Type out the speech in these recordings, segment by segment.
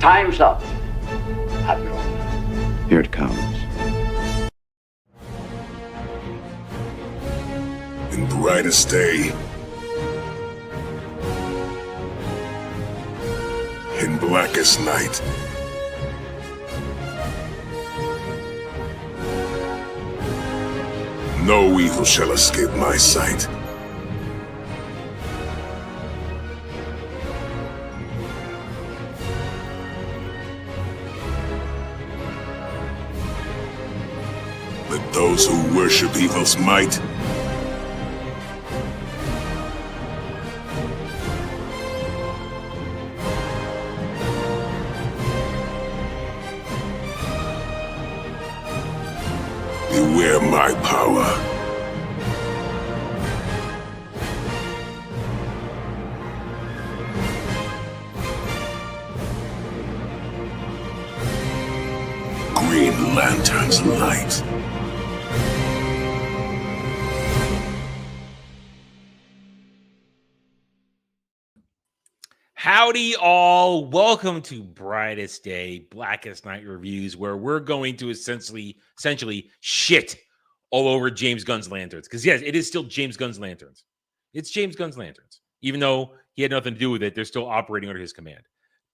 Time's up, Admiral. Here it comes. In brightest day, in blackest night, no evil shall escape my sight. Let those who worship evil's might beware my power. Green Lantern's light. Howdy all, welcome to Brightest Day, Blackest Night Reviews, where we're going to essentially shit all over James Gunn's lanterns. Because yes, it is still James Gunn's lanterns. It's James Gunn's lanterns. Even though he had nothing to do with it, they're still operating under his command.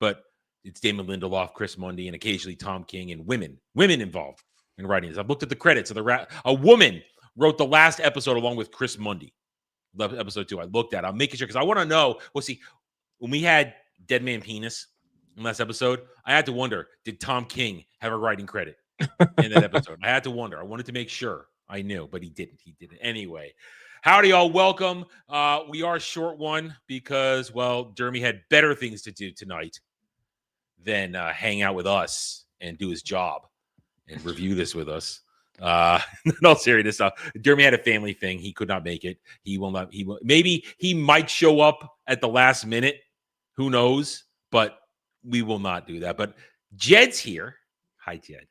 But it's Damon Lindelof, Chris Mundy, and occasionally Tom King and women involved in writing this. I've looked at the credits of a woman wrote the last episode along with Chris Mundy. Episode 2, I looked at it. I'm making sure, because I want to know, well, see, when we had Dead Man Penis in last episode, I had to wonder, did Tom King have a writing credit in that episode? I had to wonder. I wanted to make sure I knew, but he didn't. He didn't. Anyway, howdy, y'all. Welcome. We are short one because, well, Jeremy had better things to do tonight than hang out with us and do his job and review this with us. In all seriousness, Jeremy had a family thing. He could not make it. He will not. Maybe he might show up at the last minute. Who knows? But we will not do that. But Jed's here. Hi, Jed.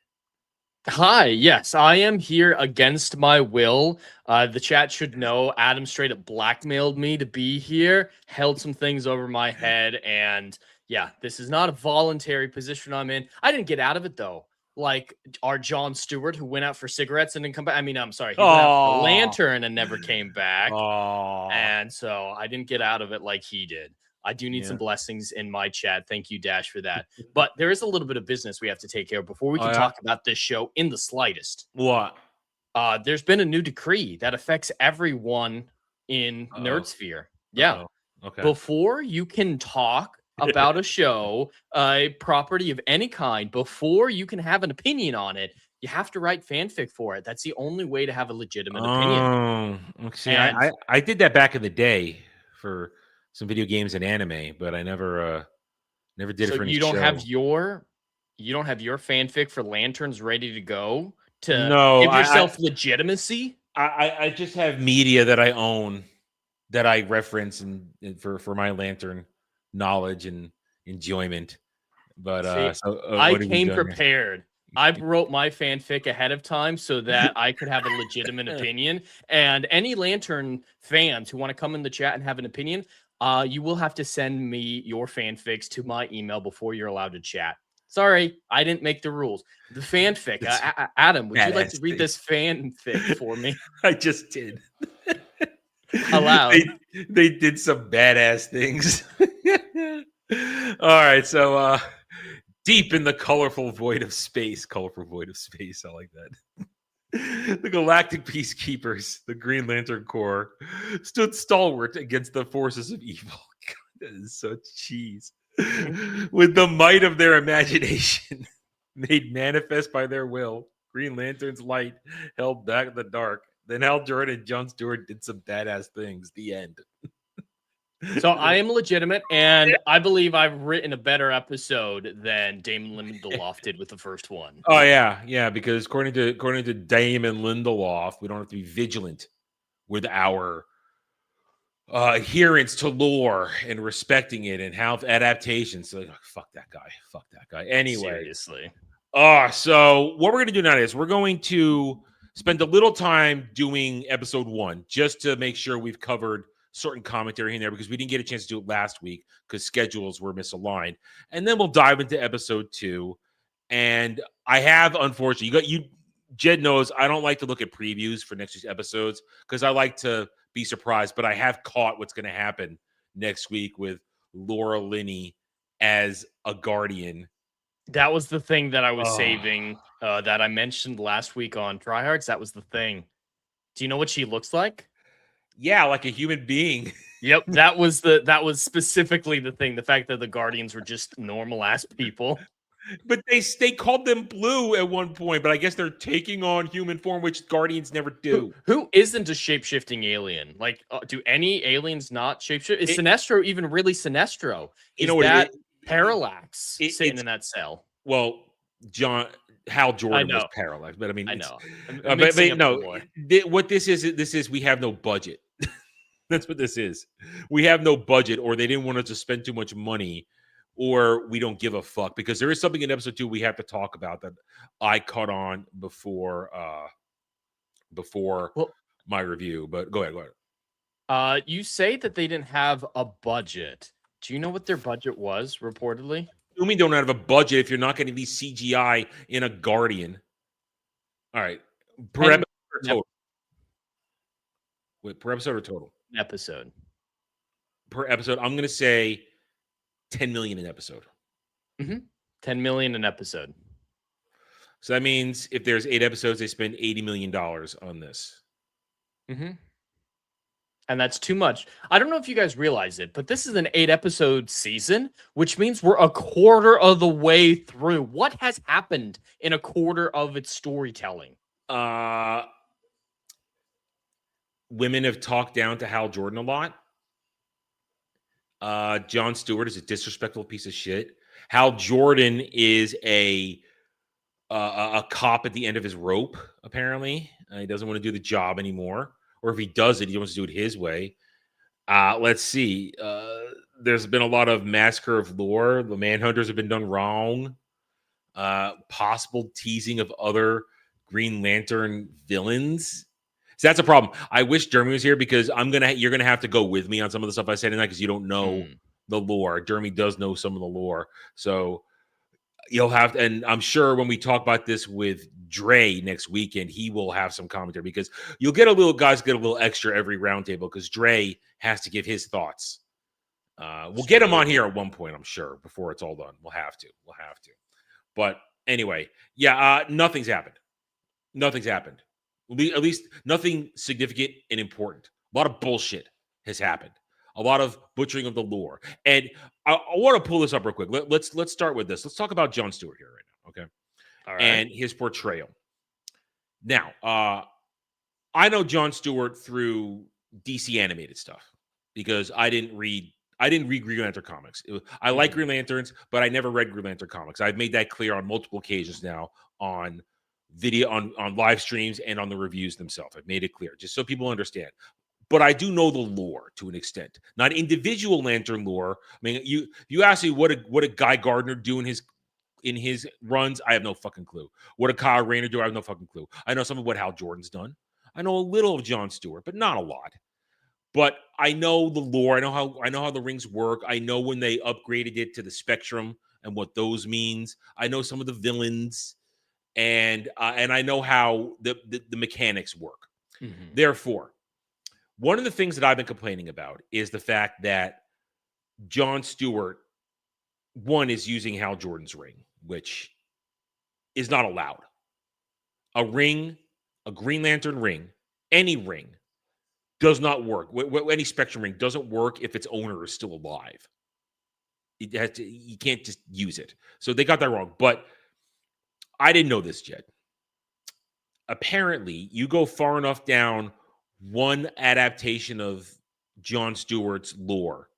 Hi. Yes, I am here against my will. The chat should know Adam straight up blackmailed me to be here, held some things over my head, and yeah, this is not a voluntary position I'm in. I didn't get out of it though. Like our Jon Stewart, who went out for cigarettes and didn't come back. I mean, I'm sorry, he went out for the lantern and never came back. And so I didn't get out of it like he did. I do need some blessings in my chat. Thank you, Dash, for that. But there is a little bit of business we have to take care of before we can talk about this show in the slightest. What? There's been a new decree that affects everyone in Nerdsphere. Yeah. Okay. Before you can talk about a show, a property of any kind, before you can have an opinion on it, you have to write fanfic for it. That's the only way to have a legitimate opinion. Okay. I did that back in the day for some video games and anime, but I never did it for any you don't show. have your fanfic for Lanterns ready to go to give yourself legitimacy? I just have media that I own that I reference and for my Lantern knowledge and enjoyment. But I came prepared. I wrote my fanfic ahead of time so that I could have a legitimate opinion. And any Lantern fans who want to come in the chat and have an opinion, you will have to send me your fanfics to my email before you're allowed to chat. Sorry, I didn't make the rules. The fanfic. Adam, would you like to read this fanfic for me? I just did. Aloud. They did some badass things. All right, so deep in the colorful void of space. I like that. The Galactic Peacekeepers, the Green Lantern Corps, stood stalwart against the forces of evil. God, that is so cheese. With the might of their imagination, made manifest by their will, Green Lantern's light held back the dark. Then Hal Jordan and Jon Stewart did some badass things. The end. So I am legitimate, and I believe I've written a better episode than Damon Lindelof did with the first one. Oh yeah, because according to Damon Lindelof, we don't have to be vigilant with our adherence to lore and respecting it and how adaptations. So fuck that guy. Anyway, seriously. So what we're gonna do now is we're going to spend a little time doing episode 1 just to make sure we've covered certain commentary in there because we didn't get a chance to do it last week because schedules were misaligned. And then we'll dive into episode 2. And I have, unfortunately, Jed knows I don't like to look at previews for next week's episodes because I like to be surprised, but I have caught what's going to happen next week with Laura Linney as a guardian. That was the thing that I was saving that I mentioned last week on Tryhards. That was the thing. Do you know what she looks like? Yeah, like a human being. Yep, that was specifically the thing. The fact that the Guardians were just normal ass people. But they called them blue at one point, but I guess they're taking on human form, which Guardians never do. Who isn't a shape-shifting alien? Like, do any aliens not shapeshift? Is Sinestro even really Sinestro? You know what? Parallax sitting in that cell? Well, Hal Jordan was Parallax, but I mean, I know. But no, what this is we have no budget. That's what this is. We have no budget, or they didn't want us to spend too much money, or we don't give a fuck, because there is something in episode 2 we have to talk about that I caught on before my review. But go ahead. You say that they didn't have a budget. Do you know what their budget was, reportedly? You mean don't have a budget if you're not getting these CGI in a Guardian? All right. Per episode or total? Wait, per episode or total? Episode. Per episode, I'm going to say 10 million an episode. 10 million an episode. So that means if there's 8 episodes, they spend $80 million on this. And that's too much. I don't know if you guys realize it, but this is an 8-episode season, which means we're a quarter of the way through. What has happened in a quarter of its storytelling? Women have talked down to Hal Jordan a lot. Jon Stewart is a disrespectful piece of shit. Hal Jordan is a cop at the end of his rope, apparently. He doesn't want to do the job anymore. Or if he does it, he wants to do it his way. Let's see. There's been a lot of massacre of lore. The Manhunters have been done wrong. Possible teasing of other Green Lantern villains. So that's a problem. I wish Jeremy was here because you're gonna have to go with me on some of the stuff I said tonight because you don't know the lore. Jeremy does know some of the lore, so you'll have to. And I'm sure when we talk about this with Dre next weekend, he will have some commentary because you'll get a little extra every roundtable because Dre has to give his thoughts. We'll get him on here at one point, I'm sure, before it's all done. We'll have to. But anyway, yeah, nothing's happened. At least nothing significant and important. A lot of bullshit has happened. A lot of butchering of the lore. And I want to pull this up real quick. Let's start with this. Let's talk about Jon Stewart here right now, okay? All right. And his portrayal. Now, I know Jon Stewart through DC animated stuff because I didn't read Green Lantern comics. I like Green Lanterns, but I never read Green Lantern comics. I've made that clear on multiple occasions now on video, on live streams, and on the reviews themselves. I've made it clear just so people understand. But I do know the lore to an extent, not individual Lantern lore. I mean, you ask me what a Guy Gardner do in his runs, I have no fucking clue. What a Kyle Rayner do, I have no fucking clue. I know some of what Hal Jordan's done. I know a little of Jon Stewart, but not a lot. But I know the lore. I know how the rings work. I know when they upgraded it to the Spectrum and what those means. I know some of the villains, and I know how the mechanics work. Therefore, one of the things that I've been complaining about is the fact that Jon Stewart, one, is using Hal Jordan's ring, which is not allowed. A ring, a Green Lantern ring, any ring, does not work. Any Spectrum ring doesn't work if its owner is still alive. You can't just use it. So they got that wrong. But I didn't know this yet. Apparently, you go far enough down one adaptation of Jon Stewart's lore,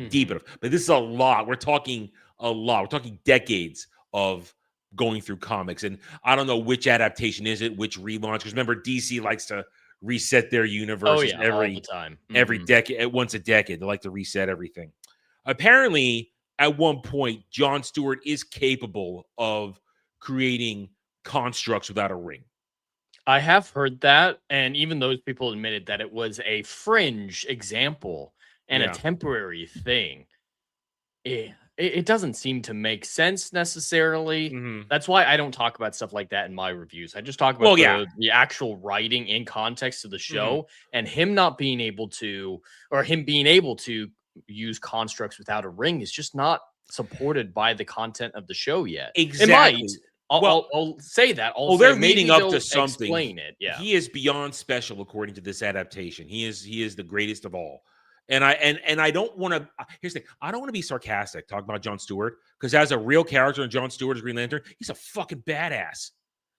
deep enough. But this is a lot. We're talking a lot. We're talking decades of going through comics. And I don't know which adaptation is it, which relaunch. Because remember, DC likes to reset their universe every time. Every decade, once a decade. They like to reset everything. Apparently, at one point, Jon Stewart is capable of creating constructs without a ring. I have heard that, and even those people admitted that it was a fringe example and a Yeah. temporary thing. It doesn't seem to make sense necessarily. Mhm. That's why I don't talk about stuff like that in my reviews. I just talk about Well, yeah. the actual writing in context of the Mhm. show, and him not being able to, or him being able to use constructs without a ring is just not supported by the content of the show yet. It might. Exactly. I'll, Well, I'll say that. I'll oh, say they're maybe leading up to they'll something. explain it. Yeah. He is beyond special according to this adaptation. He is the greatest of all. And I don't want to. Here's the thing. I don't want to be sarcastic talking about Jon Stewart because as a real character in Jon Stewart as Green Lantern, he's a fucking badass.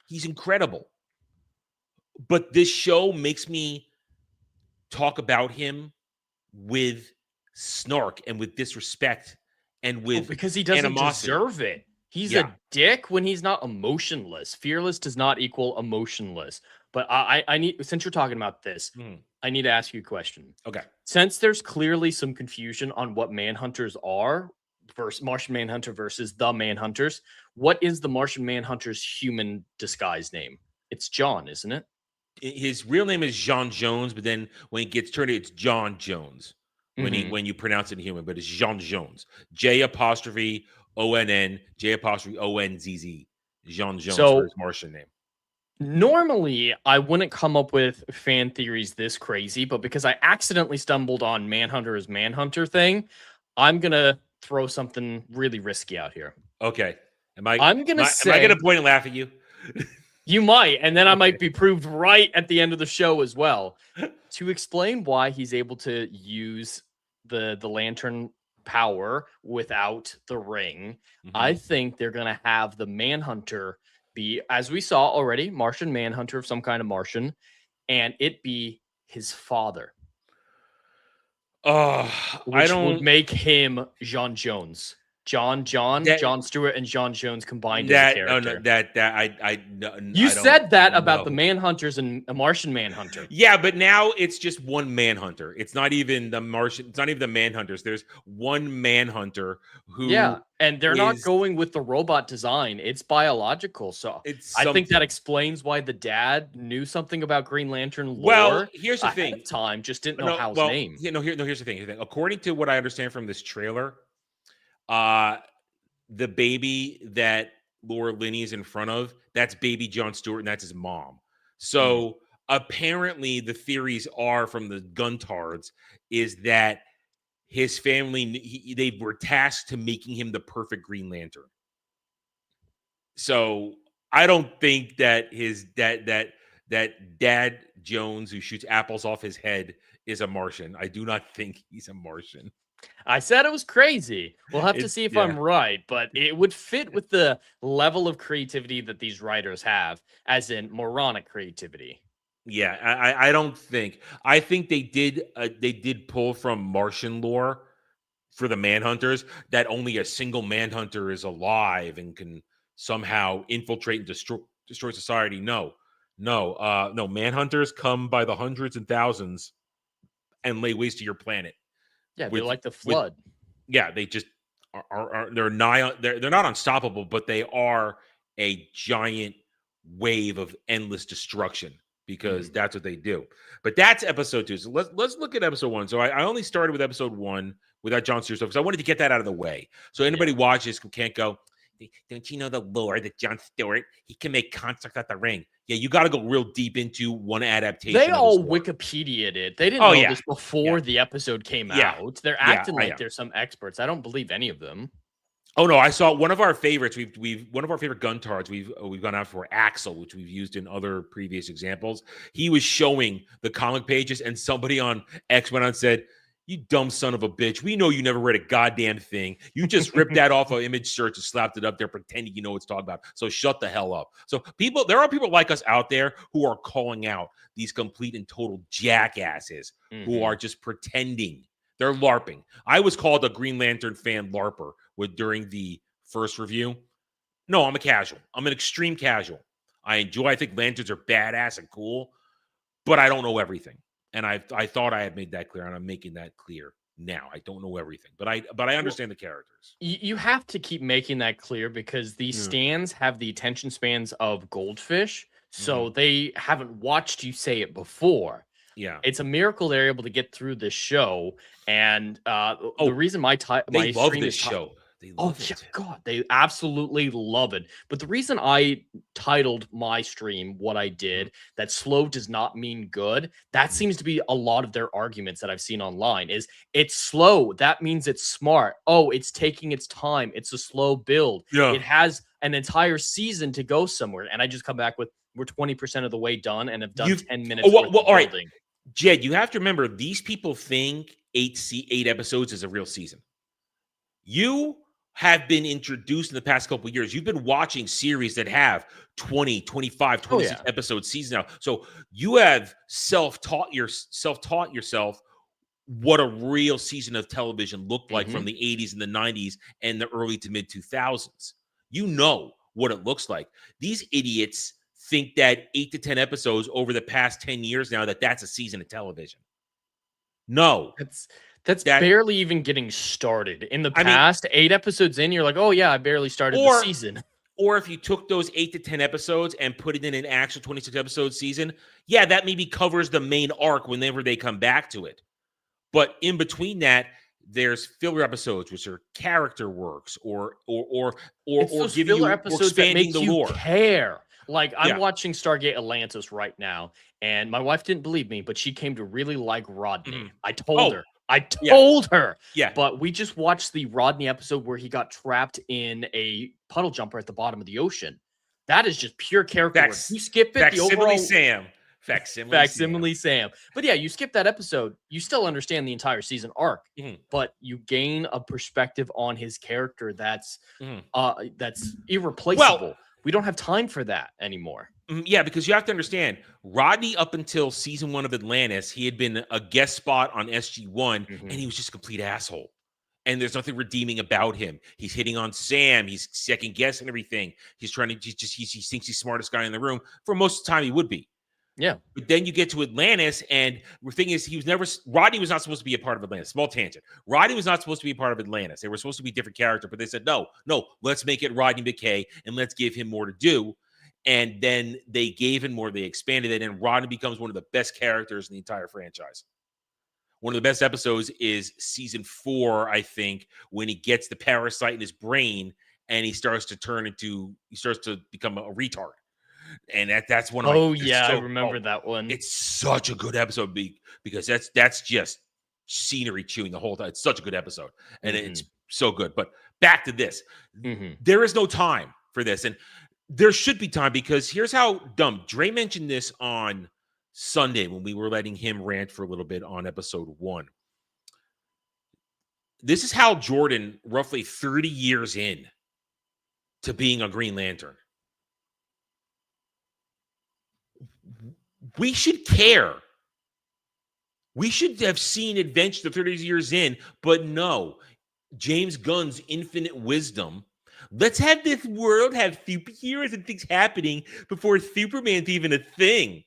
He's incredible. But this show makes me talk about him with snark and with disrespect and Well, with because he doesn't animosity. deserve it. He's Yeah. a dick when he's not emotionless. Fearless does not equal emotionless. But I need, since you're talking about this, Mhm. I need to ask you a question. Okay. Since there's clearly some confusion on what Manhunters are versus Martian Manhunter versus the Manhunters, what is the Martian Manhunter's human disguise name? It's John, isn't it? His real name is Jean Jones, but then when he gets turned, it's John Jones. Mhm. When you pronounce it in human, but it's Jean Jones. J'_ONN, J'_ONZZ. Jean Jones for So his Martian name. normally, I wouldn't come up with fan theories this crazy, but because I accidentally stumbled on Manhunter as Manhunter thing, I'm gonna throw something really risky out here. Okay. Am I I'm am gonna I, am I gonna say point and laugh at you? you might, and then I Okay. might be proved right at the end of the show as well. To explain why he's able to use the lantern power without the ring, I Mhm. think they're gonna have the Manhunter be, as we saw already, Martian Manhunter of some kind of Martian, and it be his father, Oh, I which would don't make him John Jones. John that Stewart and John Jones combined as a that no, no character. that I no, You I don't said that about the know. Manhunters and a Martian Manhunter. Yeah, but now it's just one manhunter. It's not even the Martian. It's not even the manhunters. There's one manhunter Yeah, who and they're not is going with the robot design. It's biological. So it's I think that something. explains why the dad knew something about Green Lantern Well, lore here's the ahead thing. of time, just didn't know No, Hal's well, name. here's the thing. According to what I understand from this trailer, uh, the baby that Laura Linney is in front of, that's baby John Stewart, and that's his mom. Mm. So apparently, the theories are from the Guntards is that his family they were tasked to making him the perfect Green Lantern. So I don't think that that Dad Jones who shoots apples off his head is a Martian. I do not think he's a Martian. I said it was crazy. We'll have to It's see if yeah. I'm right, but it would fit with the level of creativity that these writers have, as in moronic creativity. Yeah, I don't think. I think they did pull from Martian lore for the Manhunters that only a single Manhunter is alive and can somehow infiltrate and destroy society. No. Manhunters come by the hundreds and thousands and lay waste to your planet Yeah, they're with like the with flood. yeah. They just are they're nigh they're not unstoppable, but they are a giant wave of endless destruction because Mhm. that's what they do. But that's episode 2. So let's look at episode 1. So I only started with episode 1 without John Stewart stuff because I wanted to get that out of the way. So anybody Yeah. watches can't go, don't you know the lore that John Stewart, he can make constructs out the ring. Yeah, you got to go real deep into one adaptation They of his all lore. Wikipedia'd it. They didn't Oh know yeah. this before the episode came Yeah. out. They're Yeah, acting I like know. they're some experts. I don't believe any of them. Oh no, I saw one of our favorites. We've one of our favorite Guntards. We've gone out for Axel, which we've used in other previous examples. He was showing the comic pages, and somebody on X went on and said, "You dumb son of a bitch! We know you never read a goddamn thing. You just ripped that off of image search and slapped it up there, pretending you know what it's talking about. So shut the hell up." So there are people like us out there who are calling out these complete and total jackasses who Mhm. are just pretending. They're LARPing. I was called a Green Lantern fan LARPer during the first review. No, I'm a casual. I'm an extreme casual. I think lanterns are badass and cool, but I don't know everything. And I thought I had made that clear, and I'm making that clear now. I don't know everything, but I Well, understand the characters. you have to keep making that clear because these Yeah. stands have the attention spans of goldfish. So they haven't watched you say it before. Yeah. It's a miracle they're able to get through this show. And the Oh, reason my They love stream this is show. They oh love yeah, it. God, they absolutely love it. But the reason I titled my stream what I did, that slow does not mean good, that seems to be a lot of their arguments that I've seen online is it's slow. That means it's smart. Oh, it's taking its time. It's a slow build. Yeah. It has an entire season to go somewhere. And I just come back with we're 20% of the way done and have done 10 minutes worth of all right. building. Jed, you have to remember these people think 8 episodes is a real season. You have been introduced in the past couple of years. You've been watching series that have 20, 25, 26 episode seasons now. So you have self-taught yourself what a real season of television looked like from the 80s and the 90s and the early to mid 2000s. You know what it looks like. These idiots think that 8 to 10 episodes over the past 10 years now, that's a season of television. No. That's barely even getting started. In the past, 8 episodes in, you're like, oh yeah, I barely started the season. Or if you took those 8 to 10 episodes and put it in an actual 26 episode season, yeah, that maybe covers the main arc whenever they come back to it. But in between that, there's filler episodes, which are character works or giving you episodes expanding that make the lore. You care. Like I'm watching Stargate Atlantis right now, and my wife didn't believe me, but she came to really like Rodney. I told her. I told her. Yeah. But we just watched the Rodney episode where he got trapped in a puddle jumper at the bottom of the ocean. That is just pure character work. You skip it, the overall Facsimile Sam. But yeah, you skip that episode, you still understand the entire season arc, but you gain a perspective on his character that's irreplaceable. Well, we don't have time for that anymore. Yeah, because you have to understand, Rodney, up until season 1 of Atlantis, he had been a guest spot on SG-1, and he was just a complete asshole. And there's nothing redeeming about him. He's hitting on Sam. He's second guessing everything. He's trying to he thinks he's the smartest guy in the room. For most of the time, he would be. Yeah. But then you get to Atlantis, and the thing is, Rodney was not supposed to be a part of Atlantis. Small tangent. Rodney was not supposed to be a part of Atlantis. They were supposed to be a different character, but they said, no, let's make it Rodney McKay, and let's give him more to do. And then they gave him more. They expanded it, and Rodney becomes one of the best characters in the entire franchise. One of the best episodes is season 4, I think, when he gets the parasite in his brain, and he starts to become a retard. And that's one of my I remember that one. It's such a good episode because that's just scenery chewing the whole time. It's such a good episode, and it's so good. But back to this, there is no time for this, and there should be time, because here's how dumb. Dre mentioned this on Sunday when we were letting him rant for a little bit on episode 1. This is Hal Jordan, roughly 30 years in to being a Green Lantern. We should care. We should have seen Adventure 30 years in, but no. James Gunn's infinite wisdom. Let's have this world have superheroes and things happening before Superman's even a thing.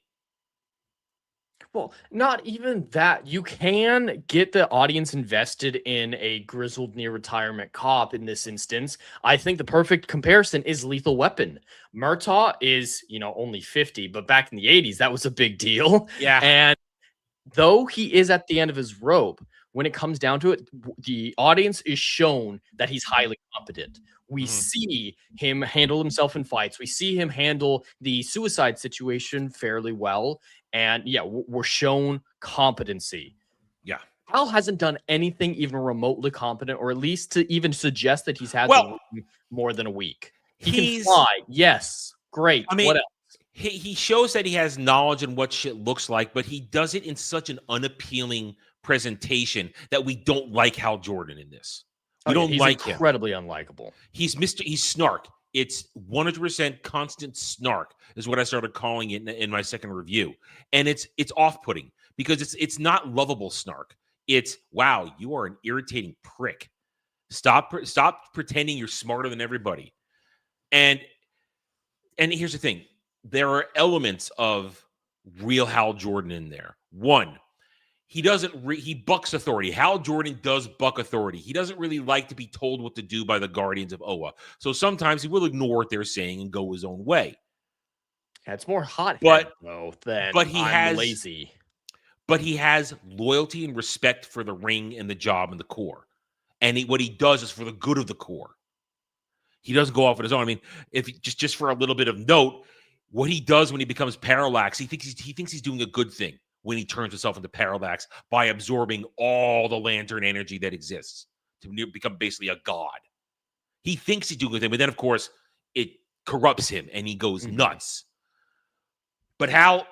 Well, not even that. You can get the audience invested in a grizzled near-retirement cop in this instance. I think the perfect comparison is Lethal Weapon. Murtaugh is, only 50, but back in the 80s, that was a big deal. Yeah. And though he is at the end of his rope, when it comes down to it, the audience is shown that he's highly competent. We see him handle himself in fights. We see him handle the suicide situation fairly well. And yeah, we're shown competency. Yeah. Hal hasn't done anything even remotely competent, or at least to even suggest that he's had more than a week. He can fly. Yes. Great. I mean, what else? He shows that he has knowledge in what shit looks like, but he does it in such an unappealing presentation that we don't like Hal Jordan in this. We don't like him. Incredibly unlikable. He's snark. It's 100% constant snark is what I started calling it in my second review. And it's off-putting because it's not lovable snark. It's, wow, you are an irritating prick. Stop pretending you're smarter than everybody. And here's the thing. There are elements of real Hal Jordan in there. One, he bucks authority. Hal Jordan does buck authority. He doesn't really like to be told what to do by the Guardians of Oa. So sometimes he will ignore what they're saying and go his own way. Yeah, it's more hot But though than but he I'm has lazy. but he has loyalty and respect for the ring and the job and the Corps. And what he does is for the good of the Corps. He doesn't go off on his own. I mean, if just for a little bit of note, what he does when he becomes Parallax, he thinks he's doing a good thing when he turns himself into Parallax by absorbing all the lantern energy that exists to become basically a god. He thinks he's doing a good thing, but then of course it corrupts him and he goes nuts. But Hal,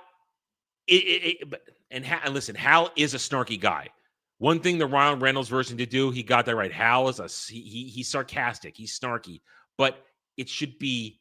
and listen, Hal is a snarky guy. One thing the Ryan Reynolds version did do, he got that right. Hal is he's sarcastic, he's snarky, but it should be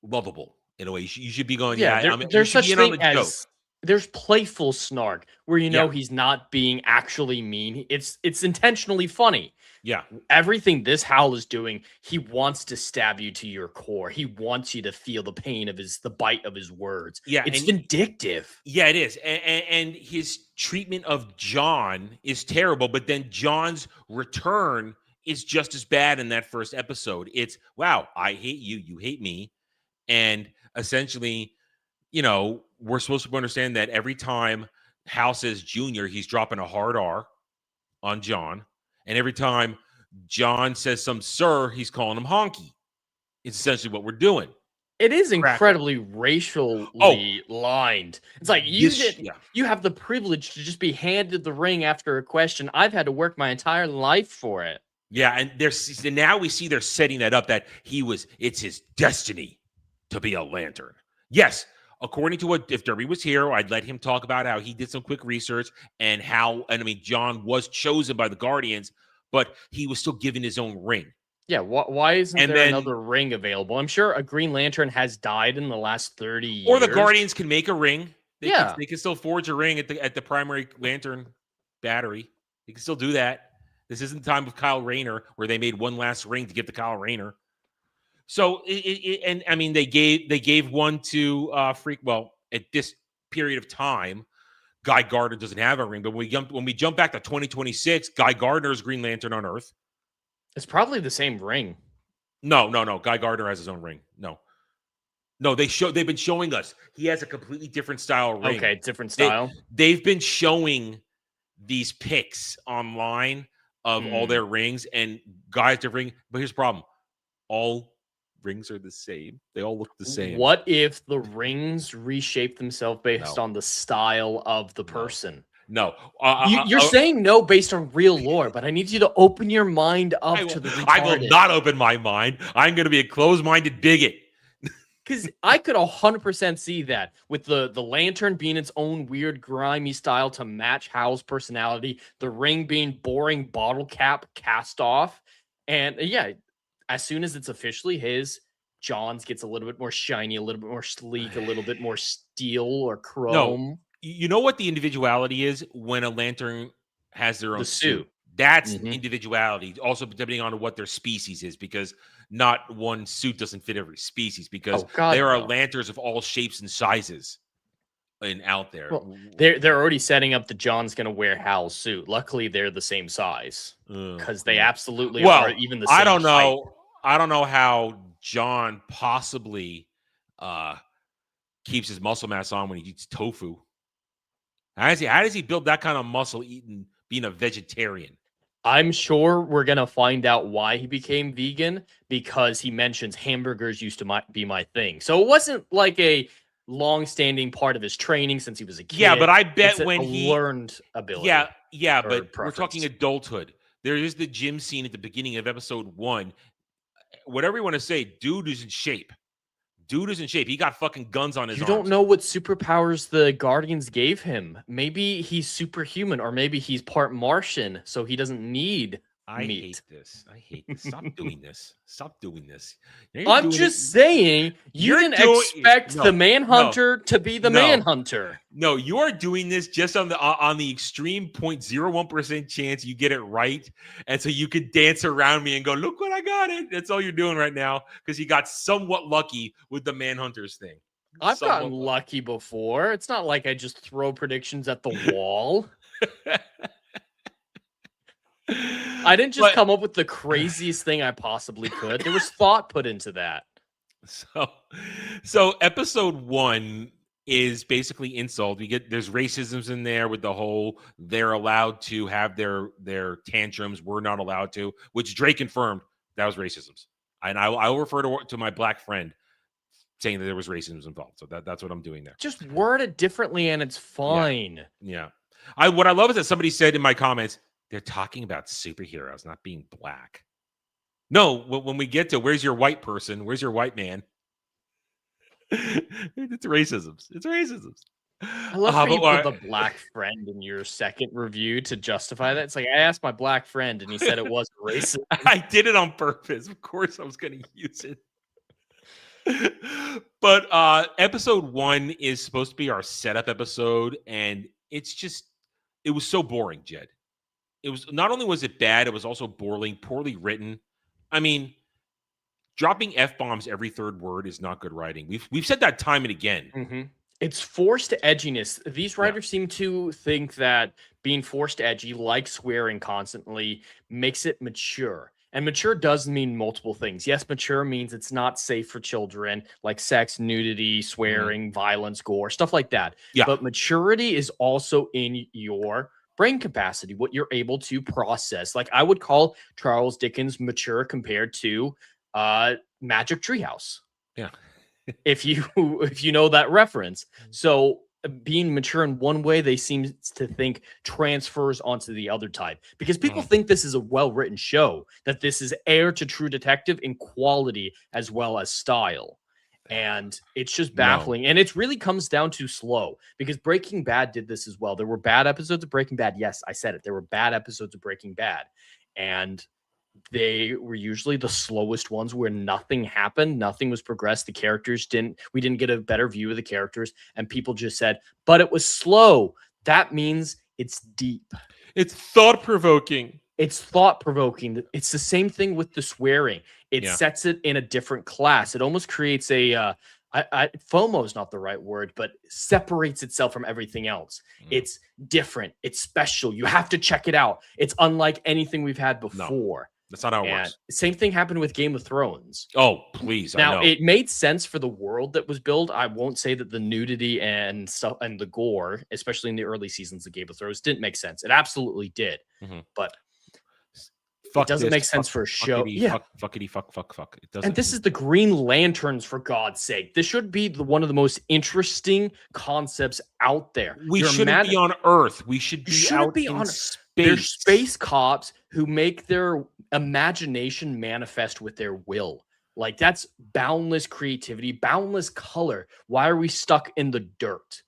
lovable in a way. You should be going, Yeah, you there's should be such in on thing the joke. as there's playful snark where Yeah. he's not being actually mean. It's intentionally funny. Yeah. Everything this Hal is doing, he wants to stab you to your core. He wants you to feel the pain of the bite of his words. Yeah, It's and vindictive. yeah, it is. And his treatment of John is terrible, but then John's return is just as bad in that first episode. It's, wow, I hate you, you hate me. And essentially, we're supposed to understand that every time Hal says Junior, he's dropping a hard R on John. And every time John says some sir, he's calling him honky. It's essentially what we're doing. It is incredibly racially lined. It's like you have the privilege to just be handed the ring after a question. I've had to work my entire life for it. Yeah, and now we see they're setting that up that it's his destiny to be a lantern. Yes, according to if Derby was here, I'd let him talk about how he did some quick research and John was chosen by the Guardians, but he was still given his own ring. Yeah, why isn't there another ring available? I'm sure a Green Lantern has died in the last 30 years. Or the Guardians can make a ring. They can still forge a ring at the primary lantern battery. They can still do that. This isn't the time of Kyle Rayner where they made one last ring to give to Kyle Rayner. So they gave one to at this period of time, Guy Gardner doesn't have a ring, but when we jump back to 2026, Guy Gardner's Green Lantern on Earth. It's probably the same ring. No. Guy Gardner has his own ring. No, they've been showing us he has a completely different style ring. Okay, different style. They've been showing these pics online of all their rings and Guy's different ring. But here's the problem. All rings are the same. They all look the same. What if the rings reshape themselves based on the style of the person? No. You're saying no based on real lore, but I need you to open your mind up to the retarded. I will not open my mind. I'm going to be a closed-minded bigot. Because I could 100% see that with the lantern being its own weird, grimy style to match Hal's personality, the ring being boring bottle cap cast off. And yeah, as soon as it's officially his, John's gets a little bit more shiny, a little bit more sleek, a little bit more steel or chrome. No. You know what the individuality is when a lantern has their own suit? That's individuality. Also, depending on what their species is, because not one suit doesn't fit every species, because there are lanterns of all shapes and sizes out there. Well, they're already setting up that John's going to wear Hal's suit. Luckily, they're the same size because they absolutely are even the same I don't know. height. I don't know how John possibly keeps his muscle mass on when he eats tofu. How does he build that kind of muscle being a vegetarian? I'm sure we're going to find out why he became vegan, because he mentions hamburgers used to be my thing. So it wasn't like a long-standing part of his training since he was a kid. Yeah, but I bet when he learned ability. Yeah, but we're talking adulthood. There is the gym scene at the beginning of episode 1. Whatever you want to say, dude is in shape. He got fucking guns on his arms. You don't know what superpowers the Guardians gave him. Maybe he's superhuman, or maybe he's part Martian, so he doesn't need meat. I hate this. Stop doing this. I'm just saying, you didn't expect the Manhunter to be the Manhunter. No, you are doing this just on the extreme 0.01% chance you get it right, and so you could dance around me and go, "Look what I got it." That's all you're doing right now because you got somewhat lucky with the Manhunters thing. I've gotten lucky before. It's not like I just throw predictions at the wall. I didn't just come up with the craziest thing I possibly could. There was thought put into that. So episode 1 is basically insult. There's racisms in there with the whole they're allowed to have their tantrums, we're not allowed to, which Drake confirmed that was racisms. And I will refer to my black friend saying that there was racism involved. So that's what I'm doing there. Just word it differently and it's fine. Yeah. What I love is that somebody said in my comments, they're talking about superheroes not being black. No, when we get to where's your white person, where's your white man? It's racisms. It's racisms. I love how you put the black friend in your second review to justify that. It's like, I asked my black friend and he said it wasn't racist. I did it on purpose. Of course I was going to use it. But episode 1 is supposed to be our setup episode, and it was so boring, Jed. It was, not only was it bad, it was also boring, poorly written. I mean, dropping F-bombs every third word is not good writing. We've said that time and again. Mm-hmm. It's forced edginess. These writers seem to think that being forced edgy, like swearing constantly, makes it mature. And mature does mean multiple things. Yes, mature means it's not safe for children, like sex, nudity, swearing, violence, gore, stuff like that. Yeah. But maturity is also in your brain capacity, what you're able to process. Like, I would call Charles Dickens mature compared to Magic Treehouse. Yeah. if you know that reference. So being mature in one way, they seem to think transfers onto the other type, because people think this is a well-written show, that this is heir to True Detective in quality as well as style. And it's just baffling. And it really comes down to slow, because Breaking Bad did this as well. There were bad episodes of Breaking Bad. Yes, I said it. There were bad episodes of Breaking Bad. And they were usually the slowest ones, where nothing happened, nothing was progressed. The characters we didn't get a better view of the characters, and people just said, but it was slow. That means it's deep. It's thought-provoking. It's thought-provoking. It's the same thing with the swearing. It sets it in a different class. It almost creates a FOMO is not the right word, but separates itself from everything else. It's different. It's special. You have to check it out. It's unlike anything we've had before. That's not how it works. Same thing happened with Game of Thrones. Oh, please. Now, it made sense for the world that was built. I won't say that the nudity and stuff and the gore, especially in the early seasons of Game of Thrones, didn't make sense. It absolutely did. But it doesn't make sense for a show. Fuckity fuck. It doesn't. And this is the Green Lanterns, for God's sake. This should be one of the most interesting concepts out there. We shouldn't be on Earth. We should be out in space. They're space cops who make their imagination manifest with their will. Like, that's boundless creativity, boundless color. Why are we stuck in the dirt?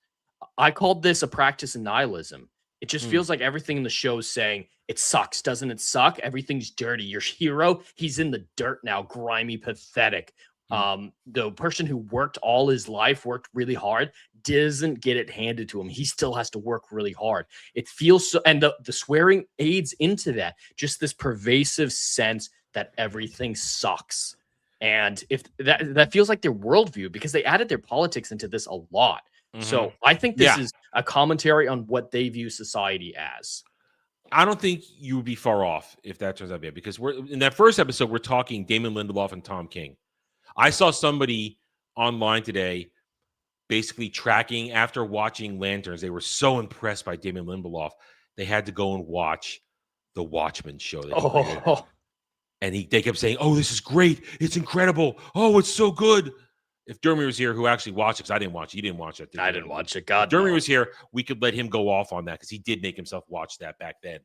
I called this a practice in nihilism. It just feels like everything in the show is saying, it sucks, doesn't it suck? Everything's dirty. Your hero, he's in the dirt now, grimy, pathetic. The person who worked all his life, worked really hard, doesn't get it handed to him. He still has to work really hard. It feels so, and the swearing aids into that, just this pervasive sense that everything sucks. And if that feels like their worldview, because they added their politics into this a lot. So I think this is a commentary on what they view society as. I don't think you would be far off if that turns out bad, because we're in that first episode, we're talking Damon Lindelof and Tom King. I saw somebody online today basically tracking, after watching Lanterns, they were so impressed by Damon Lindelof, they had to go and watch the Watchmen show. And they kept saying, oh, this is great. It's incredible. Oh, it's so good. If Jeremy was here, who actually watched it, because I didn't watch it. You didn't watch it. I didn't watch it. God, if Jeremy was here, we could let him go off on that, because he did make himself watch that back then.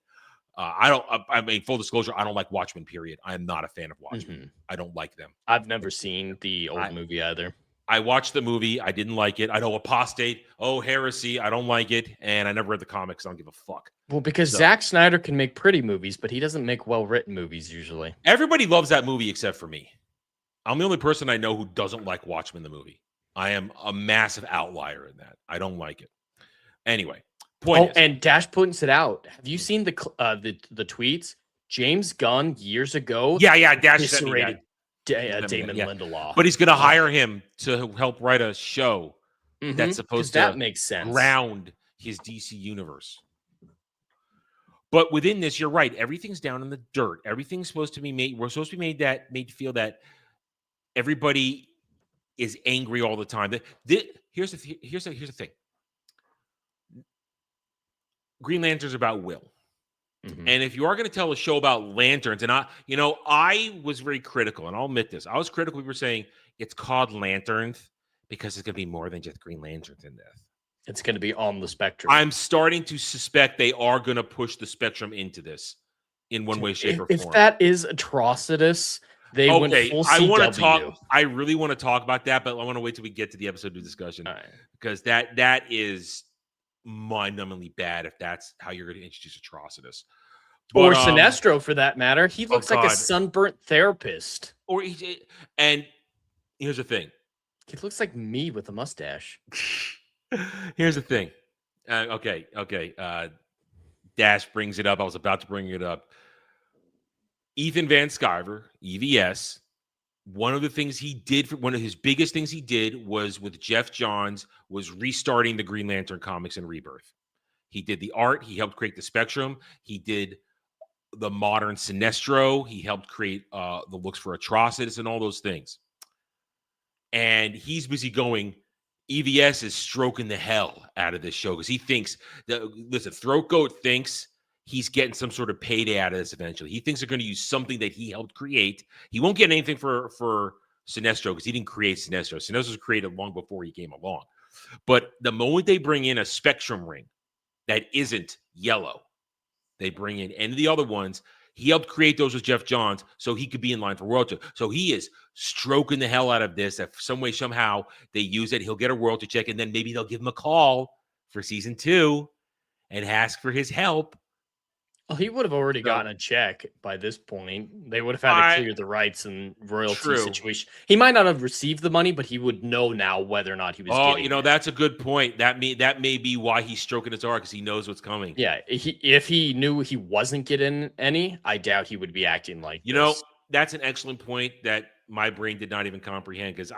I mean, full disclosure, I don't like Watchmen, period. I am not a fan of Watchmen. I don't like them. I've never seen the old movie either. I watched the movie. I didn't like it. I know apostate. Oh, heresy. I don't like it. And I never read the comics. I don't give a fuck. Well, because Zack Snyder can make pretty movies, but he doesn't make well-written movies usually. Everybody loves that movie except for me. I'm the only person I know who doesn't like Watchmen, the movie. I am a massive outlier in that. I don't like it. Anyway, point is, and Dash points it out. Have you seen the tweets? James Gunn years ago. Yeah, Dash eviscerated Damon Lindelof, but he's going to hire him to help write a show that's supposed to makes sense. Ground his DC universe. But within this, you're right. Everything's down in the dirt. Everything's supposed to be made. We're supposed to be made to feel that everybody is angry all the time. Here's the thing. Green Lantern's about will. And if you are going to tell a show about lanterns, and I was very critical, and I'll admit this. I was critical. We were saying it's called Lanterns because it's going to be more than just Green Lanterns in this. It's going to be on the spectrum. I'm starting to suspect they are going to push the spectrum into this in one way, shape, or form. If that is atrocitus, they went full CW. I really want to talk about that, but I want to wait till we get to the episode 2 discussion because that is mind-numbingly bad if that's how you're going to introduce atrocitus. Or Sinestro, for that matter. He looks like a sunburnt therapist. And here's the thing. He looks like me with a mustache. Here's the thing. Okay. Dash brings it up. I was about to bring it up. Ethan Van Sciver, EVS, one of his biggest things he did was with Jeff Johns was restarting the Green Lantern comics in Rebirth. He did the art. He helped create the Spectrum. He did the modern Sinestro. He helped create the looks for Atrocitus and all those things. And he's busy going, EVS is stroking the hell out of this show because he thinks Throat Goat thinks he's getting some sort of payday out of this eventually. He thinks they're going to use something that he helped create. He won't get anything for Sinestro because he didn't create Sinestro. Sinestro was created long before he came along. But the moment they bring in a Spectrum ring that isn't yellow, they bring in any of the other ones. He helped create those with Jeff Johns so he could be in line for royalty. So he is stroking the hell out of this. If some way, somehow they use it, he'll get a royalty check, and then maybe they'll give him a call for season 2 and ask for his help. Well, he would have already gotten a check by this point. They would have had to clear the rights and royalty situation. He might not have received the money, but he would know now whether or not he was getting it. That's a good point. That may be why he's stroking his arm because he knows what's coming. Yeah, if he knew he wasn't getting any, I doubt he would be acting like this. That's an excellent point that my brain did not even comprehend because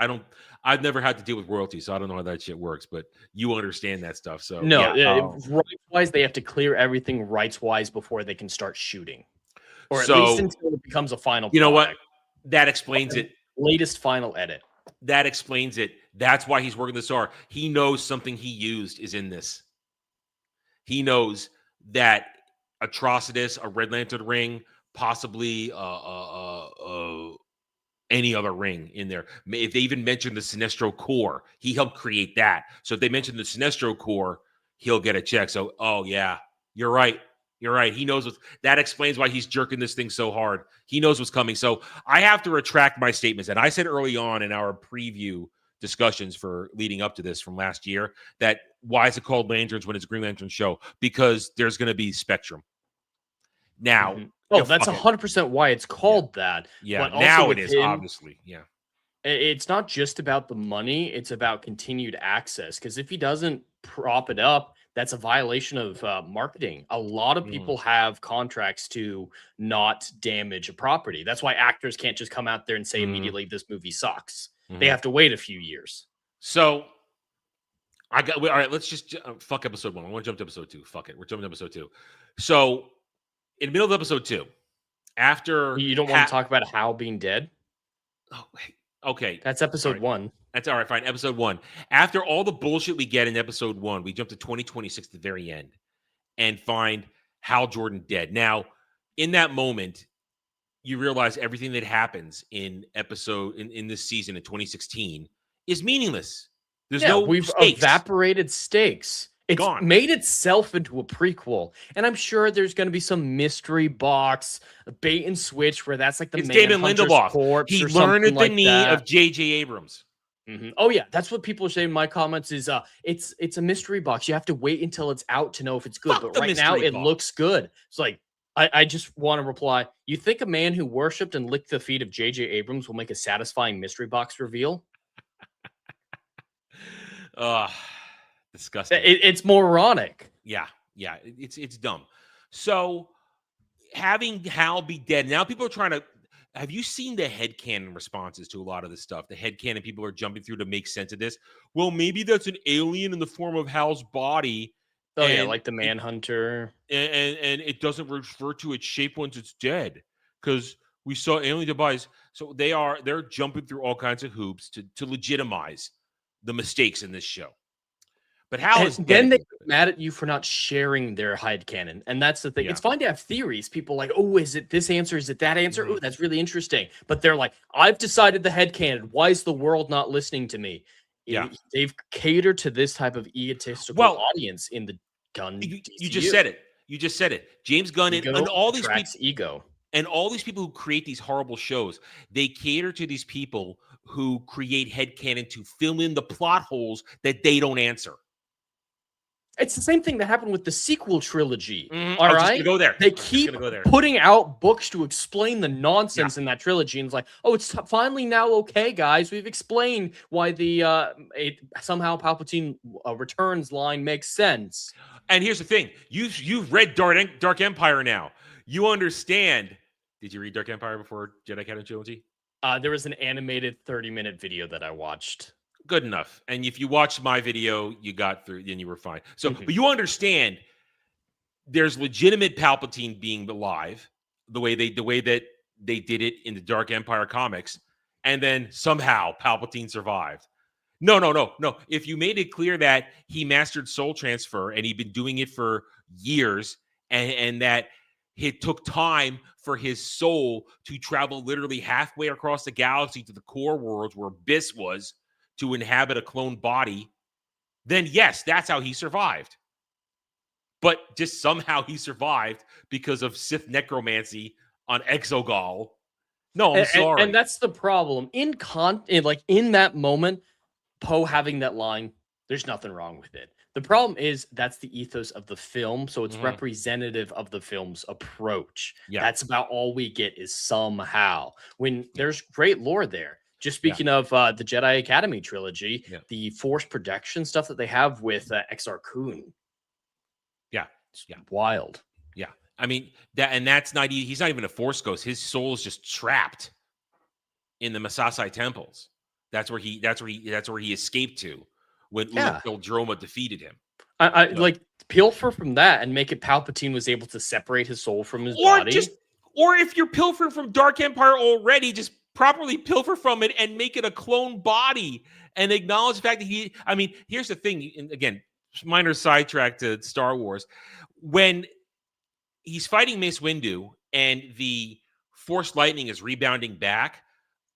I've never had to deal with royalties, so I don't know how that shit works, but you understand that stuff. So rights-wise, they have to clear everything rights-wise before they can start shooting. Or at least until it becomes a final product. You know what? That explains it. Latest final edit. That explains it. That's why he's working this hard. He knows something he used is in this. He knows that Atrocitus, a Red Lantern ring, possibly any other ring in there. If they even mention the Sinestro core, he helped create that. So if they mention the Sinestro core, he'll get a check. So, you're right. You're right. He knows that explains why he's jerking this thing so hard. He knows what's coming. So I have to retract my statements. And I said early on in our preview discussions for leading up to this from last year that why is it called Lanterns when it's a Green Lantern show? Because there's going to be Spectrum. Now, that's 100% why it's called that. Yeah, but now it is, obviously. Yeah. It's not just about the money. It's about continued access. Because if he doesn't prop it up, that's a violation of marketing. A lot of people have contracts to not damage a property. That's why actors can't just come out there and say immediately, this movie sucks. They have to wait a few years. So, all right, let's just fuck episode 1. I want to jump to episode 2. Fuck it. We're jumping to episode 2. So, in the middle of episode 2, after you don't want to talk about Hal being dead. Oh, okay, that's episode 1. That's all right. Fine, episode 1. After all the bullshit we get in episode 1, we jump to 2026 at the very end and find Hal Jordan dead. Now, in that moment, you realize everything that happens in this season in 2016 is meaningless. We've evaporated stakes. It's made itself into a prequel, and I'm sure there's going to be some mystery box, a bait and switch where that's like the David Lindelof corpse. He or learned at the like knee of J.J. Abrams. Oh yeah, that's what people are saying in my comments. Is it's a mystery box. You have to wait until it's out to know if it's good. But right now it looks good. It's like I just want to reply. You think a man who worshipped and licked the feet of J.J. Abrams will make a satisfying mystery box reveal? Disgusting. It's moronic. Yeah, it's dumb. So having Hal be dead, now people are trying to. Have you seen the headcanon responses to a lot of this stuff? The headcanon people are jumping through to make sense of this. Well, maybe that's an alien in the form of Hal's body. Oh yeah, like the Manhunter. And it doesn't refer to its shape once it's dead because We saw alien device. So they're jumping through all kinds of hoops to legitimize the mistakes in this show. But Hal is And dead. then they get mad at you for not sharing their headcanon. And that's the thing. Yeah. It's fine to have theories. People like, oh, is it this answer? Is it that answer? Mhm. Oh, that's really interesting. But they're like, I've decided the headcanon. Why is the world not listening to me? Yeah. They've catered to this type of egotistical audience in the gun. You just said it. You just said it. James Gunn and all these people. Ego. And all these people who create these horrible shows, they cater to these people who create headcanon to fill in the plot holes that they don't answer. It's the same thing that happened with the sequel trilogy. Mm-hmm. All right, right, go there. They keep putting out books to explain the nonsense in that trilogy, and it's like, oh, it's finally now okay, guys. We've explained why the somehow Palpatine returns line makes sense. And here's the thing: you've read Dark Empire now. You understand. Did you read Dark Empire before Jedi Canon Trilogy? There was an animated 30-minute video that I watched. Good enough. And if you watched my video, you got through, then you were fine. So, but you understand there's legitimate Palpatine being alive, the way that they did it in the Dark Empire comics, and then somehow Palpatine survived. No. If you made it clear that he mastered soul transfer and he'd been doing it for years, and that it took time for his soul to travel literally halfway across the galaxy to the core worlds where Abyss was, to inhabit a clone body, then yes, that's how he survived. But just somehow he survived because of Sith necromancy on Exegol. No, I'm sorry. And that's the problem. In that moment, Poe having that line, there's nothing wrong with it. The problem is that's the ethos of the film, so it's representative of the film's approach. Yeah. That's about all we get is somehow. When there's great lore there. Just speaking of the Jedi Academy trilogy, the Force protection stuff that they have with Exar Kun. It's wild. Yeah. I mean, that's not, he's not even a Force ghost. His soul is just trapped in the Masasai temples. That's where he escaped to when Droma defeated him. I like pilfer from that and make it Palpatine was able to separate his soul from his body. Or if you're pilfering from Dark Empire already, just properly pilfer from it and make it a clone body and acknowledge the fact that here's the thing, and again, minor sidetrack to Star Wars. When he's fighting Mace Windu and the Force lightning is rebounding back,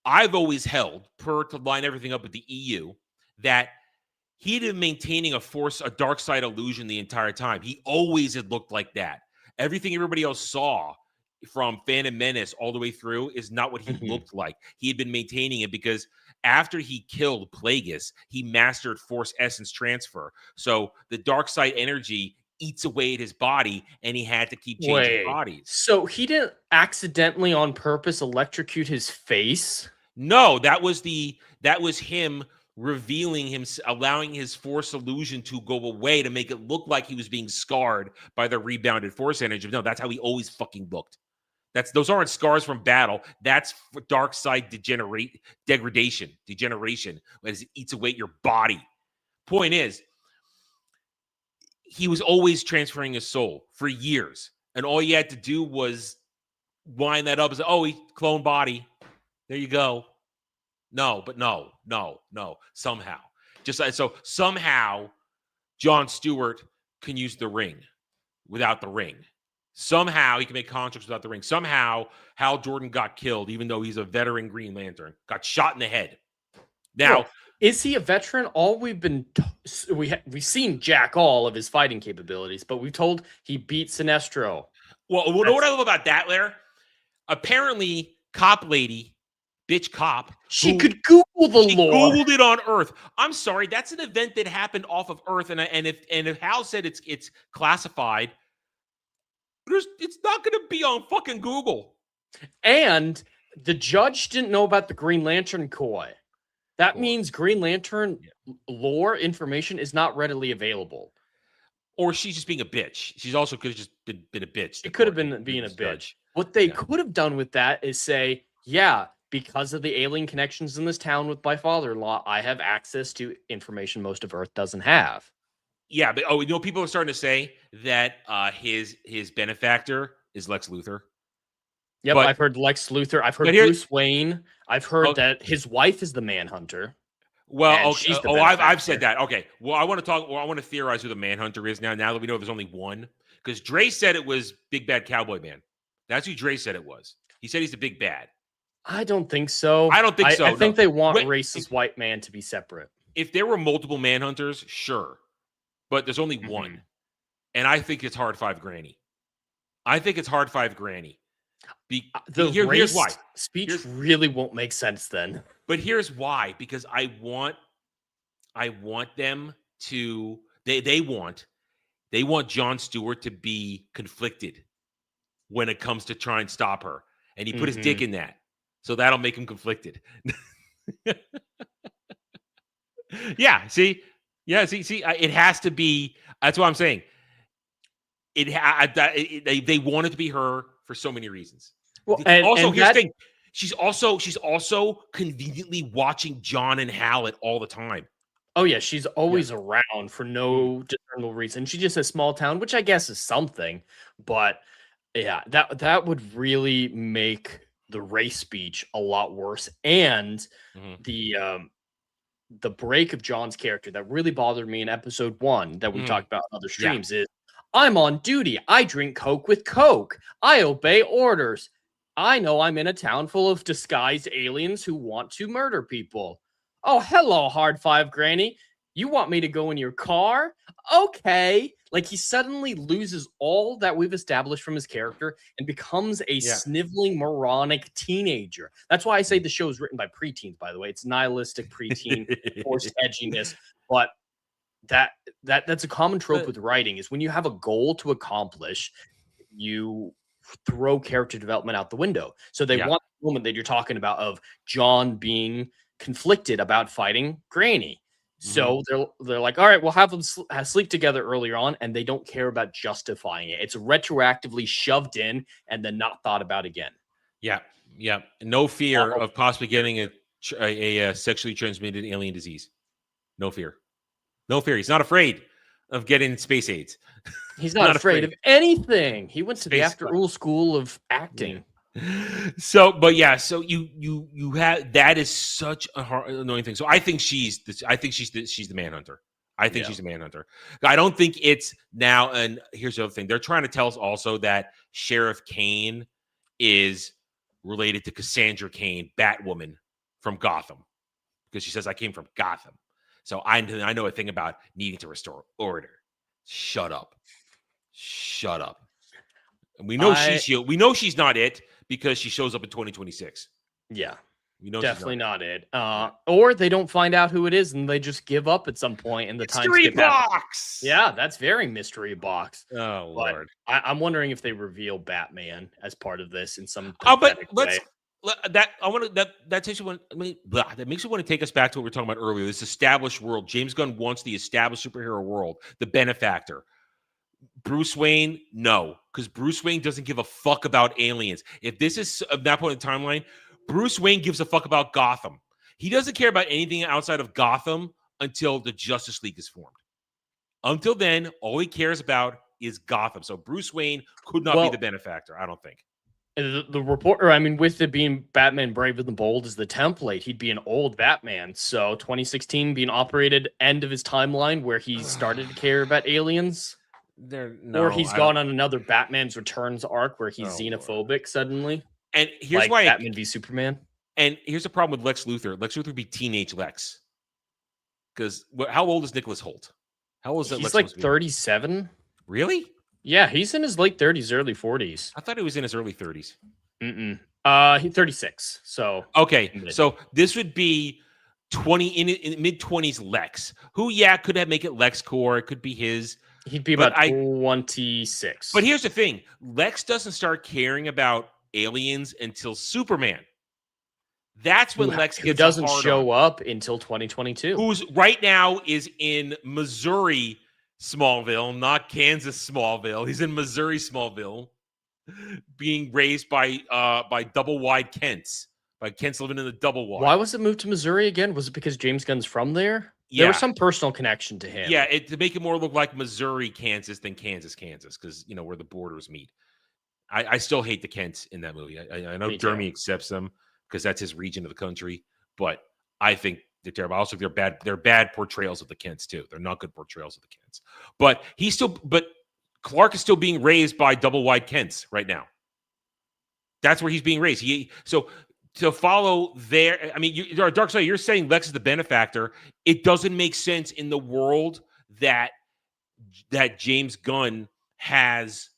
I've always held, to line everything up with the EU, that he'd been maintaining a dark side illusion the entire time. He always had looked like that. Everything everybody else saw from Phantom Menace all the way through is not what he looked like. He had been maintaining it because after he killed Plagueis, he mastered Force essence transfer. So the dark side energy eats away at his body, and he had to keep changing bodies. So he didn't accidentally on purpose electrocute his face? No, that was him revealing him, allowing his Force illusion to go away to make it look like he was being scarred by the rebounded Force energy. No, that's how he always fucking looked. Those aren't scars from battle. That's dark side degeneration, as it eats away at your body. Point is, he was always transferring his soul for years, and all you had to do was wind that up as, he clone body. There you go. No. Somehow, somehow, Jon Stewart can use the ring without the ring. Somehow he can make contracts without the ring. Somehow Hal Jordan got killed, even though he's a veteran Green Lantern. Got shot in the head. Now, is he a veteran? All we've we've seen Jack all of his fighting capabilities, but we've told he beat Sinestro. Well, you know what I love about that, Lair? Apparently, cop lady, bitch cop, she could Google the lore. Googled it on Earth. I'm sorry, that's an event that happened off of Earth, and if Hal said it's classified, it's not going to be on fucking Google. And the judge didn't know about the Green Lantern Corps. That means Green Lantern lore information is not readily available. Or she's just being a bitch. She's also could have just been a bitch. It could have been being a bitch. What they could have done with that is say, because of the alien connections in this town with my father-in-law, I have access to information most of Earth doesn't have. Yeah, but people are starting to say that his benefactor is Lex Luthor. Yep, But I've heard Lex Luthor. I've heard but here- Bruce Wayne. I've heard Oh. that his wife is the Manhunter. well, And okay, she's the I've said benefactor. that. Okay, well, I want to talk. Well, I want to theorize who the Manhunter is now. Now that we know there's only one, because Dre said it was Big Bad Cowboy Man. That's who Dre said it was. He said he's the big bad. I don't think so. I don't think so, I no. think they want Wait, racist white man to be separate. If there were multiple Manhunters, sure, but there's only Mhm. one, and I think it's Hard Five Granny. I think it's Hard Five Granny. Here's race why. speech really won't make sense then. But here's why: because I want them to. They want Jon Stewart to be conflicted when it comes to try and stop her, and he put his dick in that, so that'll make him conflicted. Yeah. See. It has to be. That's what I'm saying. They want it to be her for so many reasons. Well, Here's and the thing. She's also conveniently watching John and Hal all the time. oh yeah, she's always around for no discernible reason. She just a small town, which I guess is something, but yeah, that would really make the race speech a lot worse. And the break of John's character that really bothered me in episode 1 that we talked about on other streams is I'm on duty. I drink Coke with Coke. I obey orders. I know I'm in a town full of disguised aliens who want to murder people. Oh, hello, Hard Five Granny. You want me to go in your car? Okay. Like he suddenly loses all that we've established from his character and becomes a sniveling, moronic teenager. That's why I say the show is written by preteens, by the way. It's nihilistic preteen, forced edginess. But that's a common trope with writing is when you have a goal to accomplish, you throw character development out the window. So they want the moment that you're talking about of John being conflicted about fighting Granny. So they're like, all right, we'll have them sleep together earlier on, and they don't care about justifying it. It's retroactively shoved in and then not thought about again. Yeah. No fear of possibly getting a sexually transmitted alien disease. No fear. He's not afraid of getting space AIDS. He's not afraid of anything. He went to the after-school school of acting. So you have that is such a annoying thing. So I think she's the Manhunter. I think she's the Manhunter. I don't think it's now. And here's the other thing: they're trying to tell us also that Sheriff Kane is related to Cassandra Cain, Batwoman from Gotham, because she says I came from Gotham. So I know a thing about needing to restore order. Shut up. And we know she's not it because she shows up in 2026. Yeah. We know definitely not it. Or they don't find out who it is and they just give up at some point in the time skip box. Yeah, that's very mystery box. Oh Lord. I'm wondering if they reveal Batman as part of this in some but way. That makes me want to take us back to what we were talking about earlier. This established world. James Gunn wants the established superhero world, the benefactor. Bruce Wayne, no, because Bruce Wayne doesn't give a fuck about aliens. If this is at that point in the timeline, Bruce Wayne gives a fuck about Gotham. He doesn't care about anything outside of Gotham until the Justice League is formed. Until then, all he cares about is Gotham. So Bruce Wayne could not be the benefactor, I don't think. The reporter, I mean, with it being Batman Brave and the Bold is the template, he'd be an old Batman. So 2016 being operated end of his timeline where he started to care about aliens. Or he's gone on another Batman's Returns arc where he's xenophobic suddenly. And here's why Batman v Superman. And here's the problem with Lex Luthor. Lex Luthor would be teenage Lex. Because how old is Nicholas Hoult? How old is that? He's like 37. Really? Yeah, he's in his late 30s, early 40s. I thought he was in his early 30s. He's 36. So okay, so this would be 20 in mid 20s Lex, who could make it LexCorp. It could be his. He'd be about 26. But here's the thing: Lex doesn't start caring about aliens until Superman. That's when Lex gets. Who doesn't show up until 2022? Who's right now is in Missouri Smallville, not Kansas Smallville. He's in Missouri Smallville, being raised by double wide Kents. By Kent's living in the double wide. Why was it moved to Missouri again? Was it because James Gunn's from there? There was some personal connection to him. Yeah, to make it more look like Missouri, Kansas than Kansas, because where the borders meet. I still hate the Kents in that movie. I know Me too. Jeremy accepts them because that's his region of the country, but I think they're terrible. Also, they're bad. They're bad portrayals of the Kents too. They're not good portrayals of the Kents. But Clark is still being raised by double wide Kents right now. That's where he's being raised. So to follow there, I mean, Dark Side, you're saying Lex is the benefactor. It doesn't make sense in the world that James Gunn has.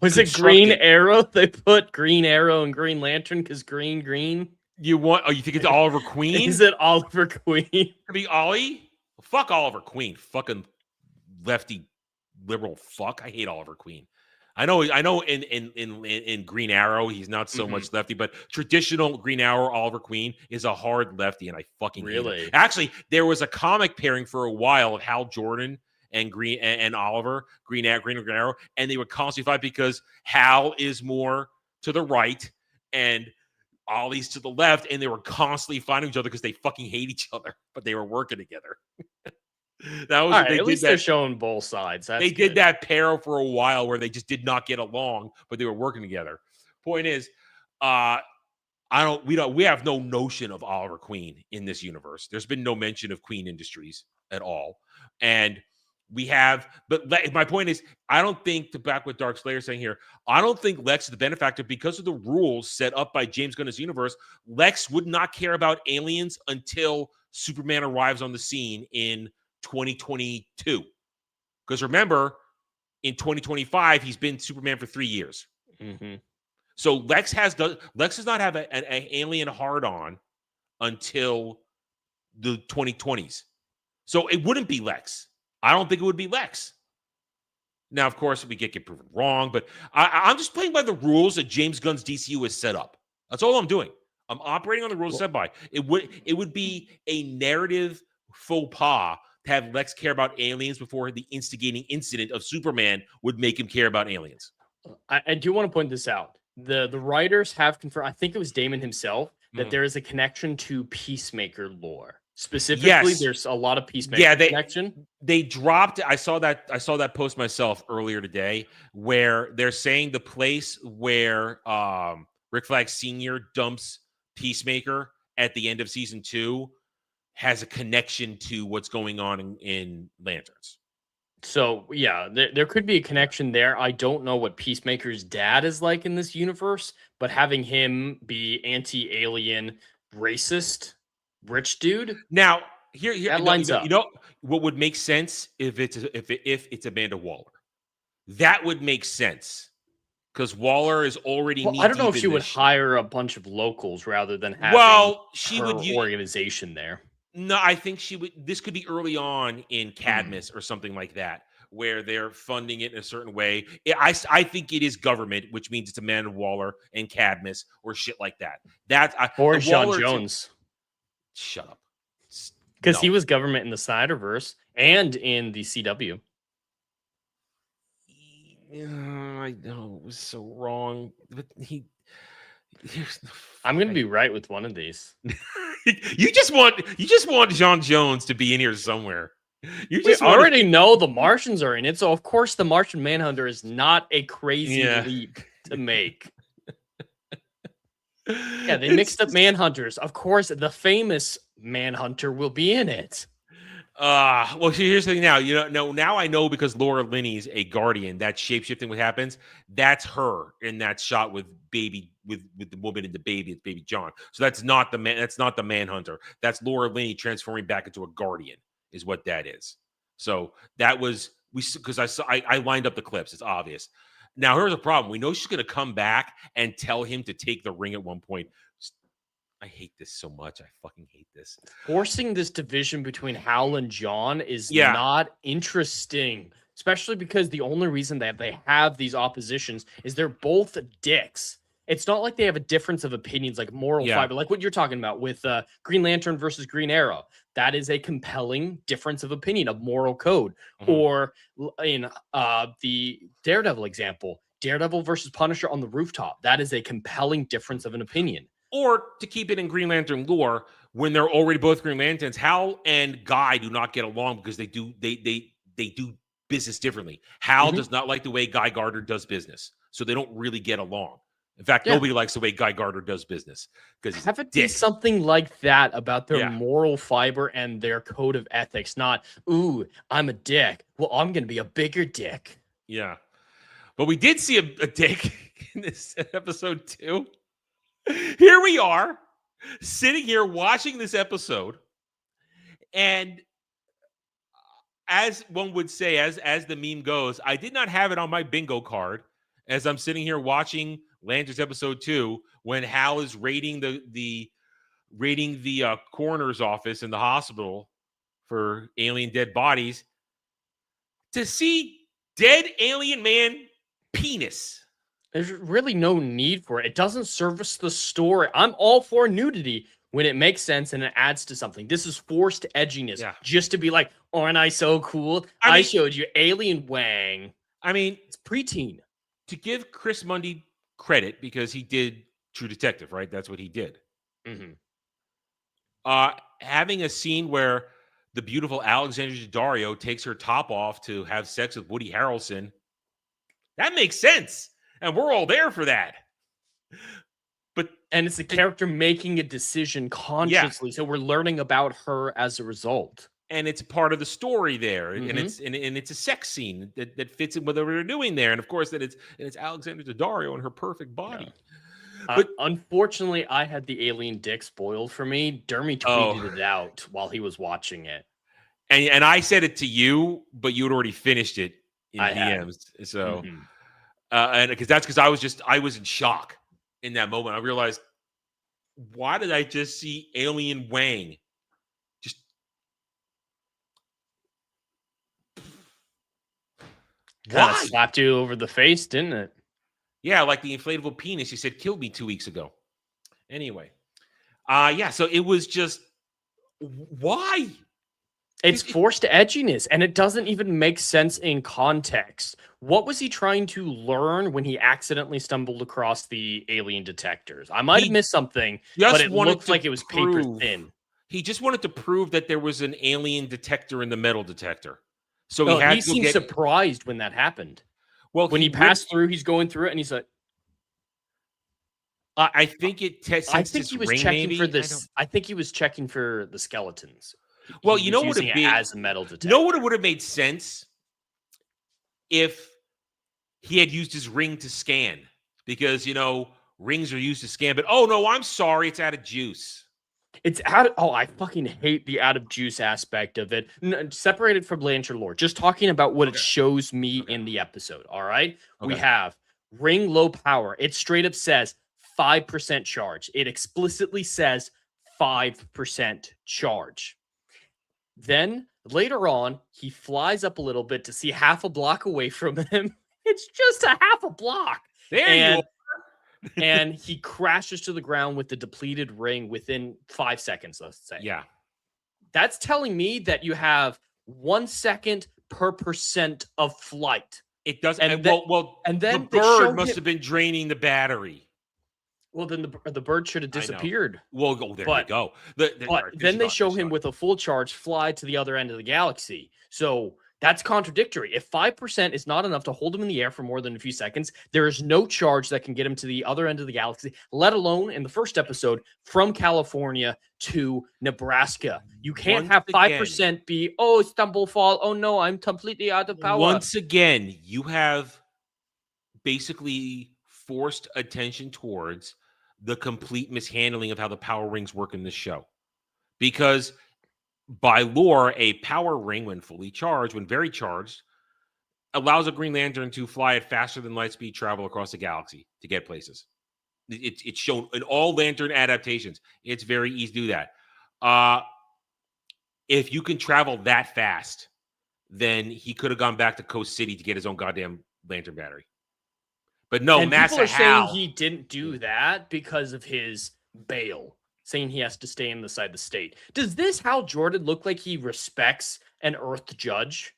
Was it Green Arrow? They put Green Arrow and Green Lantern because green. You think it's Oliver Queen? Is it Oliver Queen? To be Ollie? Fuck Oliver Queen. Fucking lefty liberal fuck. I hate Oliver Queen. I know in Green Arrow he's not so much lefty, but traditional Green Arrow Oliver Queen is a hard lefty, and I fucking hate it. Actually, there was a comic pairing for a while of Hal Jordan and Oliver, Green Arrow, and they would constantly fight because Hal is more to the right and Ollie's to the left, and they were constantly fighting each other because they fucking hate each other, but they were working together. That was at least they're showing both sides. They did that pair for a while where they just did not get along, but they were working together. Point is, we have no notion of Oliver Queen in this universe. There's been no mention of Queen Industries at all, and we have. But my point is, I don't think, to back what Dark Slayer is saying here, I don't think Lex is the benefactor because of the rules set up by James Gunn's universe. Lex would not care about aliens until Superman arrives on the scene in 2022, because remember, in 2025 he's been Superman for 3 years. So Lex does not have an alien hard on until the 2020s. So it wouldn't be Lex. I don't think it would be Lex. Now, of course, we get proven wrong, but I'm just playing by the rules that James Gunn's DCU has set up. That's all I'm doing. I'm operating on the rules set by. It would be a narrative faux pas to have Lex care about aliens before the instigating incident of Superman would make him care about aliens. I do want to point this out. The writers have confirmed, I think it was Damon himself, that there is a connection to Peacemaker lore. Specifically, there's a lot of Peacemaker connection. They dropped. I saw that post myself earlier today, where they're saying the place where Rick Flag Sr. dumps Peacemaker at the end of season 2 has a connection to what's going on in Lanterns. So, yeah, there could be a connection there. I don't know what Peacemaker's dad is like in this universe, but having him be anti-alien, racist, rich dude. Now, here that lines up. You know what would make sense if it's Amanda Waller? That would make sense. Because Waller is already. Well, I don't know if she would hire a bunch of locals rather than having she her would organization there. No, I think she would. This could be early on in Cadmus or something like that, where they're funding it in a certain way. I think it is government, which means it's Amanda Waller and Cadmus or shit like that. Or Sean Jones. Shut up. Because he was government in the Snyderverse and in the CW. I know it was so wrong, but I'm going to be right with one of these. You just want John Jones to be in here somewhere. We already know the Martians are in it, so of course the Martian Manhunter is not a crazy leap to make. Yeah, they mixed up Manhunters. Of course, the famous Manhunter will be in it. Well, here's the thing now. Now I know because Laura Linney's a Guardian. That shapeshifting what happens, that's her in that shot with the woman and the baby. It's baby John. So that's not the Manhunter. That's Laura Linney transforming back into a Guardian, is what that is. So that was because I lined up the clips. It's obvious. Now here's the problem. We know she's gonna come back and tell him to take the ring at one point. I hate this so much. I fucking hate this. Forcing this division between Hal and John is not interesting, especially because the only reason that they have these oppositions is they're both dicks. It's not like they have a difference of opinions, like moral fiber, like what you're talking about with Green Lantern versus Green Arrow. That is a compelling difference of opinion, of moral code. Or in the Daredevil example, Daredevil versus Punisher on the rooftop. That is a compelling difference of an opinion. Or to keep it in Green Lantern lore, when they're already both Green Lanterns, Hal and Guy do not get along because they do business differently. Hal Mhm. does not like the way Guy Gardner does business, so they don't really get along. In fact, Yeah. nobody likes the way Guy Gardner does business because he's Have a it be dick. something like that about their Yeah. moral fiber and their code of ethics, not, ooh, I'm a dick. Well, I'm going to be a bigger dick. Yeah. But we did see a dick in this episode too. Here we are, sitting here watching this episode, and as one would say, as the meme goes, I did not have it on my bingo card as I'm sitting here watching Lanterns episode 2 when Hal is raiding the coroner's office in the hospital for alien dead bodies to see dead alien man penis. There's really no need for it. It doesn't service the story. I'm all for nudity when it makes sense and it adds to something. This is forced edginess Yeah. just to be like, aren't I so cool? I I mean- showed you alien wang. I mean, It's preteen. to give Chris Mundy credit because he did True Detective, right? That's what he did. Mm-hmm. Having a scene where the beautiful Alexandra Daddario takes her top off to have sex with Woody Harrelson, that makes sense. And we're all there for that. But And it's the character making a decision consciously. So we're learning about her as a result. and it's part of the story there, and Mhm. it's a sex scene that fits in with what we're doing there, and of course that it's Alexandra Daddario and her perfect body. But Unfortunately, I had the alien dick spoiled for me. Dermy tweeted it out while he was watching it. and I said it to you, but you had already finished it in I had. DMs. So Mhm. and because I was in shock in that moment. I realized, why did I just see alien Wang? Just Kinda why? slapped you over the face, didn't it? Yeah, like the inflatable penis you said killed me 2 weeks ago. Anyway, yeah. So it was just why? It's forced edginess, and it doesn't even make sense in context. What was he trying to learn when he accidentally stumbled across the alien detectors? I might He have missed something, just but it wanted looked to like it was paper prove- thin. He just wanted to prove that there was an alien detector in the metal detector. So Oh, he had he to go seemed get. surprised when that happened. Well, When he passed through, he's going through it, and he's like, I think it. I think he was ring, checking maybe? for I this. don't- I think he was checking for the skeletons. Well, He you was know what using it'd it be? as a metal detector. You know what it would have made sense if he had used his ring to scan, because rings are used to scan. But oh no, I'm sorry, it's out of juice. It's out. Oh, I fucking hate the out of juice aspect of it. Separated from Lantern lore, just talking about what it shows me in the episode. All right, we Okay. have ring low power. It straight up says 5% charge. It explicitly says 5% charge. Then later on, he flies up a little bit to see half a block away from him. It's just a half a block. There And- you And he crashes to the ground with the depleted ring within 5 seconds, let's say. are. Yeah. That's telling me that you have 1 second per percent of flight. It does. And And then- well, and then the they show bird must him- have been draining the battery. Well, then the bird should have I know. disappeared. Well, there But- we go. But then they show him with. with a full charge fly to the other end of the galaxy. So that's contradictory. If 5% is not enough to hold him in the air for more than a few seconds, there is no charge that can get him to the other end of the galaxy, let alone in the first episode from California to Nebraska. You can't Once have again- 5% be, oh, stumble fall. Oh no, I'm completely out of power. Once again, you have basically forced attention towards the complete mishandling of how the power rings work in this show. Because by lore, a power ring, when fully charged, when very charged, allows a Green Lantern to fly at faster than light speed travel across the galaxy to get places. It's shown in all Lantern adaptations. It's very easy to do that. If you can travel that fast, then he could have gone back to Coast City to get his own goddamn Lantern battery. But no, And people Massa are Hal. saying he didn't do that because of his bail, saying he has to stay inside the state. Does this Hal Jordan look like he respects an Earth judge?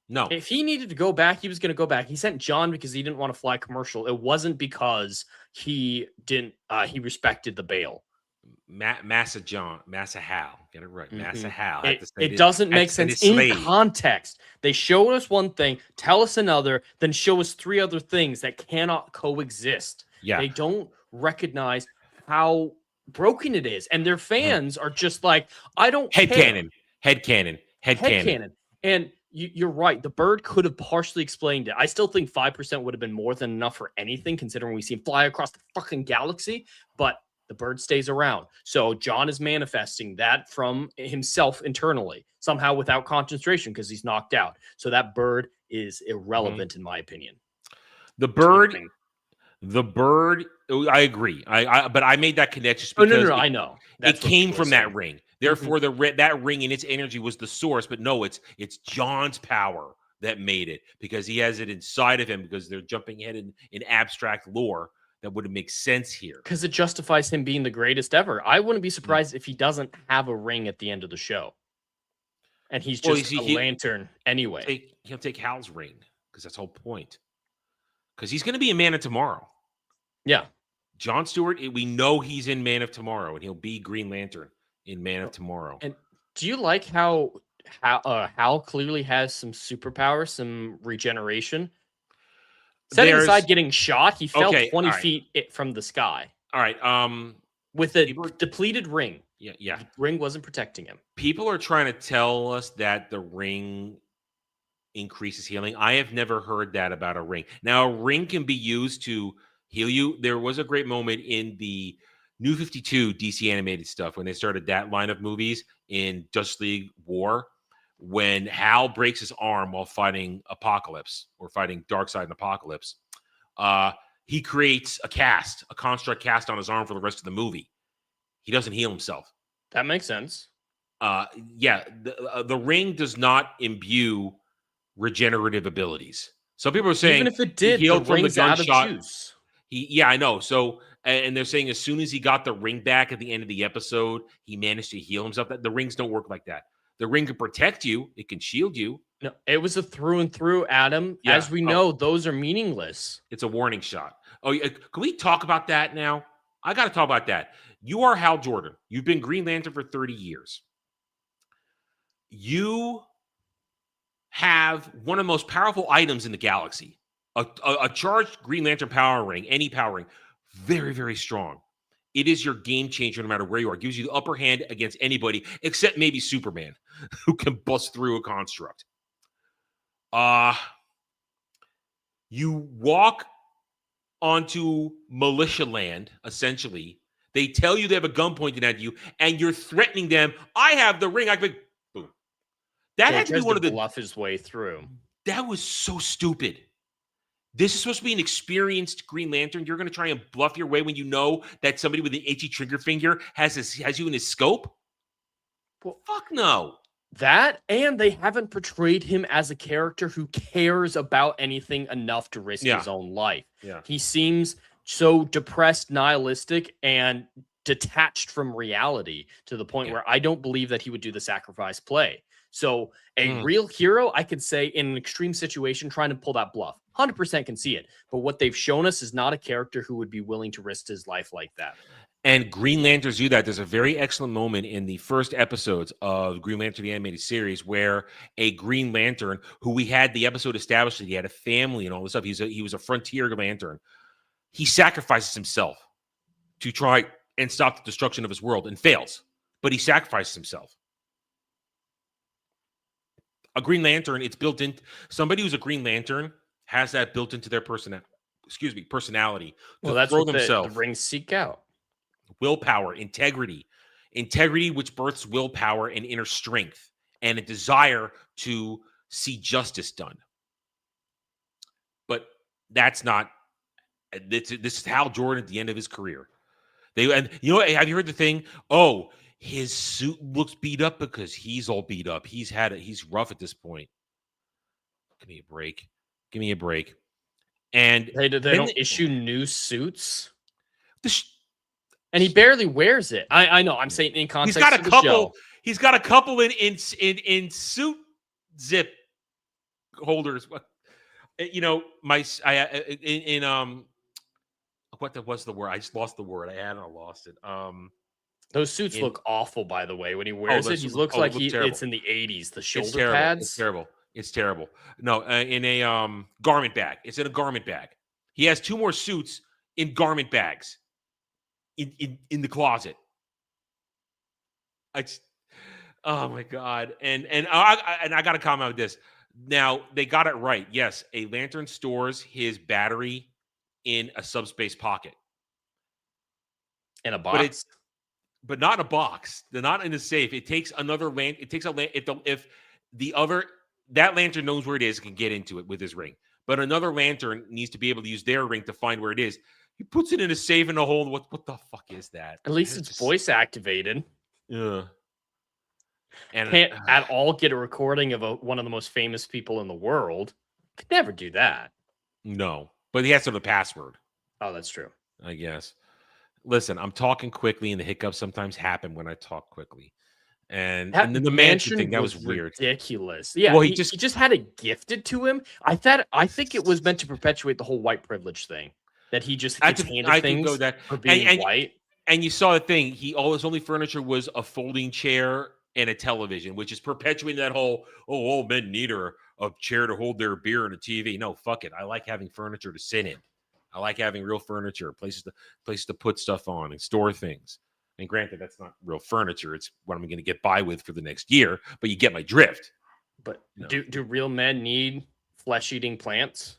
No. If he needed to go back, he was going to go back. He sent John because he didn't want to fly commercial. It wasn't because he didn't. He respected the bail. Massa Hal. Get it right. Mhm. Massa Hal. It doesn't make sense in context. They show us one thing, tell us another, then show us 3 other things that cannot coexist. Yeah. They don't recognize how broken it is. And their fans are just like, I don't care. Headcanon. And you're right. The bird could have partially explained it. I still think 5% would have been more than enough for anything, considering we see him fly across the fucking galaxy. But the bird stays around. So John is manifesting that from himself internally, somehow without concentration because he's knocked out. So that bird is irrelevant in my opinion. The bird, I agree. But I made that connection because I know. It came from that ring. Therefore, that ring and its energy was the source. But no, it's John's power that made it, because he has it inside of him, because they're jumping ahead in abstract lore that wouldn't make sense here. Because it justifies him being the greatest ever. I wouldn't be surprised if he doesn't have a ring at the end of the show. And he's just a lantern anyway. He'll take Hal's ring, because that's the whole point. Because he's going to be in Man of Tomorrow. Yeah. Jon Stewart, we know he's in Man of Tomorrow, and he'll be Green Lantern in Man of Tomorrow. And do you like how Hal clearly has some superpower, some regeneration? Setting aside getting shot, he fell 20 feet from the sky. All right. With a depleted ring. Yeah. The ring wasn't protecting him. People are trying to tell us that the ring increases healing. I have never heard that about a ring. Now, a ring can be used to heal you. There was a great moment in the New 52 DC animated stuff when they started that line of movies in Justice League War, when Hal breaks his arm while fighting Apocalypse, or fighting Darkseid and Apocalypse. He creates a construct cast on his arm for the rest of the movie. He doesn't heal himself. That makes sense. The ring does not imbue regenerative abilities. Some people are saying, even if it did, the ring's out of juice. I know. So, and they're saying as soon as he got the ring back at the end of the episode, he managed to heal himself. That the rings don't work like that. The ring can protect you. It can shield you. No, it was a through and through, Adam. Yeah. As we know, those are meaningless. It's a warning shot. Oh, can we talk about that now? I got to talk about that. You are Hal Jordan. You've been Green Lantern for 30 years. You have one of the most powerful items in the galaxy. A charged Green Lantern power ring, any power ring, very, very strong. It is your game changer no matter where you are. It gives you the upper hand against anybody, except maybe Superman, who can bust through a construct. You walk onto militia land, essentially. They tell you they have a gun pointed at you, and you're threatening them. I have the ring. I can boom. That had to be one of the bluff his way through. That was so stupid. This is supposed to be an experienced Green Lantern. You're going to try and bluff your way when you know that somebody with an itchy trigger finger has you in his scope? Well, fuck no. That, and they haven't portrayed him as a character who cares about anything enough to risk his own life. Yeah. He seems so depressed, nihilistic, and detached from reality to the point where I don't believe that he would do the sacrifice play. So a real hero, I could say, in an extreme situation, trying to pull that bluff. 100% can see it. But what they've shown us is not a character who would be willing to risk his life like that. And Green Lanterns do that. There's a very excellent moment in the first episodes of Green Lantern, the animated series, where a Green Lantern, who we had the episode established that he had a family and all this stuff, he was a frontier Lantern. He sacrifices himself to try and stop the destruction of his world and fails. But he sacrifices himself. A Green Lantern, it's built in. Somebody who's a Green Lantern has that built into their personality. Well, that's what the rings seek out. Willpower, integrity, which births willpower and inner strength, and a desire to see justice done. But that's not. This is Hal Jordan at the end of his career. Have you heard the thing? Oh, his suit looks beat up because he's all beat up. He's rough at this point. Give me a break. And they don't issue new suits. And he barely wears it. I know. I'm saying in context. He's got a couple in suit zip holders. What was the word? I just lost the word. I had it. I lost it. Those suits look awful, by the way. When he wears it, he looks like it's in the 80s. The shoulder pads. It's terrible. It's terrible. No, in a garment bag. It's in a garment bag. He has 2 more suits in garment bags in the closet. Oh my god! And I got to comment on this. Now they got it right. Yes, a lantern stores his battery in a subspace pocket, In a but box. but not in a box. They're not in a safe. It takes another It takes a if the other that lantern knows where it is, can get into it with his ring. But another lantern needs to be able to use their ring to find where it is. He puts it in a safe in a hole. What the fuck is that? At least it's voice activated. Yeah. And Can't at all get a recording of one of the most famous people in the world. Could never do that. no, but he has to know the password, Oh, that's true. I guess. Listen, I'm talking quickly, and the hiccups sometimes happen when I talk quickly. And then the mansion thing, that was weird. Ridiculous. Yeah, Well, he just had it gifted to him. I think it was meant to perpetuate the whole white privilege thing. That he just gets handed things for being white. And you saw the thing. His only furniture was a folding chair and a television, which is perpetuating that whole, all men need a chair to hold their beer and a TV. No, fuck it. I like having furniture to sit in. I like having real furniture, places to put stuff on and store things. And granted, that's not real furniture. It's what I'm going to get by with for the next year. But you get my drift. But do real men need flesh-eating plants?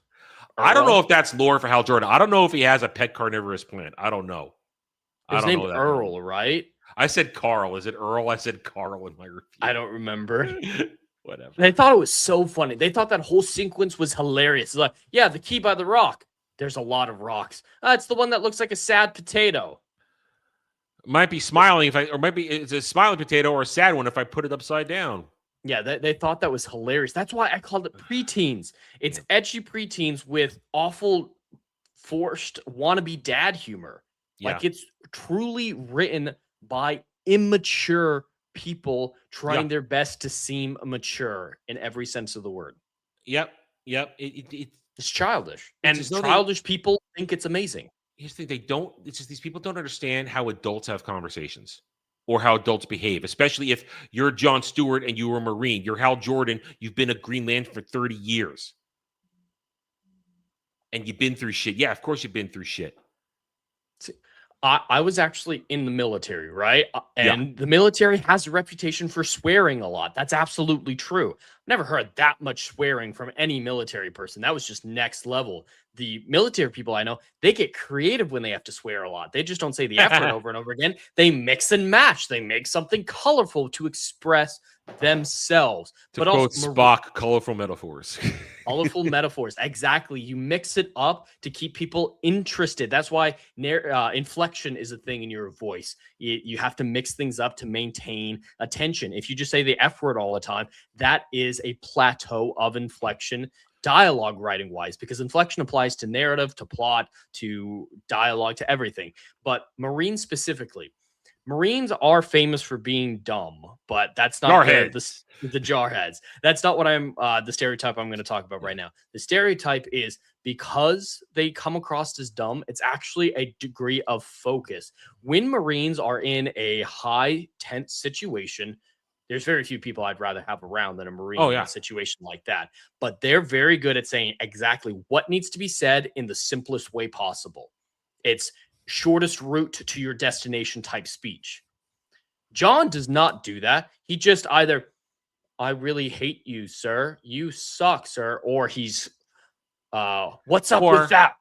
I don't know if that's lore for Hal Jordan. I don't know if he has a pet carnivorous plant. I don't know. His name's Earl, right? I said Carl. Is it Earl? I said Carl in my review. I don't remember. Whatever. They thought it was so funny. They thought that whole sequence was hilarious. It's like, yeah, the key by the rock. There's a lot of rocks. It's the one that looks like a sad potato. Might be smiling or maybe it's a smiling potato or a sad one if I put it upside down. Yeah, they thought that was hilarious. That's why I called it preteens. It's edgy preteens with awful forced wannabe dad humor. Yeah. Like it's truly written by immature people trying their best to seem mature in every sense of the word. Yep. It's childish. And childish people think it's amazing. Here's the thing, it's just these people don't understand how adults have conversations or how adults behave, especially if you're Jon Stewart and you were a Marine. You're Hal Jordan. You've been a Green Lantern for 30 years. And you've been through shit. Yeah, of course you've been through shit. I was actually in the military, right? And the military has a reputation for swearing a lot. That's absolutely true. Never heard that much swearing from any military person. That was just next level. The military people I know, they get creative when they have to swear a lot. They just don't say the F word over and over again. They mix and match. They make something colorful to express themselves. To quote Spock, colorful metaphors. Colorful metaphors. Exactly. You mix it up to keep people interested. That's why inflection is a thing in your voice. You have to mix things up to maintain attention. If you just say the F word all the time, that is a plateau of inflection dialogue writing wise, because inflection applies to narrative, to plot, to dialogue, to everything. But Marines specifically, Marines are famous for being dumb, but that's not the jarheads. That's not what the stereotype I'm going to talk about right now. The stereotype is because they come across as dumb, it's actually a degree of focus. When Marines are in a high tense situation, there's very few people I'd rather have around than a Marine in a situation like that. But they're very good at saying exactly what needs to be said in the simplest way possible. It's shortest route to your destination type speech. John does not do that. He just either, I really hate you, sir. You suck, sir. Or he's, what's up with that?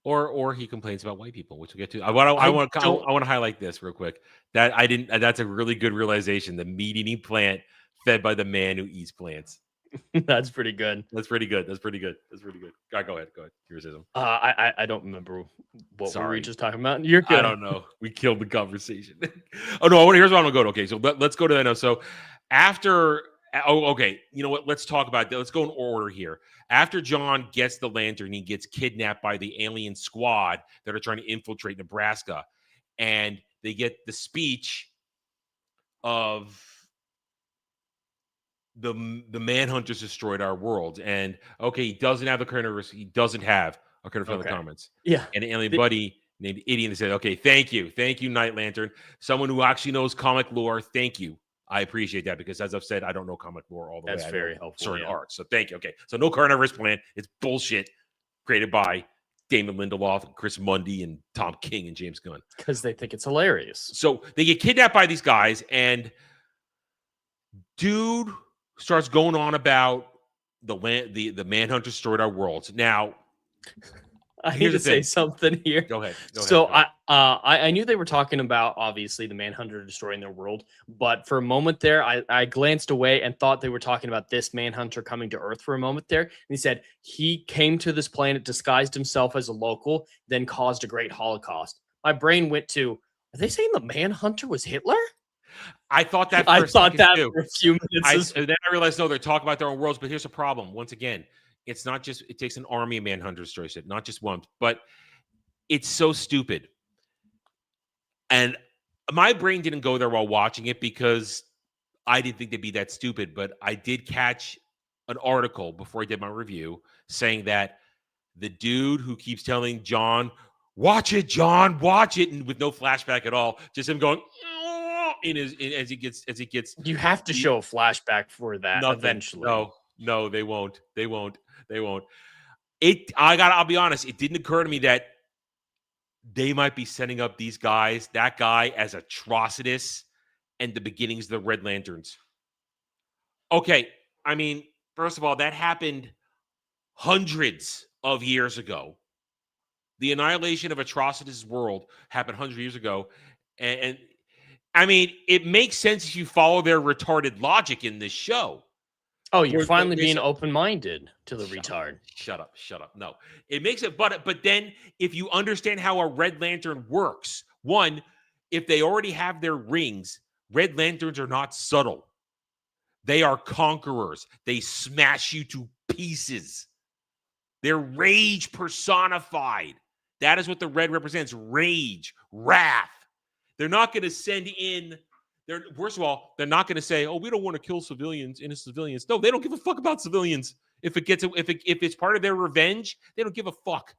Or he complains about white people, which we'll get to. I want to highlight this real quick. That's a really good realization. The meat-eating plant fed by the man who eats plants. That's pretty good. That's pretty good. Go ahead. Criticism. I don't remember what were we just talking about. You're good. I don't know. We killed the conversation. Oh no, here's where I'm gonna go to. Okay, so let's go to that now. So after okay, you know what? Let's talk about that. Let's go in order here. After John gets the lantern, he gets kidnapped by the alien squad that are trying to infiltrate Nebraska. And they get the speech of the manhunters destroyed our world. And okay, he doesn't have a carnivorous. He doesn't have a carnivorous in the comments. Yeah. And an alien buddy named Idiot said, okay, thank you, Night Lantern. Someone who actually knows comic lore. Thank you I appreciate that because, as I've said, I don't know comic lore all the way. That's I very know helpful, certain yeah. arcs. So thank you. Okay, so no carnivorous plan. It's bullshit. Created by Damon Lindelof, Chris Mundy, and Tom King and James Gunn. Because they think it's hilarious. So they get kidnapped by these guys, and dude starts going on about the Manhunter destroyed our worlds. Now, I here's need the to say thing. something here. Go ahead. So I knew they were talking about obviously the Manhunter destroying their world, but for a moment there, I glanced away and thought they were talking about this Manhunter coming to Earth for a moment there. And he said he came to this planet, disguised himself as a local, then caused a great Holocaust. My brain went to, are they saying the Manhunter was Hitler? I thought that. I thought that for a few minutes. Then I realized no, they're talking about their own worlds. But here's a problem. Once again, it's not just it takes an army of Manhunters to destroy it, not just one. But it's so stupid. And my brain didn't go there while watching it because I didn't think they'd be that stupid. But I did catch an article before I did my review saying that the dude who keeps telling John, "Watch it, John, watch it," and with no flashback at all, just him going as he gets. You have to show a flashback for that eventually. No, they won't. They won't. I'll be honest, it didn't occur to me that they might be setting up that guy as Atrocitus and the beginnings of the Red Lanterns. Okay, I mean, first of all, that happened hundreds of years ago. The annihilation of Atrocitus' world happened hundreds of years ago. And I mean, it makes sense if you follow their retarded logic in this show. Oh, you're finally being open-minded to the retard. Shut up. No, it makes it, but then if you understand how a Red Lantern works, one, if they already have their rings, Red Lanterns are not subtle. They are conquerors. They smash you to pieces. They're rage personified. That is what the red represents: rage, wrath. They're not going to send in. First of all, they're not going to say, "Oh, we don't want to kill civilians, innocent civilians." No, they don't give a fuck about civilians. If it's part of their revenge, they don't give a fuck.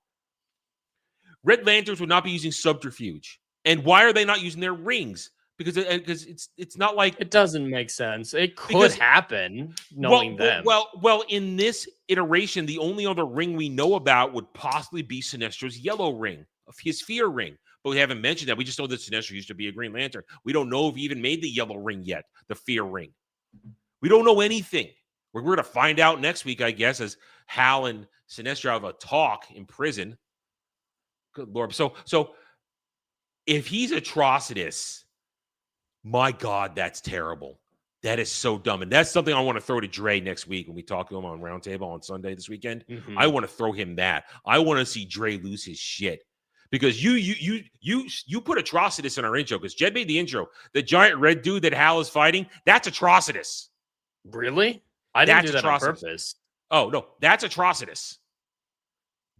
Red Lanterns would not be using subterfuge. And why are they not using their rings? Because it's not like it doesn't make sense. It could happen knowing them. Well, in this iteration, the only other ring we know about would possibly be Sinestro's yellow ring, his fear ring. But we haven't mentioned that. We just know that Sinestro used to be a Green Lantern. We don't know if he even made the yellow ring yet, the fear ring. We don't know anything. We're going to find out next week, I guess, as Hal and Sinestro have a talk in prison. Good Lord. So if he's Atrocitus, my God, that's terrible. That is so dumb. And that's something I want to throw to Dre next week when we talk to him on Roundtable on Sunday this weekend. Mm-hmm. I want to throw him that. I want to see Dre lose his shit. Because you put Atrocitus in our intro, because Jed made the intro. The giant red dude that Hal is fighting, that's Atrocitus. Really? I didn't do that on purpose. Oh, no, that's Atrocitus.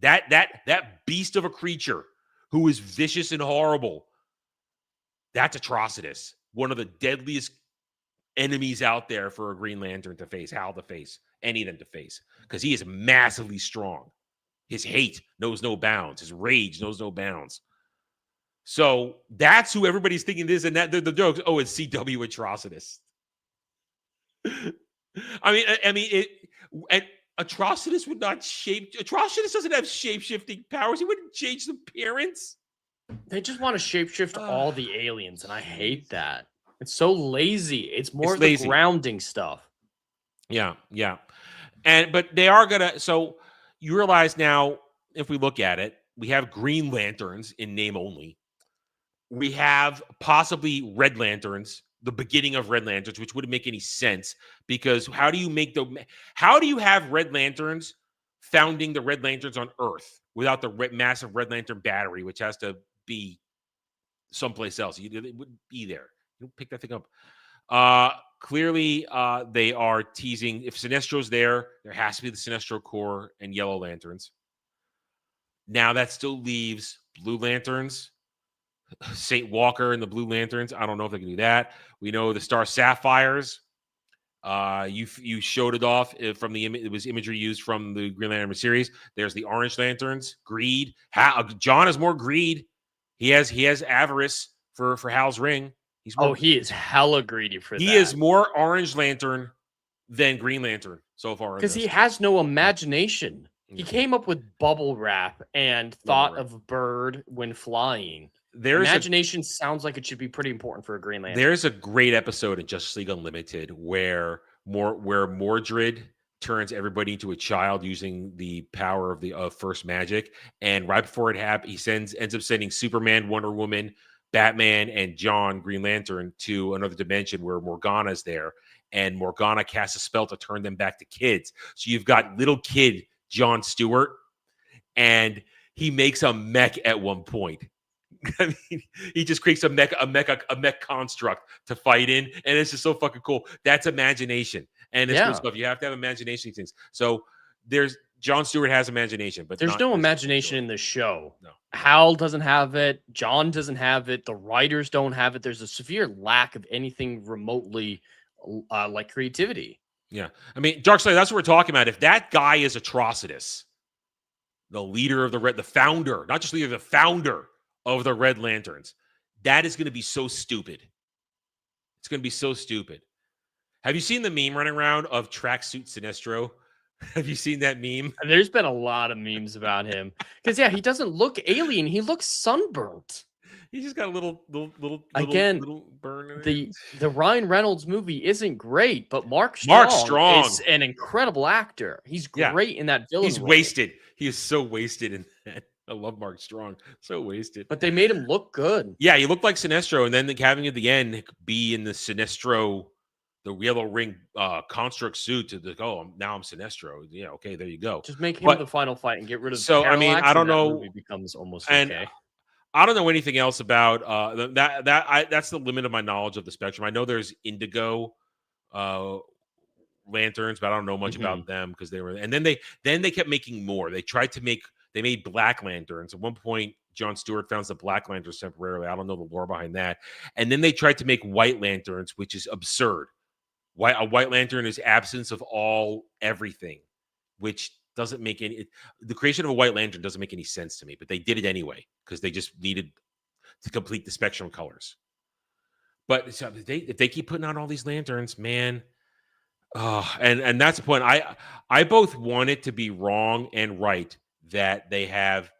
That beast of a creature who is vicious and horrible. That's Atrocitus. One of the deadliest enemies out there for a Green Lantern to face, Hal to face, any of them to face, because he is massively strong. His hate knows no bounds. His rage knows no bounds. So that's who everybody's thinking this, and that the jokes. Oh, it's CW Atrocitus. I mean, and Atrocitus would not Atrocitus doesn't have shape-shifting powers. He wouldn't change the appearance. They just want to shapeshift all the aliens, and I hate that. It's so lazy. It's more of the grounding stuff. Yeah. But they are gonna. So you realize now, if we look at it, we have Green Lanterns in name only. We have possibly Red Lanterns, the beginning of Red Lanterns, which wouldn't make any sense because how do you have Red Lanterns founding the Red Lanterns on Earth without the massive Red Lantern battery, which has to be someplace else? It wouldn't be there. You don't pick that thing up. Clearly, they are teasing. If Sinestro's there has to be the Sinestro Corps and Yellow Lanterns. Now that still leaves Blue Lanterns, St. Walker and the Blue Lanterns. I don't know if they can do that. We know the Star Sapphires. You showed it off from it was imagery used from the Green Lantern series. There's the Orange Lanterns, greed. John has more greed. He has avarice for Hal's ring. He's more, he is hella greedy for that. he is more Orange Lantern than Green Lantern so far. Because he has no imagination. He Yeah. came up with bubble wrap and thought wrap. of a bird when flying. There's Imagination sounds like it should be pretty important for a Green Lantern. There's a great episode in Justice League Unlimited where Mordred turns everybody into a child using the power of first magic, and right before it happens, he ends up sending Superman, Wonder Woman, Batman, and John Green Lantern to another dimension where Morgana's there, and Morgana casts a spell to turn them back to kids. So you've got little kid John Stewart, and he makes a mech at one point. I mean, he just creates a mech construct to fight in, and it's just so fucking cool. That's imagination, and it's good stuff. You have to have imagination things. So there's John Stewart has imagination, but there's no imagination in the show. No, Hal doesn't have it. John doesn't have it. The writers don't have it. There's a severe lack of anything remotely like creativity. Yeah, I mean, Darkseid. That's what we're talking about. If that guy is Atrocitus, the leader of the founder, not just leader, the founder of the Red Lanterns, that is going to be so stupid. It's going to be so stupid. Have you seen the meme running around of Tracksuit Sinestro? Have you seen that meme? There's been a lot of memes about him because he doesn't look alien. He looks sunburnt. He just got a little burn in it. The Ryan Reynolds movie isn't great, but Mark Strong is an incredible actor. He's great in that villain. He's wasted. He is so wasted in that. I love Mark Strong. So wasted. But they made him look good. Yeah, he looked like Sinestro, and then having at the end be in the Sinestro, the yellow ring construct suit now I'm Sinestro. Yeah, okay, there you go. Just make him the final fight and get rid of So, Parallax, I mean, I don't know. Movie becomes almost and okay. I don't know anything else about that's the limit of my knowledge of the spectrum. I know there's indigo lanterns, but I don't know much about them because they were. And then they kept making more. They made black lanterns. At one point, John Stewart found the black lanterns temporarily. I don't know the lore behind that. And then they tried to make white lanterns, which is absurd. A white lantern is absence of everything, which doesn't make the creation of a white lantern doesn't make any sense to me, but they did it anyway because they just needed to complete the spectrum colors. But so if they keep putting out all these lanterns, man, and that's the point. I both want it to be wrong and right that they have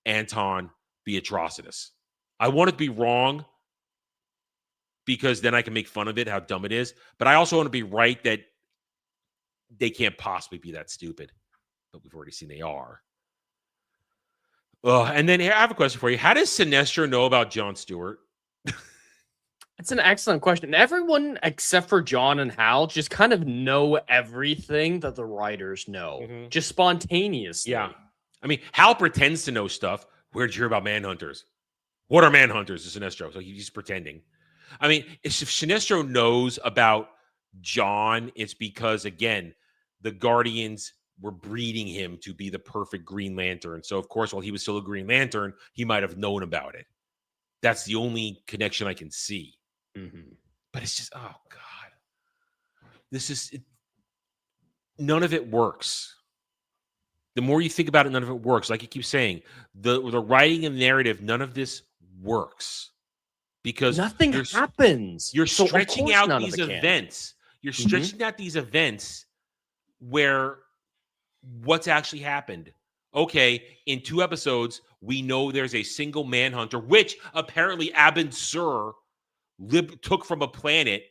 Anton be Atrocitus. I want it to be wrong because then I can make fun of it, how dumb it is. But I also want to be right that they can't possibly be that stupid. But we've already seen they are. And then here, I have a question for you. How does Sinestro know about John Stewart? It's an excellent question. Everyone except for John and Hal just kind of know everything that the writers know, just spontaneously. Yeah. I mean, Hal pretends to know stuff. Where'd you hear about Manhunters? What are Manhunters? Is Sinestro. So he's pretending. I mean, if Sinestro knows about John, it's because, again, the Guardians were breeding him to be the perfect Green Lantern. So, of course, while he was still a Green Lantern, he might have known about it. That's the only connection I can see. But it's just, oh, God. None of it works. The more you think about it, none of it works. Like you keep saying, the writing and narrative, none of this works. Because nothing happens. You're stretching out these events. You're stretching out these events where what's actually happened. Okay, in 2 episodes, we know there's a single Manhunter, which apparently Abin Sur took from a planet,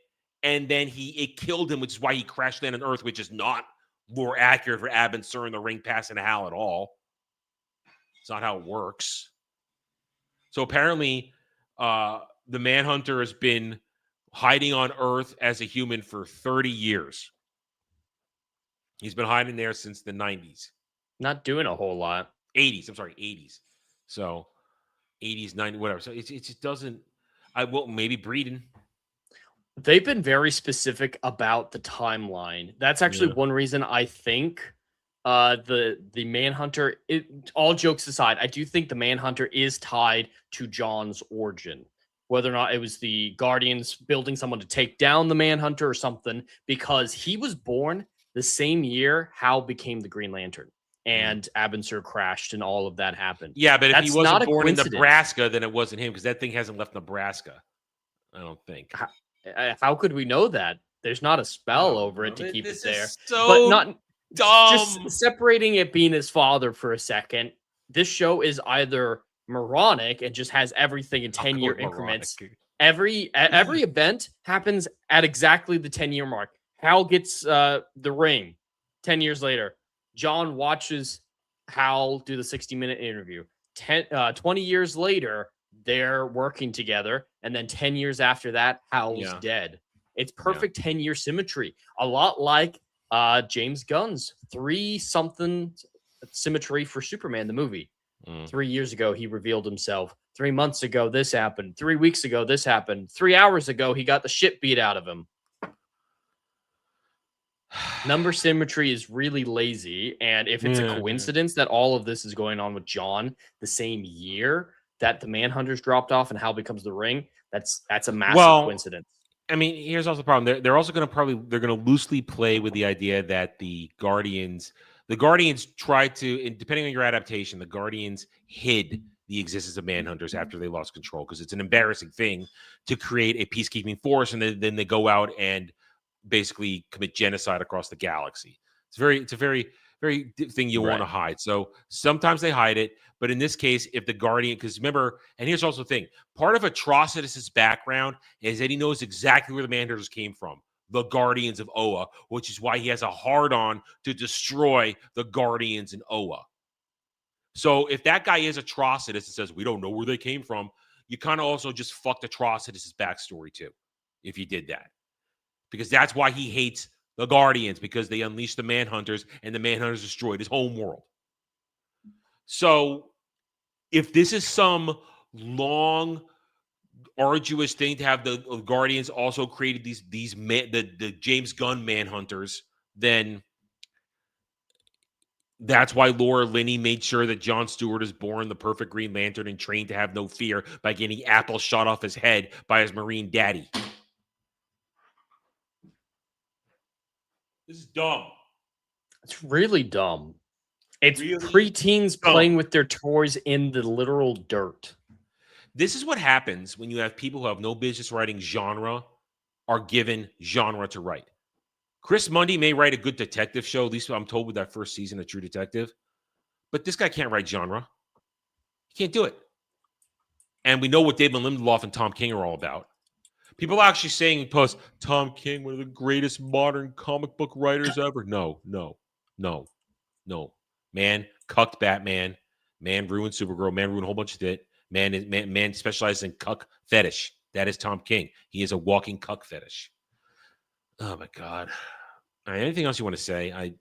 and then it killed him, which is why he crash landed on Earth, which is not more accurate for Abin Sur in the Ring Pass and Hal at all. It's not how it works. So apparently, the Manhunter has been hiding on Earth as a human for 30 years. He's been hiding there since the 90s. Not doing a whole lot. 80s. I'm sorry, 80s. So 80s, 90s, whatever. So it just doesn't. Maybe breeding. They've been very specific about the timeline. That's actually one reason I think the Manhunter, all jokes aside, I do think the Manhunter is tied to John's origin. Whether or not it was the Guardians building someone to take down the Manhunter or something, because he was born the same year Hal became the Green Lantern and Abin Sur crashed and all of that happened. Yeah, but if he wasn't born in Nebraska, then it wasn't him because that thing hasn't left Nebraska. I don't think. How could we know that? There's not a spell Oh, over it to keep it this there. is so But not dumb. just separating it being his father for a second. This show is either moronic and just has everything in 10-year increments. Every event happens at exactly the 10-year mark. Hal gets the ring 10 years later. John watches Hal do the 60-minute interview. 20 years later, they're working together. And then 10 years after that, Hal's dead. It's perfect 10-year symmetry. A lot like James Gunn's 3-something symmetry for Superman, the movie. 3 years ago, he revealed himself. 3 months ago, this happened. 3 weeks ago, this happened. 3 hours ago, he got the shit beat out of him. Number symmetry is really lazy. And if it's a coincidence that all of this is going on with John the same year that the Manhunters dropped off and Hal becomes the ring, that's a massive coincidence. I mean, here's also the problem. They're also going to loosely play with the idea that the Guardians tried to, and depending on your adaptation, the Guardians hid the existence of Manhunters after they lost control, because it's an embarrassing thing to create a peacekeeping force and then they go out and basically commit genocide across the galaxy. It's a very thing you want to hide. So sometimes they hide it, but in this case, if the Guardian, because remember, and here's also the thing, part of Atrocitus's background is that he knows exactly where the Manhunters came from. The Guardians of Oa, which is why he has a hard-on to destroy the Guardians in Oa. So if that guy is Atrocitus and says, we don't know where they came from, you kind of also just fucked Atrocitus's backstory too, if you did that. Because that's why he hates the Guardians, because they unleashed the Manhunters and the Manhunters destroyed his home world. So if this is some long, arduous thing to have the Guardians also created the James Gunn Manhunters, then that's why Laura Linney made sure that Jon Stewart is born the perfect Green Lantern and trained to have no fear by getting apples shot off his head by his Marine daddy. This is dumb. It's really dumb. It's really preteens playing with their toys in the literal dirt. This is what happens when you have people who have no business writing genre are given genre to write. Chris Mundy may write a good detective show, at least I'm told with that first season of True Detective. But this guy can't write genre. He can't do it. And we know what David Lindelof and Tom King are all about. People are actually saying in posts, Tom King, one of the greatest modern comic book writers ever. No. Man cucked Batman. Man ruined Supergirl. Man ruined a whole bunch of shit. Man specializes in cuck fetish. That is Tom King. He is a walking cuck fetish. Oh my God. All right, anything else you want to say? I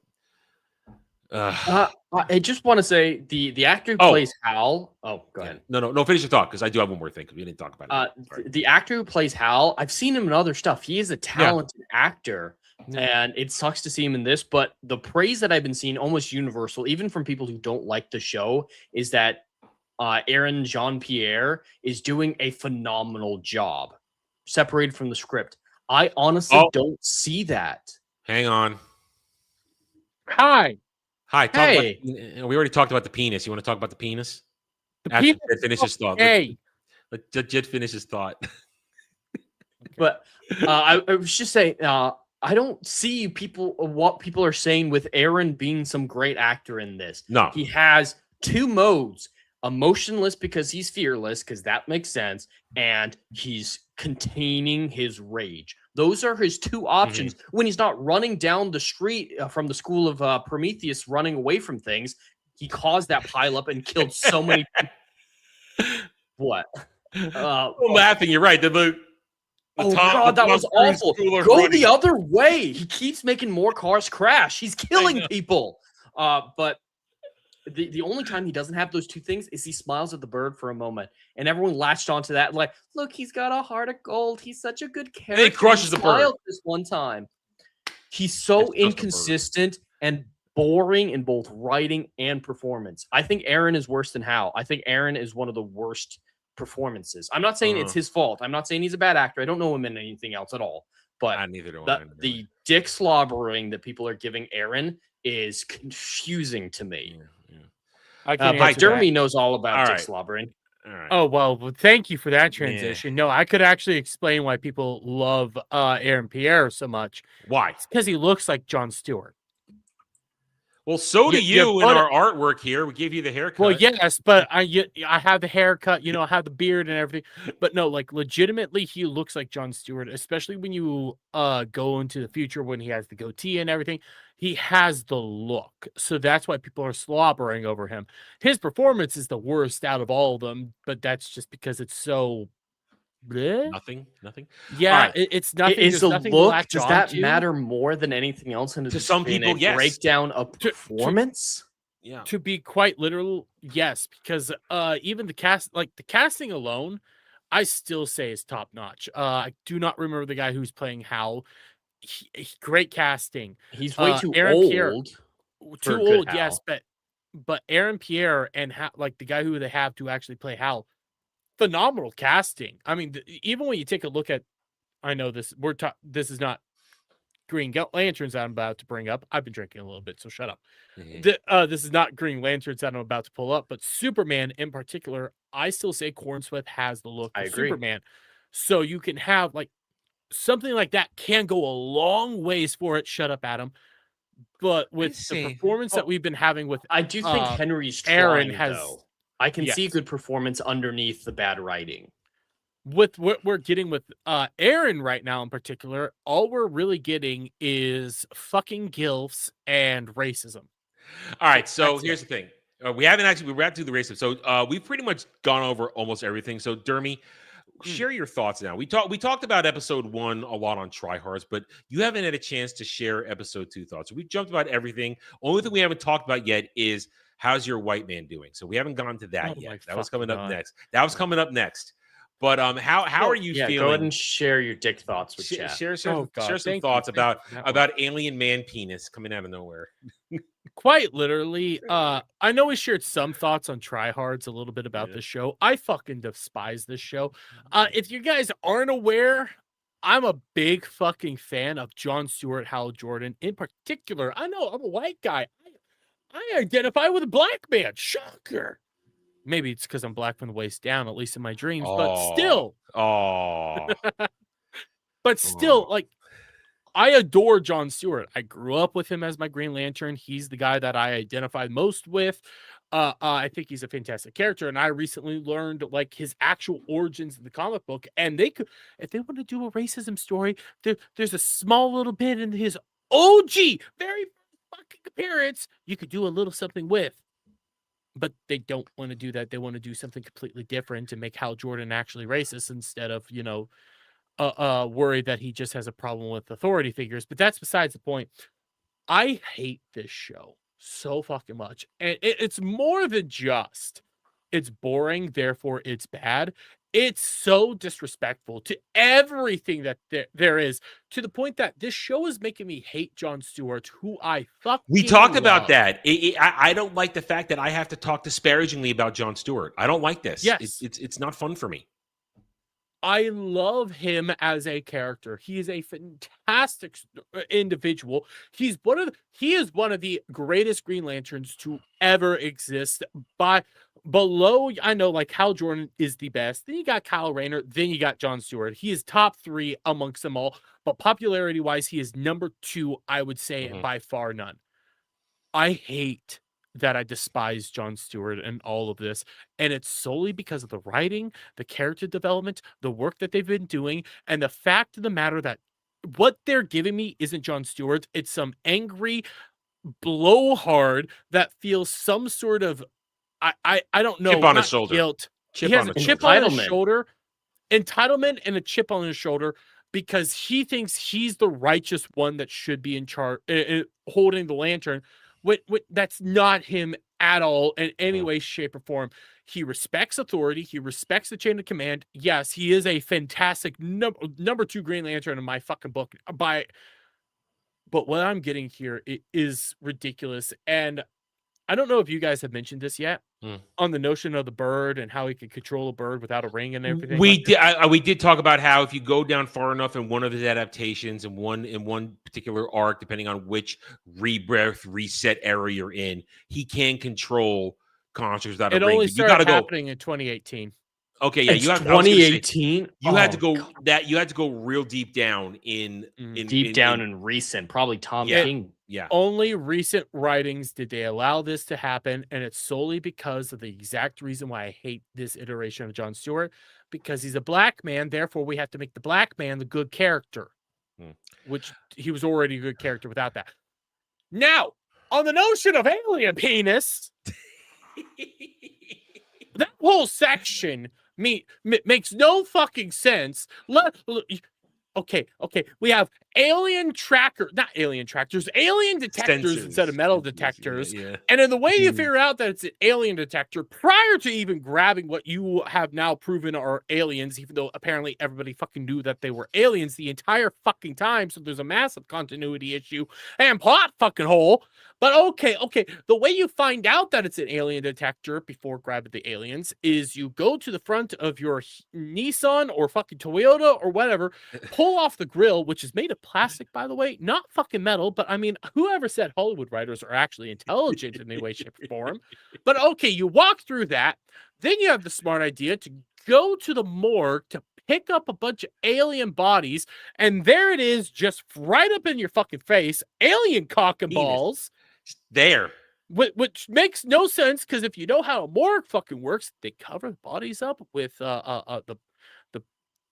just want to say the actor who plays Hal. Oh, go ahead. No. Finish your thought, because I do have one more thing, because we didn't talk about it. The actor who plays Hal, I've seen him in other stuff. He is a talented actor, and it sucks to see him in this. But the praise that I've been seeing, almost universal, even from people who don't like the show, is that Aaron Jean-Pierre is doing a phenomenal job, separated from the script. I honestly don't see that. Hang on. Hi. We already talked about the penis. You want to talk about the penis? After Jed finish his thought. Let Jed finish his thought. But I was just saying, I don't see what people are saying with Aaron being some great actor in this. No. He has 2 modes. Emotionless because he's fearless, because that makes sense, and he's containing his rage. Those are his 2 options when he's not running down the street from the school of Prometheus, running away from things. He caused that pile up and killed so many people. What? I'm laughing. You're right. God, that was awful. Go the other way. He keeps making more cars crash. He's killing people. But the only time he doesn't have those 2 things is he smiles at the bird for a moment, and everyone latched onto that. Like, look, he's got a heart of gold. He's such a good character. And he crushes the bird this one time. He's so inconsistent and boring in both writing and performance. I think Aaron is worse than Hal. I think Aaron is one of the worst performances. I'm not saying it's his fault. I'm not saying he's a bad actor. I don't know him in anything else at all. But the dick slobbering that people are giving Aaron is confusing to me. I can but Jeremy knows all about dick slobbering. All right. Oh, well, thank you for that Yeah. transition. No, I could actually explain why people love Aaron Pierre so much. Why? It's because he looks like Jon Stewart. Well, so do You you in put our artwork here. We gave you the haircut. Well, yes, but I have the haircut, I have the beard and everything. But no, like legitimately, he looks like Jon Stewart, especially when you go into the future when he has the goatee and everything. He has the look, so that's why people are slobbering over him. His performance is the worst out of all of them, but that's just because it's so. bleh. Nothing. Yeah, All right. it's nothing. Is There's the nothing to look, latch does on that to. matter more than anything else in To some people, a yes. breakdown of To- performance? Yeah. To be quite literal, yes, because even the casting alone, I still say is top notch. I do not remember the guy who's playing Hal. Great casting. He's way too Aaron Pierre, old. too for good old, yes, Hal. but Aaron Pierre and like the guy who they have to actually play Hal, phenomenal casting. I mean, even when you take a look at, I know this this is not Green Lanterns that I'm about to bring up. I've been drinking a little bit, so shut up. This is not Green Lanterns that I'm about to pull up, but Superman in particular, I still say Cornsworth has the look I of agree. Superman. So you can have like something like that can go a long ways for it. Shut up, Adam. But with the see. performance that we've been having with I do think Henry's Aaron trying, has- though. I can see yes. good performance underneath the bad writing. with what we're getting with Aaron right now in particular, all we're really getting is fucking gilfs and racism. All right, so That's here's the thing. We haven't actually, we're about to do the race. So we've pretty much gone over almost everything. So Dermy, share your thoughts now. We talked about episode 1 a lot on tryhards, but you haven't had a chance to share episode 2 thoughts. So we jumped about everything. Only thing we haven't talked about yet is how's your white man doing? So we haven't gone to that Oh my yet. That was coming fucking up God. next. That was coming up next. But how are you Yeah, feeling? go ahead and share your dick thoughts with chat. Share Oh, God, share some thank you. thoughts Thank you about for that one. about alien man penis coming out of nowhere. Quite literally, I know we shared some thoughts on tryhards a little bit about Yeah. this show. I fucking despise this show. If you guys aren't aware, I'm a big fucking fan of Jon Stewart, Hal Jordan in particular. I know I'm a white guy. I identify with a black man. Shocker. Maybe it's because I'm black from the waist down, at least in my dreams. But still, like, I adore Jon Stewart. I grew up with him as my Green Lantern. He's the guy that I identify most with. I think he's a fantastic character, and I recently learned like his actual origins in the comic book. And they could, if they want to do a racism story, there's a small little bit in his OG, very fucking appearance. You could do a little something with. But they don't want to do that. They want to do something completely different and make Hal Jordan actually racist instead of, worried that he just has a problem with authority figures. But that's besides the point. I hate this show so fucking much. And it's more than just it's boring, therefore it's bad. It's so disrespectful to everything that there is, to the point that this show is making me hate Jon Stewart, who I fucking We talked love. about that. I don't like the fact that I have to talk disparagingly about Jon Stewart. I don't like this. Yes. It's not fun for me. I love him as a character. He is a fantastic individual. He is one of the greatest Green Lanterns to ever exist. Below, I know like Hal Jordan is the best. Then you got Kyle Rayner. Then you got Jon Stewart. He is top 3 amongst them all. But popularity wise, he is number 2. I would say by far none. I hate that I despise Jon Stewart and all of this. And it's solely because of the writing, the character development, the work that they've been doing, and the fact of the matter that what they're giving me isn't Jon Stewart. It's some angry blowhard that feels some sort of, I don't know. Chip on his not shoulder. Guilt. Chip He has on a his chip shoulder. on his shoulder. Entitlement and a chip on his shoulder because he thinks he's the righteous one that should be in charge, holding the lantern. That's not him at all in any way, shape, or form. He respects authority. He respects the chain of command. Yes, he is a fantastic number 2 Green Lantern in my fucking book. But what I'm getting here is ridiculous. And I don't know if you guys have mentioned this yet on the notion of the bird and how he could control a bird without a ring and everything. We did talk about how if you go down far enough in one of his adaptations in one particular arc, depending on which rebirth reset era you're in, he can control constructs that It are only ringed. You got to started go. happening in 2018. Okay, yeah, It's you have. I was gonna say, 2018. you had to Oh, go God. that you had to go real deep down in Deep down and recent, probably Tom Yeah. King. yeah. Only recent writings did they allow this to happen, and it's solely because of the exact reason why I hate this iteration of Jon Stewart, because he's a black man, therefore we have to make the black man the good character, which he was already a good character without that. Now, on the notion of alien penis, that whole section makes no fucking sense. Okay. We have alien tractors, alien detectors instead of metal detectors. Yeah. And in the way you figure out that it's an alien detector, prior to even grabbing what you have now proven are aliens, even though apparently everybody fucking knew that they were aliens the entire fucking time, so there's a massive continuity issue and plot fucking hole. But okay. The way you find out that it's an alien detector before grabbing the aliens is you go to the front of your Nissan or fucking Toyota or whatever, pull off the grill, which is made of plastic, by the way, not fucking metal. But I mean, whoever said Hollywood writers are actually intelligent in any way, shape, or form? But okay, you walk through that. Then you have the smart idea to go to the morgue to pick up a bunch of alien bodies. And there it is, just right up in your fucking face, alien cock and balls. There. Which makes no sense, because if you know how a morgue fucking works, they cover the bodies up with the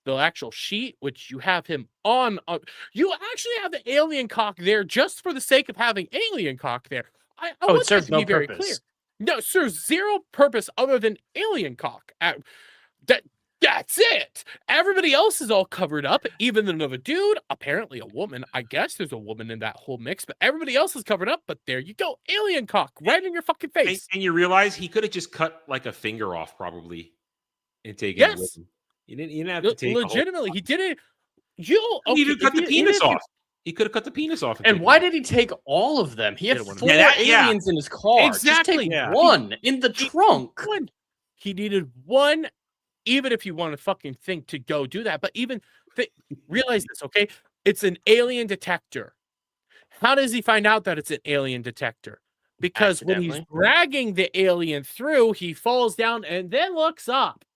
actual sheet, which you have him on. You actually have the alien cock there just for the sake of having alien cock there. I want It serves that to no be very purpose. clear. No, it serves zero purpose other than alien cock. That's it. Everybody else is all covered up, even another dude, apparently a woman. I guess there's a woman in that whole mix, but everybody else is covered up. But there you go, alien cock right in your fucking face. And you realize he could have just cut like a finger off, probably, and taken it with Yes, him. You didn't have to take legitimately, he did it. He could cut the penis off. He could have cut the penis off. And why did he take all of them? He had Yeah, one of 4 them. aliens in his car. Exactly. Just take Yeah. one in the trunk. He needed one, even if you want to fucking think to go do that. But even realize this, okay? It's an alien detector. How does he find out that it's an alien detector? Because when he's dragging the alien through, he falls down and then looks up.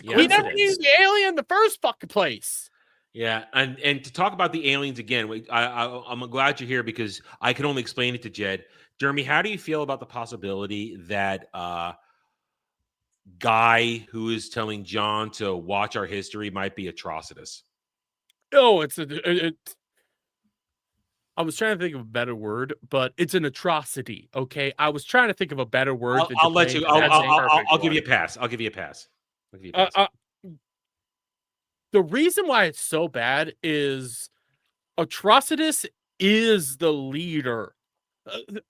He never needed the alien in the first fucking place. Yeah, and to talk about the aliens again, I'm glad you're here, because I can only explain it to Jed. Jeremy, how do you feel about the possibility that guy who is telling John to watch our history might be atrocitus? No, I was trying to think of a better word, but it's an atrocity. Okay, I was trying to think of a better word. I'll let you. I'll give you a pass. I'll give you a pass. The reason why it's so bad is Atrocitus is the leader.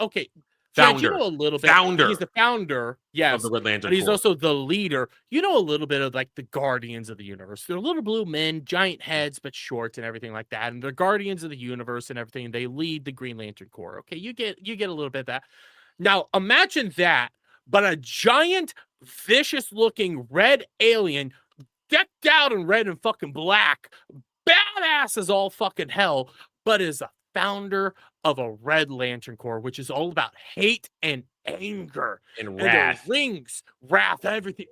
Okay. Founder. You know a little bit. Founder. He's the founder, yes. Of the Red Lantern But he's Corps. also the leader. You know a little bit of like the Guardians of the Universe. They're little blue men, giant heads, but short and everything like that. And they're Guardians of the Universe and everything. They lead the Green Lantern Corps. Okay, you get a little bit of that. Now imagine that, but a giant, vicious-looking red alien decked out in red and fucking black, badass as all fucking hell, but is a founder of a Red Lantern Corps, which is all about hate and anger and wrath, wrath, everything,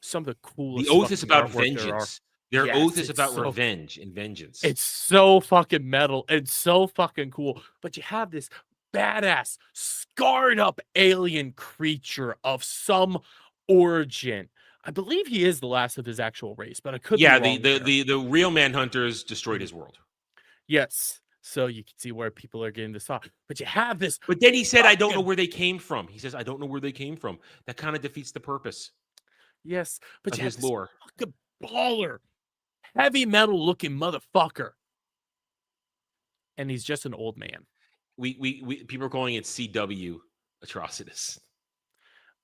some of the coolest. The oath is about vengeance. Their Yes, oath is about so, revenge and vengeance. It's so fucking metal. It's so fucking cool. But you have this badass, scarred up alien creature of some origin. I believe he is the last of his actual race, but I could be wrong the real Manhunters destroyed his world. Yes. So you can see where people are getting this off. But you have this. But then he said, I don't know where they came from. He says, I don't know where they came from. That kind of defeats the purpose. Yes. But you have his lore. Fucking baller, heavy metal looking motherfucker. And he's just an old man. We people are calling it CW Atrocitus.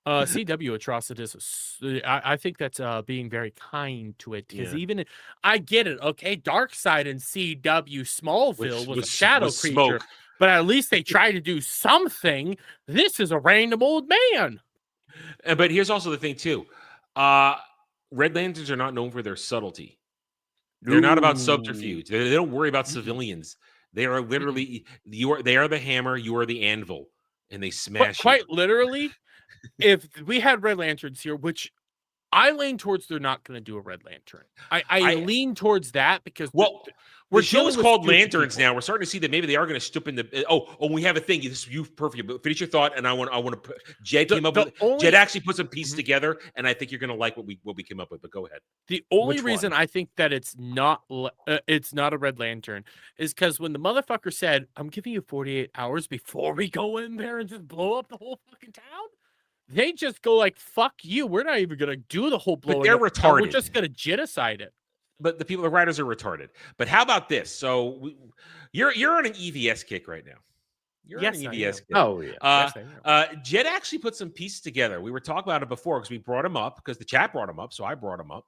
CW Atrocitus. I think that's being very kind to it, because even I get it. Okay, Darkseid and CW Smallville was a shadow creature, smoke. But at least they try to do something. This is a random old man. But here's also the thing too. Red Lanterns are not known for their subtlety. They're not about subterfuge. They don't worry about civilians. They are literally they are the hammer. You are the anvil. and they smash you. Quite literally, if we had Red Lanterns here, which I lean towards they're not going to do a Red Lantern. I lean towards that because the show is called stupid Lanterns people. now. We're starting to see that maybe they are going to stoop in the. We have a thing. This you perfect. But finish your thought, and I want to. Jed Jed actually put some pieces together, and I think you're going to like what we came up with. But go ahead. The only reason I think that it's not a Red Lantern is because when the motherfucker said, "I'm giving you 48 hours before we go in there and just blow up the whole fucking town," they just go like, "Fuck you! We're not even gonna do the whole blowing." But they're up town. retarded. We're just gonna genocide it. But the writers are retarded. But how about this? So you're on an EVS kick right now. You're on an EVS kick. Oh yeah. Yes, I am. Jed actually put some pieces together. We were talking about it before because we brought him up because the chat brought him up, so I brought him up.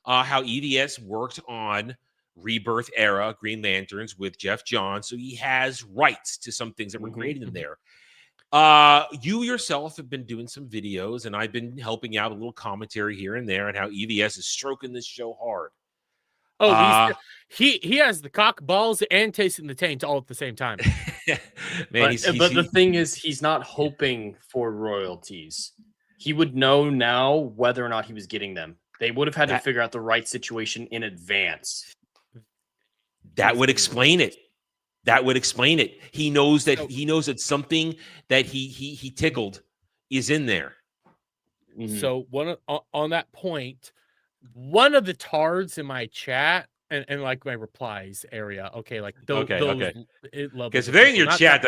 How EVS worked on Rebirth era Green Lanterns with Jeff Johns, so he has rights to some things that were created in there. You yourself have been doing some videos, and I've been helping out a little commentary here and there on how EVS is stroking this show hard. Oh, he has the cock, balls, and tasting the taint all at the same time. Man, but the thing is, he's not hoping for royalties. He would know now whether or not he was getting them. They would have had to figure out the right situation in advance. That would explain it. That would explain it. He knows that something that he tickled is in there. So on that point, one of the tards in my chat and like my replies area, like those because if they're in your chat,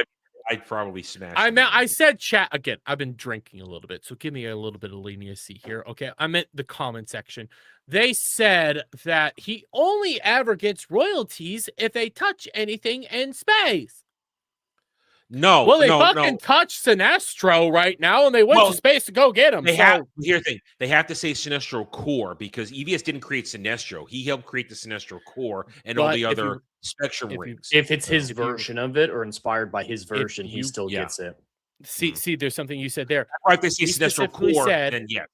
I'd probably smash. I said chat again. I've been drinking a little bit, so give me a little bit of leniency here. Okay, I meant the comment section. They said that he only ever gets royalties if they touch anything in space. No, well, they fucking touched Sinestro right now, and they went to space to go get him. Here's the thing: they have to say Sinestro Core because EVS didn't create Sinestro. He helped create the Sinestro Core and all the other Spectrum rings. If it's his version of it or inspired by his version, he still gets it. See, there's something you said there. Right, they say Sinestro Core, then yeah.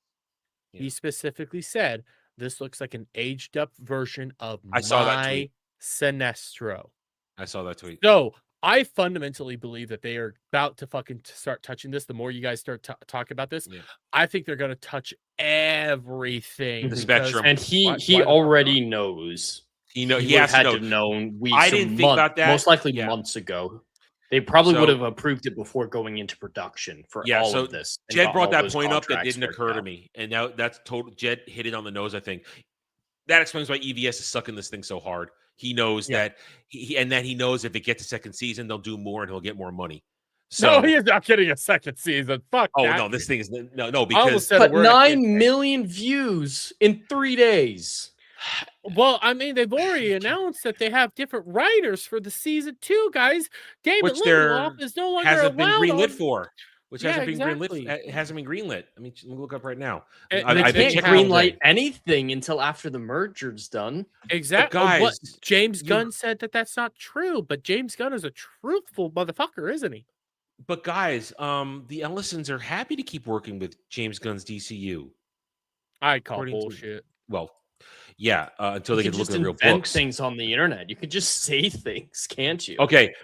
He specifically said this looks like an aged up version of that tweet. Sinestro. I saw that tweet. So I fundamentally believe that they are about to fucking start touching this. The more you guys start talking about this, I think they're going to touch everything. The spectrum. And he already knows. He has had to have known weeks. I didn't think about that. Most likely months ago. They probably would have approved it before going into production for all of this. Jed brought that point up that didn't occur to me. And now that's total. Jed hit it on the nose, I think. That explains why EVS is sucking this thing so hard. He knows that he knows if it gets a second season, they'll do more and he'll get more money. So, no, he is not getting a second season. Fuck. Oh no, this thing is no because but 9 million views in 3 days. Well, I mean, they've already announced that they have different writers for the season 2, guys. David Lindelof is no longer hasn't allowed been greenlit for. Which hasn't been exactly. greenlit. It hasn't been greenlit. I mean, let me look up right now. They can't greenlight anything until after the merger's done. Exactly. Guys, James Gunn said that that's not true, but James Gunn is a truthful motherfucker, isn't he? But guys, the Ellisons are happy to keep working with James Gunn's DCU. I call bullshit. Yeah, until they can look at real books. Things on the internet. You could just say things, can't you? Okay,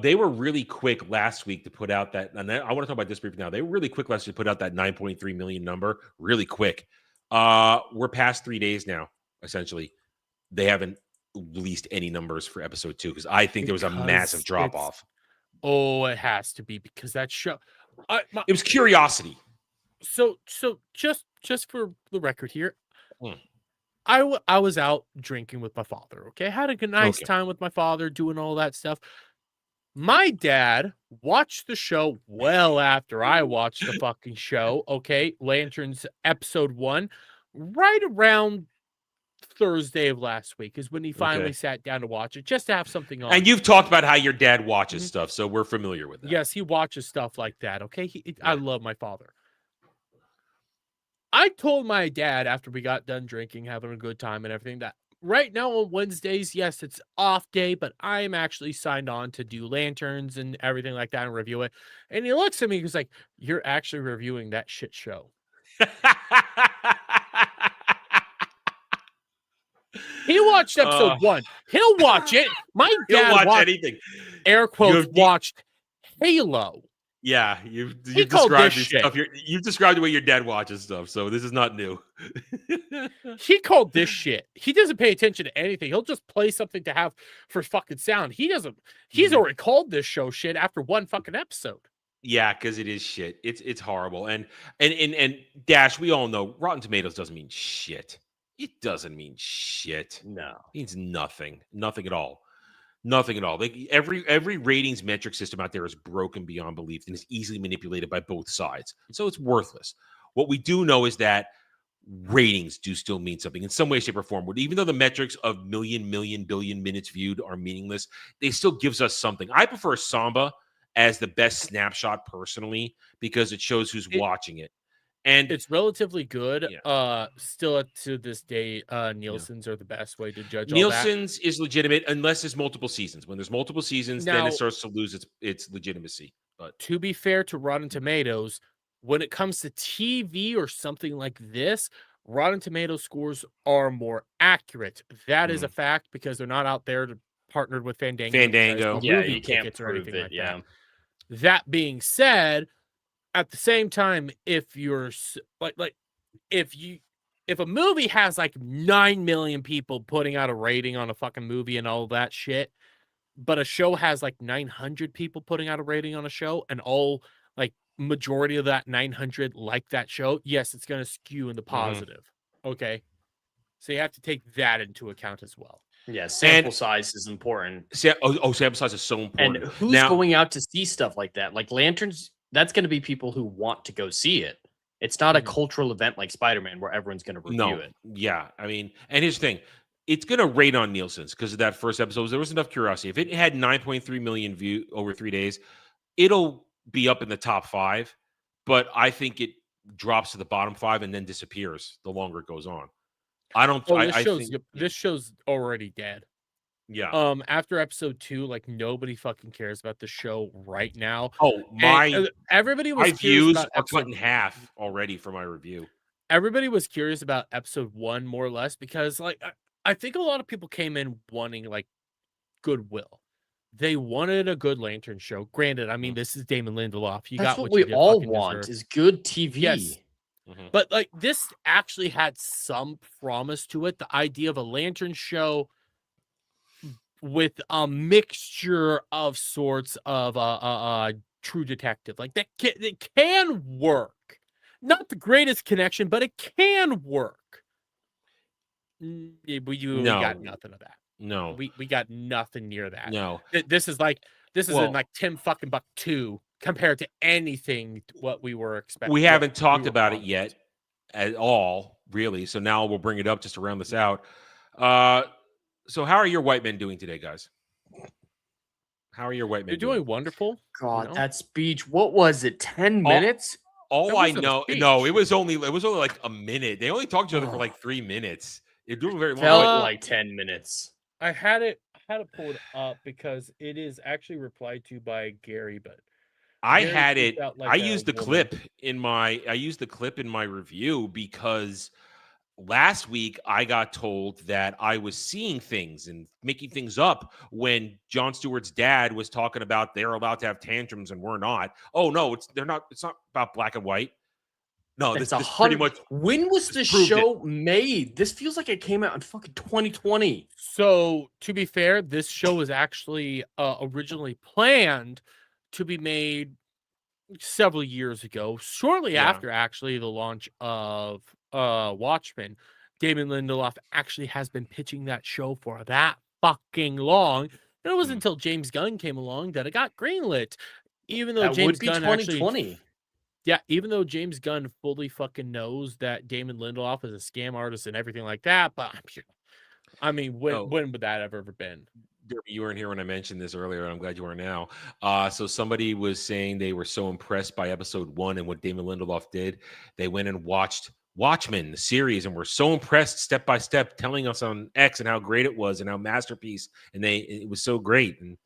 they were really quick last week to put out that, and I want to talk about this briefly now. They were really quick last week to put out that 9.3 million number, really quick. We're past 3 days now, essentially. They haven't released any numbers for episode 2 because I think there was a massive drop off. Oh, it has to be because that show. It was curiosity. So just for the record here. I was out drinking with my father. Okay, had a nice time with my father, doing all that stuff. My dad watched the show well after I watched the fucking show. Okay, Lanterns episode 1, right around Thursday of last week is when he finally sat down to watch it, just to have something on. And you've talked about how your dad watches stuff, so we're familiar with that. Yes, he watches stuff like that. Okay, I love my father. I told my dad after we got done drinking, having a good time and everything, that right now on Wednesdays, yes, it's off day, but I am actually signed on to do Lanterns and everything like that and review it. And he looks at me, he's like, "You're actually reviewing that shit show." He watched episode 1. He'll watch it. My dad watch anything. Air quotes watched Halo. Yeah, you've He called described this this stuff. shit. You've described the way your dad watches stuff, so this is not new. He called this shit. He doesn't pay attention to anything. He'll just play something to have for fucking sound. He doesn't. He's Mhm. already called this show shit after one fucking episode. Yeah, because it is shit. It's horrible. And Dash, we all know Rotten Tomatoes doesn't mean shit. It doesn't mean shit. No. It means nothing. Nothing at all. Nothing at all. Like every ratings metric system out there is broken beyond belief and is easily manipulated by both sides. So it's worthless. What we do know is that ratings do still mean something in some way, shape, or form. Even though the metrics of million, billion minutes viewed are meaningless, they still gives us something. I prefer Samba as the best snapshot personally because it shows who's watching it. And It's relatively good. Yeah. Still to this day, Nielsen's are the best way to judge all that. Nielsen's is legitimate unless there's multiple seasons. When there's multiple seasons, then Now- it starts to lose its legitimacy. But To be fair to Rotten Tomatoes, when it comes to TV or something like this, Rotten Tomato scores are more accurate. That is a fact because they're not out there to partnered with Fandango. Fandango. Yeah, movie you can't tickets or prove anything it. like Yeah. that. That being said, at the same time, if you're if a movie has like 9 million people putting out a rating on a fucking movie and all that shit, but a show has like 900 people putting out a rating on a show and all like majority of that 900 like that show, yes, it's going to skew in the positive. Okay. So you have to take that into account as well. Yeah, sample size is important. sample size is so And important. who's Now- going out to see stuff like that? Like Lanterns, that's going to be people who want to go see it. It's not a cultural event like Spider-Man where everyone's going to review it. Yeah, I mean, and here's the thing. It's going to rate on Nielsen's because of that first episode. There was enough curiosity. If it had 9.3 million views over 3 days, it'll be up in the top 5. But I think it drops to the bottom 5 and then disappears the longer it goes on. I don't. Oh, I think this show's already dead. Yeah. After episode 2, like nobody fucking cares about the show right now. Oh, everybody was my curious views about are cut episode in half already for my review. Everybody was curious about episode 1 more or less because like I think a lot of people came in wanting like goodwill. They wanted a good Lantern show. Granted, I mean this is Damon Lindelof. You That's got what you we all fucking want deserve. is good TV. Yes. But like this actually had some promise to it. The idea of a Lantern show with a mixture of sorts of True Detective, like that it can work. Not the greatest connection, but it can work. We got nothing of that. No, we got nothing near that. no. This is in like Tim fucking Buck 2 compared to anything what we were expecting. We haven't talked about it yet at all, really. So now we'll bring it up just to round this out. So how are your white men doing today, guys? How are your white men They're doing wonderful. God, that speech. What was it? 10 minutes? All That I wasn't a know, speech. no, it was only like a minute. They only talked to each other for like 3 minutes. They're doing very Felt well. like 10 minutes. I had it pulled up because it is actually replied to by Gary, but I Gary had tweets it. out like I a used the woman. clip in my review because last week I got told that I was seeing things and making things up when Jon Stewart's dad was talking about they're allowed to have tantrums and we're not. Oh no, they're not. It's not about black and white. No, this pretty much. When was the proved show made? This feels like it came out in fucking 2020. So to be fair, this show was actually originally planned to be made several years ago, shortly after actually the launch of Watchmen. Damon Lindelof actually has been pitching that show for that fucking long. And it wasn't until James Gunn came along that it got greenlit. Even though That James would be Gunn 2020. yeah, even though James Gunn fully fucking knows that Damon Lindelof is a scam artist and everything like that, but I mean, when would that have ever been? You weren't here when I mentioned this earlier, and I'm glad you are now. So somebody was saying they were so impressed by episode 1 and what Damon Lindelof did. They went and watched Watchmen, the series, and were so impressed step by step, telling us on X and how great it was and how masterpiece, and it was so great. And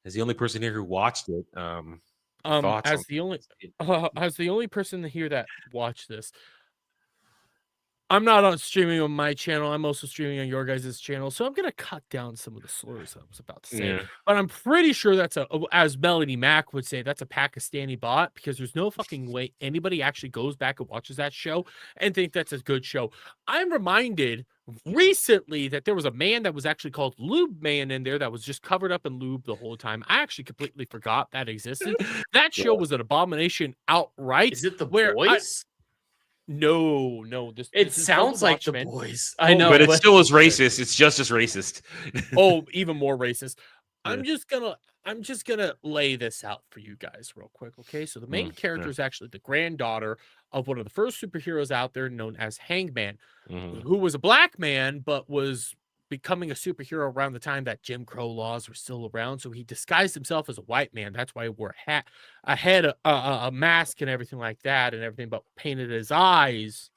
as the only person here who watched it, as the only person here that watched this, I'm not on streaming on my channel. I'm also streaming on your guys' channel. So I'm going to cut down some of the slurs I was about to say. Yeah. But I'm pretty sure that's as Melody Mac would say, that's a Pakistani bot, because there's no fucking way anybody actually goes back and watches that show and think that's a good show. I'm reminded recently that there was a man that was actually called Lube Man in there that was just covered up in lube the whole time. I actually completely forgot that existed. That show was an abomination outright. Is it the where boys? No. It this is called sounds like the Watchmen. boys. I know, but it still is racist. It's just as racist. Oh, even more racist. Yeah. I'm just gonna lay this out for you guys real quick, okay? So the main character is actually the granddaughter of one of the first superheroes out there, known as Hangman, who was a black man but was becoming a superhero around the time that Jim Crow laws were still around. So he disguised himself as a white man. That's why he wore a hat, a head, a mask, and everything like that, and everything, but painted his eyes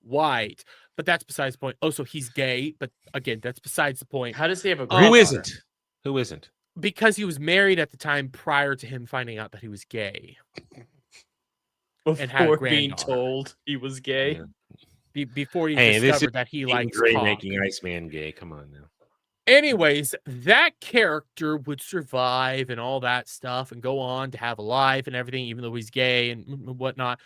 white. But that's besides the point. Oh, so he's gay, but again, that's besides the point. How does he have a Who granddaughter? isn't? Who isn't? Because he was married at the time prior to him finding out that he was gay. And had a Before being granddaughter. told he was gay. Yeah. Before he Hey, this discovered that he likes Gray cock. making Iceman gay. Come on now. Anyways, that character would survive and all that stuff and go on to have a life and everything, even though he's gay and whatnot.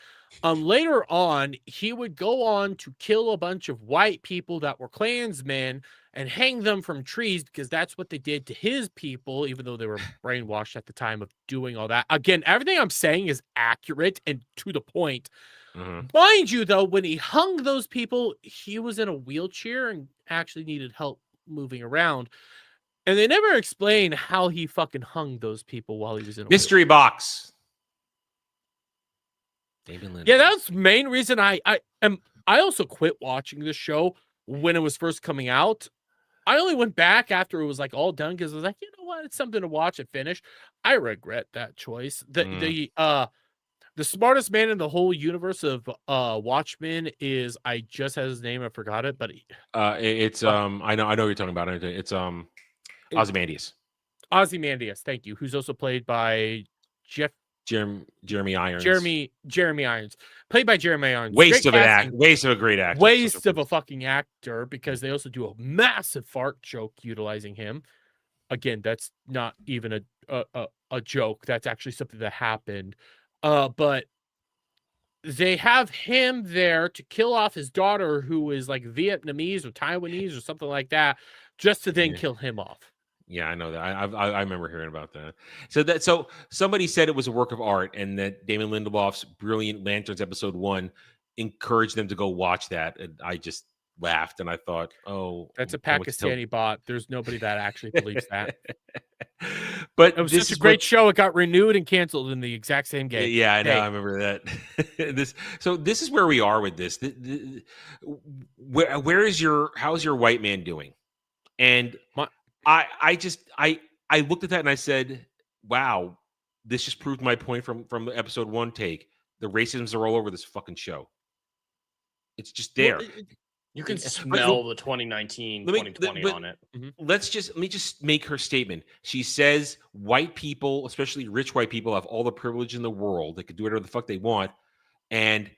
Later on, he would go on to kill a bunch of white people that were Klansmen and hang them from trees, because that's what they did to his people, even though they were brainwashed at the time of doing all that. Again, everything I'm saying is accurate and to the point. Mind you, though, when he hung those people, he was in a wheelchair and actually needed help moving around. And they never explain how he fucking hung those people while he was in a Mystery box. David Lynn. Yeah, that's the main reason I also quit watching the show when it was first coming out. I only went back after it was like all done because I was like, you know what, it's something to watch and finish. I regret that choice. The smartest man in the whole universe of Watchmen is, I just had his name, I forgot it, but It's I know what you're talking about. It's Ozymandias. Ozymandias, thank you, who's also played by Jeremy Irons. Jeremy Irons, played by Jeremy Irons. Waste Great of casting. Waste of a great actor. Waste of a fucking actor, because they also do a massive fart joke utilizing him. Again, that's not even a joke. That's actually something that happened. But they have him there to kill off his daughter, who is like Vietnamese or Taiwanese or something like that, just to then kill him off. Yeah, I know that. I remember hearing about that. So somebody said it was a work of art, and that Damon Lindelof's Brilliant Lanterns episode 1 encouraged them to go watch that. And I just laughed, and I thought, oh, that's a Pakistani bot. There's nobody that actually believes that. But it was such a great show. It got renewed and canceled in the exact same game. Yeah, I know. I remember that. This is where we are with this. How's your white man doing? And I looked at that and I said, wow, this just proved my point from the episode 1 take. The racisms are all over this fucking show. It's just there. Well, you can smell the 2019, 2020 on it. Let me just make her statement. She says white people, especially rich white people, have all the privilege in the world. They can do whatever the fuck they want. And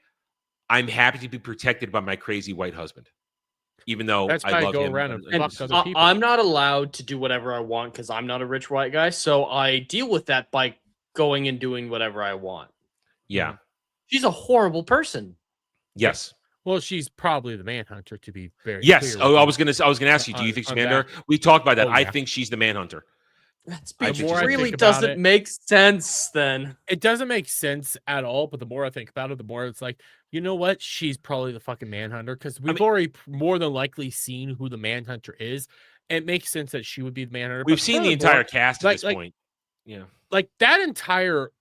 I'm happy to be protected by my crazy white husband. Even though that's I why love I go him. around and fuck other people. I'm not allowed to do whatever I want because I'm not a rich white guy. So I deal with that by going and doing whatever I want. Yeah. She's a horrible person. Yes. Well, she's probably the manhunter, to be very yes. clear. Oh, I was gonna ask you. Do you think she's the manhunter? We talked about that. Oh, I yeah. think she's the manhunter. That's really doesn't make sense. Then it doesn't make sense at all. But the more I think about it, the more it's like, you know what? She's probably the fucking manhunter, because we've already more than likely seen who the manhunter is. It makes sense that she would be the manhunter. We've seen the entire cast at this point. Yeah, like that entire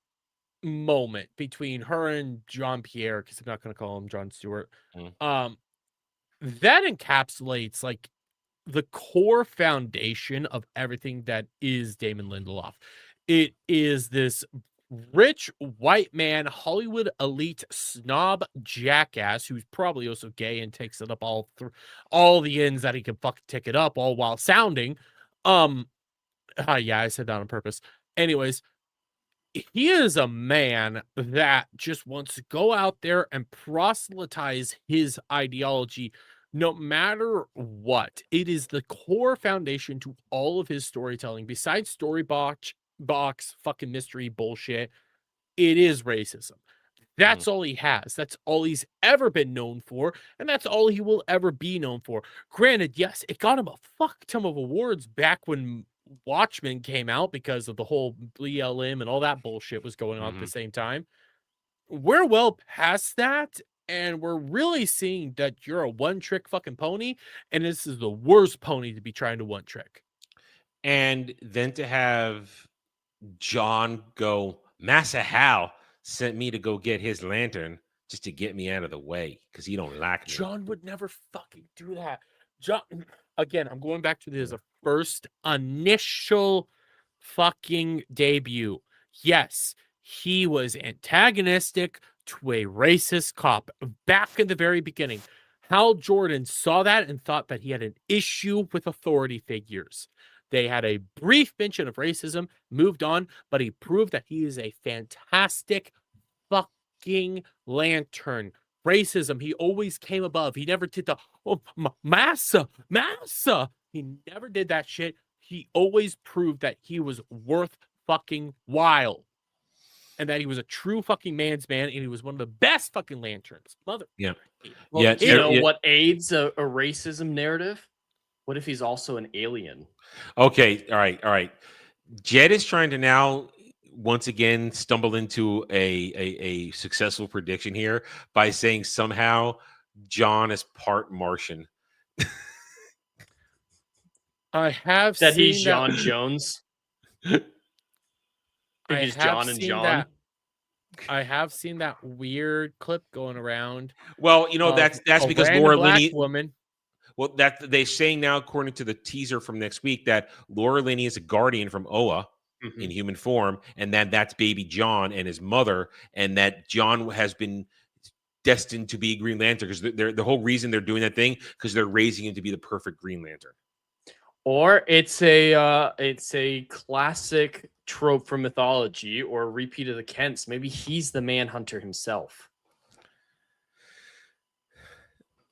moment between her and Jean Pierre, because I'm not going to call him John Stewart. That encapsulates like the core foundation of everything that is Damon Lindelof. It is this rich white man, Hollywood elite snob jackass who's probably also gay and takes it up all the ends that he can fucking tick it up, all while sounding. Yeah, I said that on purpose. Anyways, he is a man that just wants to go out there and proselytize his ideology no matter what. It is the core foundation to all of his storytelling. Besides box fucking mystery bullshit, it is racism. That's all he has. That's all he's ever been known for, and that's all he will ever be known for. Granted, yes, it got him a fuck ton of awards back when Watchmen came out because of the whole BLM and all that bullshit was going on at the same time. We're well past that, and we're really seeing that you're a one-trick fucking pony, and this is the worst pony to be trying to one-trick. And then to have John go, Massa Hal sent me to go get his lantern just to get me out of the way because he don't like me. John would never fucking do that. John, again, I'm going back to this first initial fucking debut. Yes, he was antagonistic to a racist cop back in the very beginning. Hal Jordan saw that and thought that he had an issue with authority figures. They had a brief mention of racism, moved on, but he proved that he is a fantastic fucking lantern. Racism, he always came above. He never did the, massa. He never did that shit. He always proved that he was worth fucking while. And that he was a true fucking man's man, and he was one of the best fucking lanterns. Mother. Yeah. Well, Yeah, you know yeah. what aids a racism narrative? What if he's also an alien? Okay. All right. Jed is trying to now once again stumble into a successful prediction here by saying somehow John is part Martian. I have That seen he's John Jones. I He's have John and seen John. that. I have seen that weird clip going around. Well, you know that's a because random Laura black Linney. woman. Well, that they're saying now, according to the teaser from next week, that Laura Linney is a guardian from Oa in human form, and that's baby John and his mother, and that John has been destined to be a Green Lantern because the whole reason they're doing that thing because they're raising him to be the perfect Green Lantern. Or it's a classic trope from mythology or a repeat of the Kents. Maybe he's the Manhunter himself.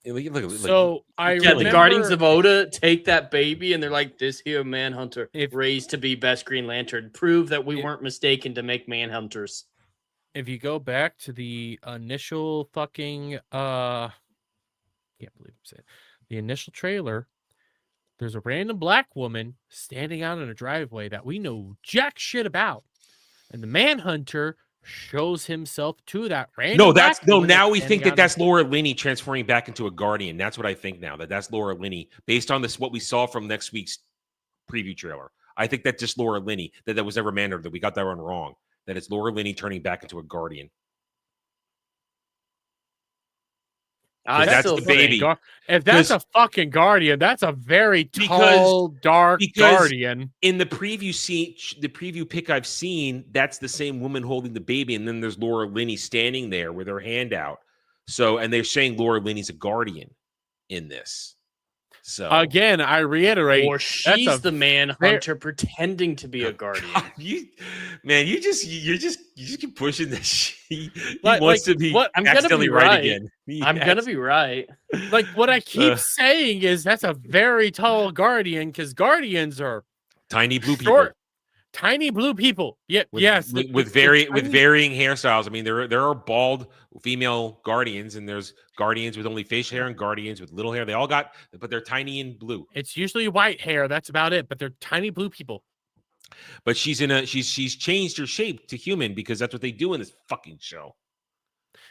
Look, So I Yeah, remember the Guardians of Oda take that baby and they're like, this here Manhunter If- raised to be best Green Lantern. Prove that we weren't mistaken to make Manhunters. if you go back to the initial fucking can't believe I'm saying the initial trailer, there's a random black woman standing out in a driveway that we know jack shit about. And the Manhunter shows himself to that random woman now we standing think that out that's Laura Linney transforming back into a Guardian. That's what I think now, that's Laura Linney based on this what we saw from next week's preview trailer. I think that's just Laura Linney, that was ever Manhunter, that we got that one wrong, that it's Laura Linney turning back into a Guardian. That's the baby. If that's a fucking Guardian, that's a very tall, dark Guardian. In the preview scene, the preview pic I've seen, that's the same woman holding the baby, and then there's Laura Linney standing there with her hand out. So, and they're saying Laura Linney's a Guardian in this. So again, I reiterate, Or she's the Manhunter pretending to be a Guardian. you just keep pushing this. He Like- wants like, to be what- I'm gonna accidentally be right right. again. I'm gonna be right. Like what I keep saying is that's a very tall Guardian because Guardians are tiny blue people. short, tiny blue people. Yeah, yes, with varying hairstyles. I mean, there are bald female Guardians, and there's Guardians with only facial hair and Guardians with little hair. They all got, but they're tiny and blue. It's usually white hair. That's about it. But they're tiny blue people. But she's changed her shape to human because that's what they do in this fucking show.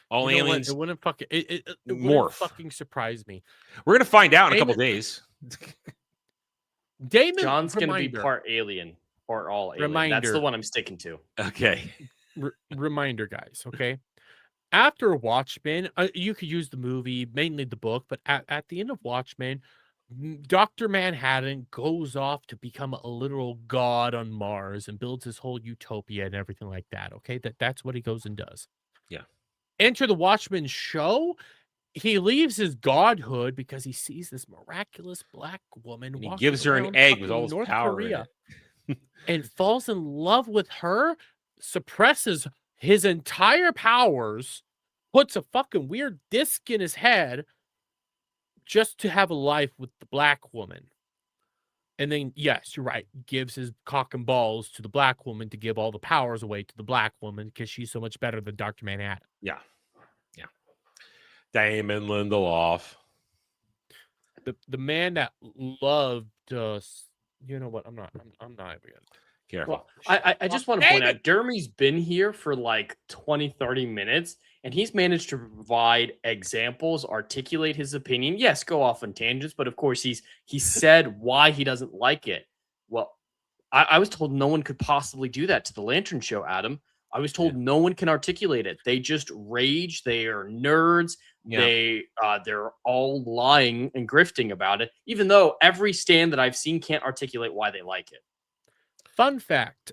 All You know what? aliens It wouldn't fucking it morph. wouldn't fucking surprise me. We're gonna find out in a couple days. Damon, John's gonna be reminder. part alien or all alien. That's Reminder. the one I'm sticking to. Okay. Reminder, guys. Okay. After Watchmen, you could use the movie, mainly the book, but at the end of Watchmen, Dr. Manhattan goes off to become a literal god on Mars and builds his whole utopia and everything like that. Okay. That's what he goes and does. Yeah. Enter the Watchmen show. He leaves his godhood because he sees this miraculous black woman. And he walking gives her an around egg with fucking all this North power Korea in it. and falls in love with her. suppresses his entire powers, puts a fucking weird disc in his head just to have a life with the black woman. And then, yes, you're right, gives his cock and balls to the black woman to give all the powers away to the black woman because she's so much better than Dr. Manhattan. Yeah. Damon Lindelof. The man that loved us. You know what? I'm not even gonna. Careful. Well, I just want to point out, Dermy's been here for like 20, 30 minutes, and he's managed to provide examples, articulate his opinion. Yes, go off on tangents, but of course he said why he doesn't like it. Well, I was told no one could possibly do that to the Lantern Show, Adam. I was told no one can articulate it. They just rage. They are nerds. Yeah. They're all lying and grifting about it, even though every stand that I've seen can't articulate why they like it. Fun fact,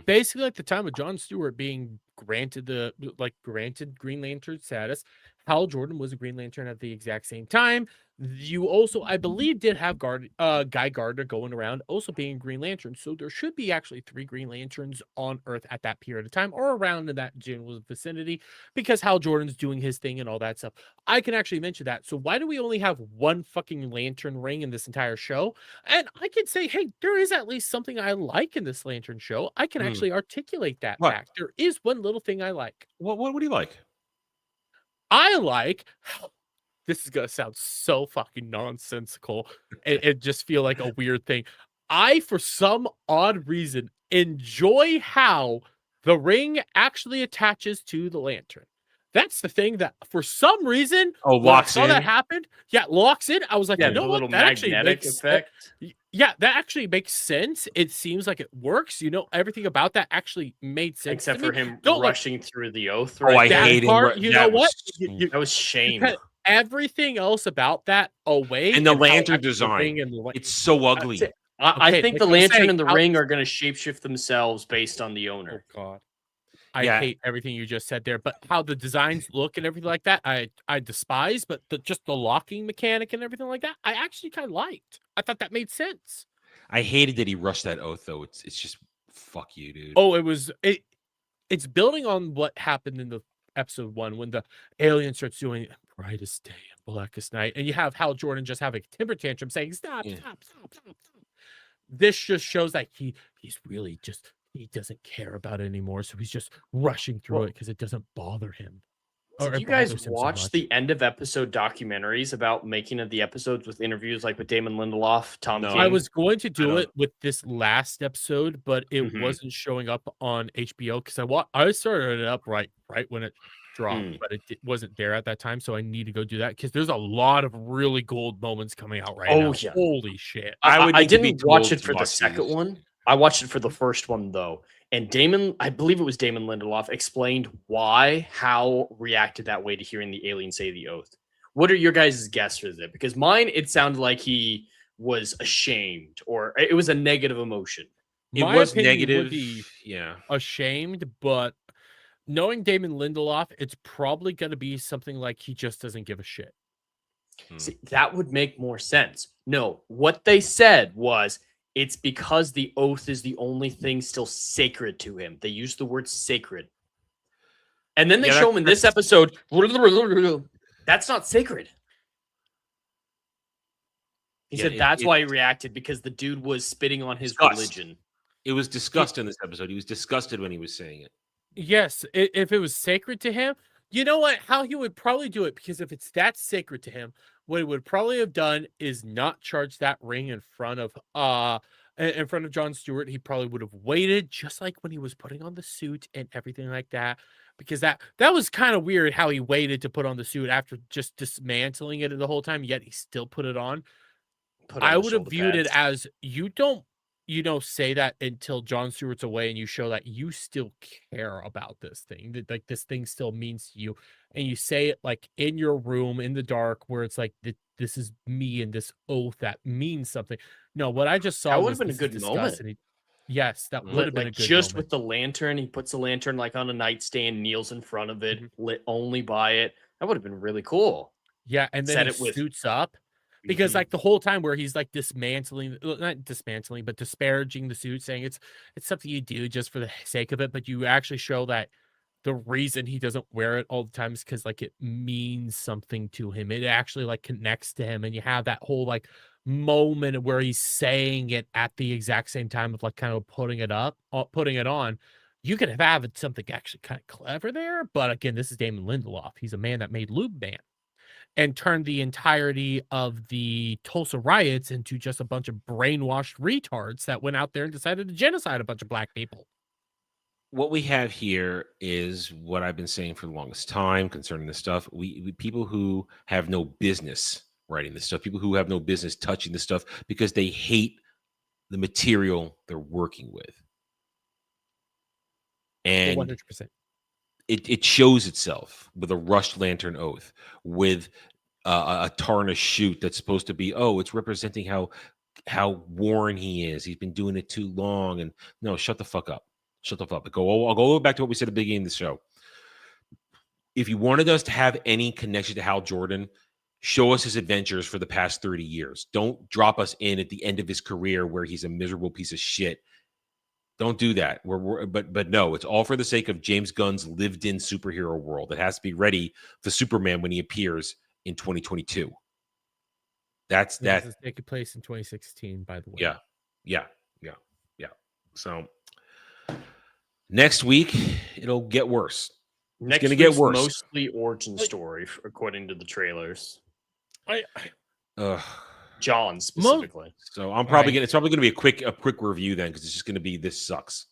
basically at the time of Jon Stewart being granted Green Lantern status, Hal Jordan was a Green Lantern at the exact same time. You also, I believe, did have Guy Gardner going around also being Green Lantern. So there should be actually 3 Green Lanterns on Earth at that period of time or around in that general vicinity because Hal Jordan's doing his thing and all that stuff. I can actually mention that. So why do we only have 1 fucking lantern ring in this entire show? And I can say, hey, there is at least something I like in this lantern show. I can actually articulate that fact. There is one little thing I like. What do you like? I like... This is going to sound so fucking nonsensical and just feel like a weird thing. I, for some odd reason, enjoy how the ring actually attaches to the lantern. That's the thing that, for some reason, locks in. That happened. Yeah, locks in. I was like, you know what? That actually makes effect. Yeah, that actually makes sense. It seems like it works. You know, everything about that actually made sense. Except to for me. him Don't rushing through the oath. Right? I hate part, him. You know what? That was shame. Everything else about that away and the lantern design, it's so ugly. I think the lantern and the ring are going to shapeshift themselves based on the owner. Oh God, I hate everything you just said there. But how the designs look and everything like that, I despise. But just the locking mechanic and everything like that, I actually kind of liked. I thought that made sense. I hated that he rushed that oath though. It's just fuck you, dude. Oh, it's building on what happened in the episode 1 when the alien starts doing Brightest day and Blackest night, and you have Hal Jordan just having a temper tantrum saying stop. This just shows that he's really just, he doesn't care about it anymore, so he's just rushing through it because it doesn't bother him. Did you guys watch the end of episode documentaries about making of the episodes with interviews like with Damon Lindelof, Tom King? I was going to do it with this last episode, but it wasn't showing up on HBO because I started it up right when it dropped, but it wasn't there at that time, so I need to go do that because there's a lot of really gold moments coming out right now. Yeah. Holy shit. I didn't watch it for the second one. I watched it for the first one though. And Damon, I believe it was Damon Lindelof, explained why Hal reacted that way to hearing the alien say the oath. What are your guys' guesses it? Because mine, it sounded like he was ashamed or it was a negative emotion. It was negative. Yeah. Ashamed, but knowing Damon Lindelof, it's probably going to be something like he just doesn't give a shit. See, that would make more sense. No, what they said was it's because the oath is the only thing still sacred to him. They use the word sacred. And then they show him in this episode, that's not sacred. He said that's why he reacted, because the dude was spitting on his religion. It was discussed in this episode. He was disgusted when he was saying it. Yes, if it was sacred to him, you know what? How he would probably do it, because if it's that sacred to him, what he would probably have done is not charge that ring in front of Jon Stewart. He probably would have waited, just like when he was putting on the suit and everything like that, because that was kind of weird how he waited to put on the suit after just dismantling it the whole time, yet he still put it on. I would have viewed it as you don't, say that until Jon Stewart's away and you show that you still care about this thing, that like this thing still means to you, and you say it like in your room in the dark where it's like this is me and this oath that means something. No, what I just saw would have been a good moment. Yes, that would have been a good just moment. With the lantern, he puts the lantern like on a nightstand, kneels in front of it, lit only by it. That would have been really cool. Yeah, and then he suits up. because like the whole time where he's like not dismantling, but disparaging the suit, saying it's something you do just for the sake of it, but you actually show that the reason he doesn't wear it all the time is because like it means something to him. It actually like connects to him, and you have that whole like moment where he's saying it at the exact same time of like kind of putting it on. You could have something actually kind of clever there, but again, this is Damon Lindelof. He's a man that made Lube Man and turned the entirety of the Tulsa riots into just a bunch of brainwashed retards that went out there and decided to genocide a bunch of black people. What we have here is what I've been saying for the longest time concerning this stuff. We people who have no business writing this stuff, people who have no business touching this stuff because they hate the material they're working with. And 100%. It shows itself with a rushed lantern oath, with a tarnished shoot that's supposed to be, it's representing how worn he is. He's been doing it too long. And no, shut the fuck up. Shut the fuck up. I'll go back to what we said at the beginning of the show. If you wanted us to have any connection to Hal Jordan, show us his adventures for the past 30 years. Don't drop us in at the end of his career where he's a miserable piece of shit. Don't do that. But no, it's all for the sake of James Gunn's lived-in superhero world. It has to be ready for Superman when he appears in 2022. That's that. This is taking place in 2016, by the way. Yeah. So next week it'll get worse. Next going to get worse. Mostly origin story, according to the trailers. John specifically. So I'm probably it's probably gonna be a quick review then, because it's just gonna be this sucks.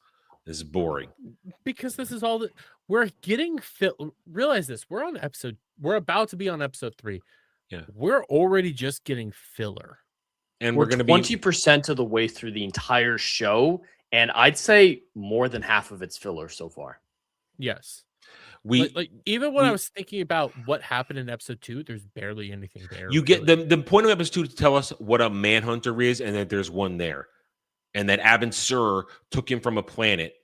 This is boring. Because this is all that we're getting. Realize this. We're about to be on episode 3. Yeah. We're already just getting filler. And we're gonna 20% of the way through the entire show, and I'd say more than half of it's filler so far. Yes. Even when I was thinking about what happened in episode 2, there's barely anything there. You get the point of episode 2 to tell us what a manhunter is, and that there's one there, and that Abin Sur took him from a planet,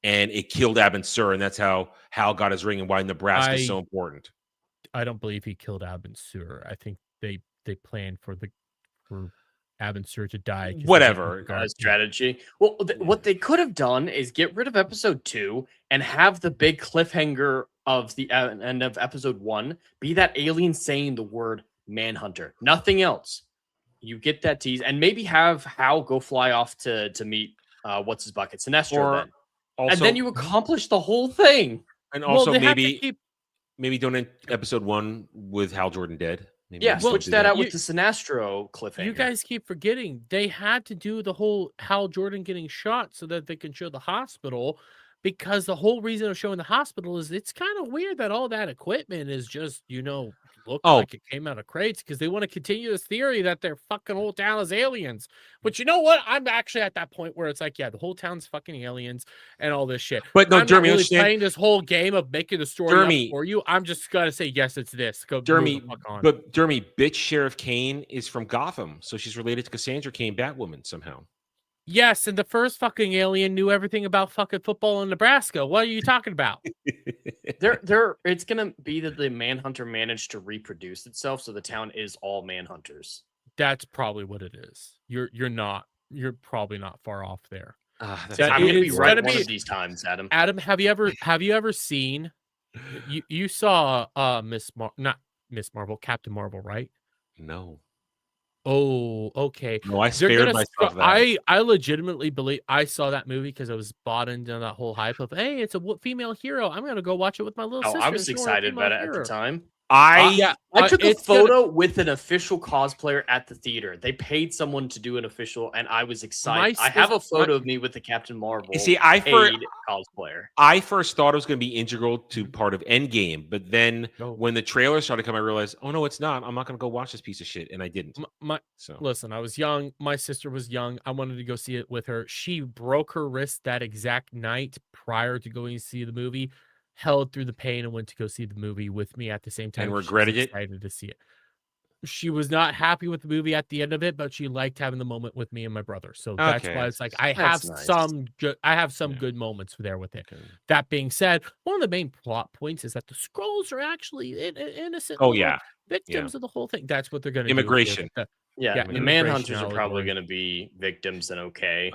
and it killed Abin Sur, and that's how Hal got his ring, and why Nebraska is so important. I don't believe he killed Abin Sur. I think they planned for Abin Sur to die. Whatever strategy. Well, what they could have done is get rid of episode 2 and have the big cliffhanger of the end of episode 1 be that alien saying the word manhunter. Nothing else. You get that tease, and maybe have Hal go fly off to meet what's his bucket, Sinestro, and then you accomplish the whole thing. And also maybe don't end episode 1 with Hal Jordan dead. Switch that out with the Sinestro cliffhanger. You guys keep forgetting they had to do the whole Hal Jordan getting shot so that they can show the hospital, because the whole reason of showing the hospital is it's kind of weird that all that equipment is just, like it came out of crates, because they want to continue this theory that their fucking whole town is aliens. But you know what? I'm actually at that point where it's like, yeah, the whole town's fucking aliens and all this shit. But no, I'm Jeremy, not really playing this whole game of making the story up for you. I'm just gonna say yes, it's this. Go, Jeremy. Fuck on. But Jeremy, bitch Sheriff Kane is from Gotham, so she's related to Cassandra Kane, Batwoman, somehow. Yes, and the first fucking alien knew everything about fucking football in Nebraska. What are you talking about? It's gonna be that the manhunter managed to reproduce itself, so the town is all manhunters. That's probably what it is. You're probably not far off there. I'm gonna be right one of these times, Adam. Adam, have you ever seen? You saw not Miss Marvel, Captain Marvel, right? No. Oh, okay. No, I spared myself that. I legitimately believe I saw that movie because I was bought into that whole hype of, hey, it's a female hero. I'm gonna go watch it with my little sister. I was excited about it at the time. I took a photo with an official cosplayer at the theater. They paid someone to do an official, and I was excited. I have a photo of me with the Captain Marvel. See, cosplayer. I first thought it was going to be integral to part of Endgame, but then when the trailer started coming, I realized, oh no, it's not. I'm not going to go watch this piece of shit, and I didn't. Listen, I was young. My sister was young. I wanted to go see it with her. She broke her wrist that exact night prior to going to see the movie. Held through the pain and went to go see the movie with me at the same time. And regretted it? Excited to see it. She was not happy with the movie at the end of it, but she liked having the moment with me and my brother. So that's why it's like I have some good moments there with it. That being said, one of the main plot points is that the scrolls are actually innocent. victims of the whole thing. That's what they're going to Immigration. do. Yeah, Yeah, the immigration Manhunters are probably allegory. going to be victims and okay.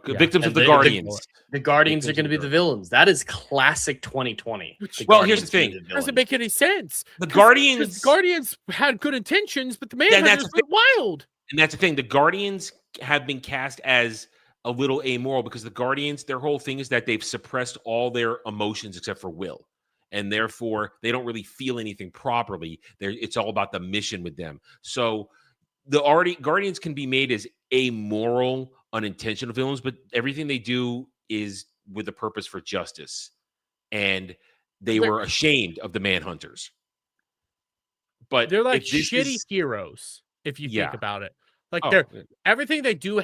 Victims And of the the- Guardians. The Guardians are Victims going to of be the the villains. That is classic 2020. Which- Well, here's the Guardians thing. being the Doesn't villains. make any sense. The 'Cause Guardians, Guardians had good intentions, but the Yeah, and that's Manhunters the went wild. and that's the thing. The Guardians have been cast as a little amoral because the Guardians, their whole thing is that they've suppressed all their emotions except for will. And therefore, they don't really feel anything properly. It's all about the mission with them. So the Guardians can be made as amoral, unintentional villains, but everything they do is with a purpose for justice. And they They're- were ashamed of the Manhunters. But They're like if this shitty is- heroes, if you Yeah. think about it. Like Oh, they're everything they do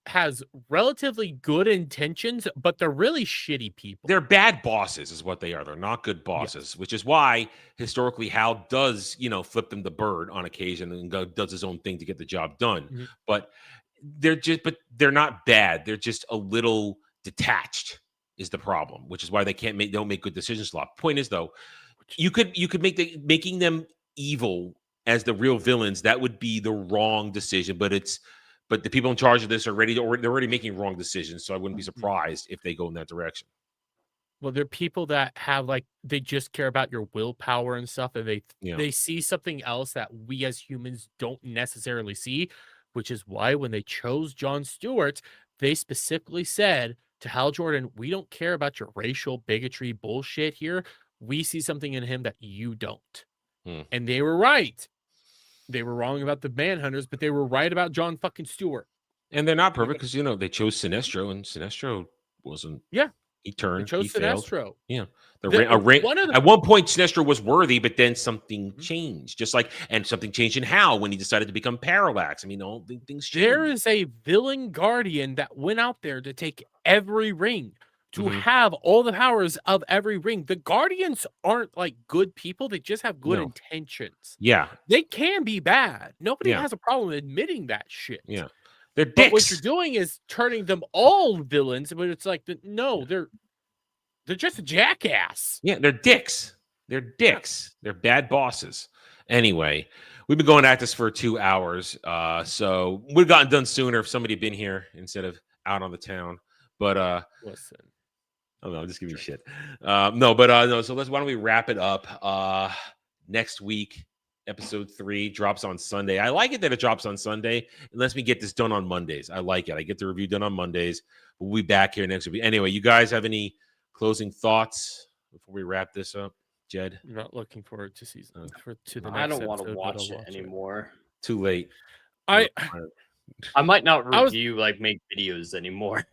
has relatively good intentions, but they're really shitty people. they're bad bosses, is what they are. They're not good bosses, which is why historically Hal does, flip them the bird on occasion and does his own thing to get the job done. Mhm. But they're not bad. They're just a little detached is the problem, which is why they don't make good decisions a lot. Point is though, you could making them evil as the real villains, that would be the wrong decision. But the people in charge of this they're already making wrong decisions. So I wouldn't be surprised if they go in that direction. Well, they're people that have they just care about your willpower and stuff, and they see something else that we as humans don't necessarily see, which is why when they chose Jon Stewart, they specifically said to Hal Jordan, "We don't care about your racial bigotry bullshit here. We see something in him that you don't." And they were right. They were wrong about the Manhunters, but they were right about Jon fucking Stewart. And they're not perfect because they chose Sinestro, and Sinestro wasn't. Yeah. He They turned. chose He failed. Sinestro. Yeah. One of the- At one point, Sinestro was worthy, but then something changed. And something changed in Hal when he decided to become Parallax. I mean, all things changed. There is a villain guardian that went out there to take every ring, to have all the powers of every ring. The Guardians aren't like good people. They just have good No. intentions. Yeah. They can be bad. Nobody Yeah. has a problem admitting that shit. Yeah. They're But what dicks. you're doing is turning them all villains, but it's like, no, they're just a jackass. Yeah, they're dicks. They're dicks. They're bad bosses. Anyway, we've been going at this for 2 hours. So we'd have gotten done sooner if somebody had been here instead of out on the town. But Listen. oh no, I'm just giving you shit. No. So why don't we wrap it up? Next week, episode 3 drops on Sunday. I like it that it drops on Sunday. It lets me get this done on Mondays. I like it. I get the review done on Mondays. We'll be back here next week. Anyway, you guys have any closing thoughts before we wrap this up, Jed? I'm not looking forward to season to the I next don't want to episode, but watch I'll it anymore. Too late. I I might not I was- review make videos anymore.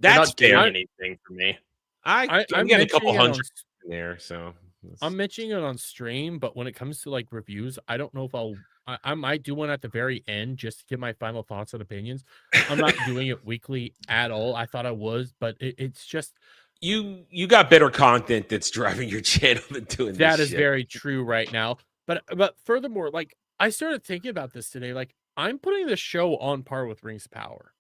That's They're not doing fair. anything for me. I'm I'm getting a couple mentioning it on hundred in there, so I'm mentioning it on stream, but when it comes to reviews, I don't know if I might do one at the very end just to give my final thoughts and opinions. I'm not doing it weekly at all. I thought I was, but it's just you got better content that's driving your channel than doing this that is shit. very true right now. But furthermore, I started thinking about this today. I'm putting the show on par with Rings of Power.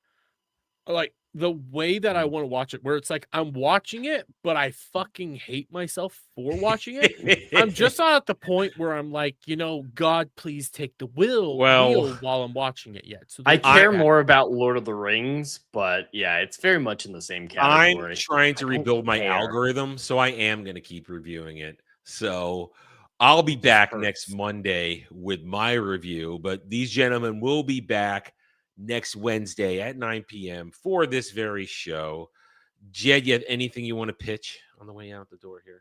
The way that I want to watch it, where it's I'm watching it, but I fucking hate myself for watching it. I'm just not at the point where I'm God, please take the wheel while I'm watching it yet. So I there's care that. more about Lord of the Rings, but yeah, it's very much in the same I'm category. trying to I don't rebuild my care. algorithm, so I am going to keep reviewing it. So I'll be back next Monday with my review, but these gentlemen will be back next Wednesday at 9 p.m. for this very show. Jed, you have anything you want to pitch on the way out the door here?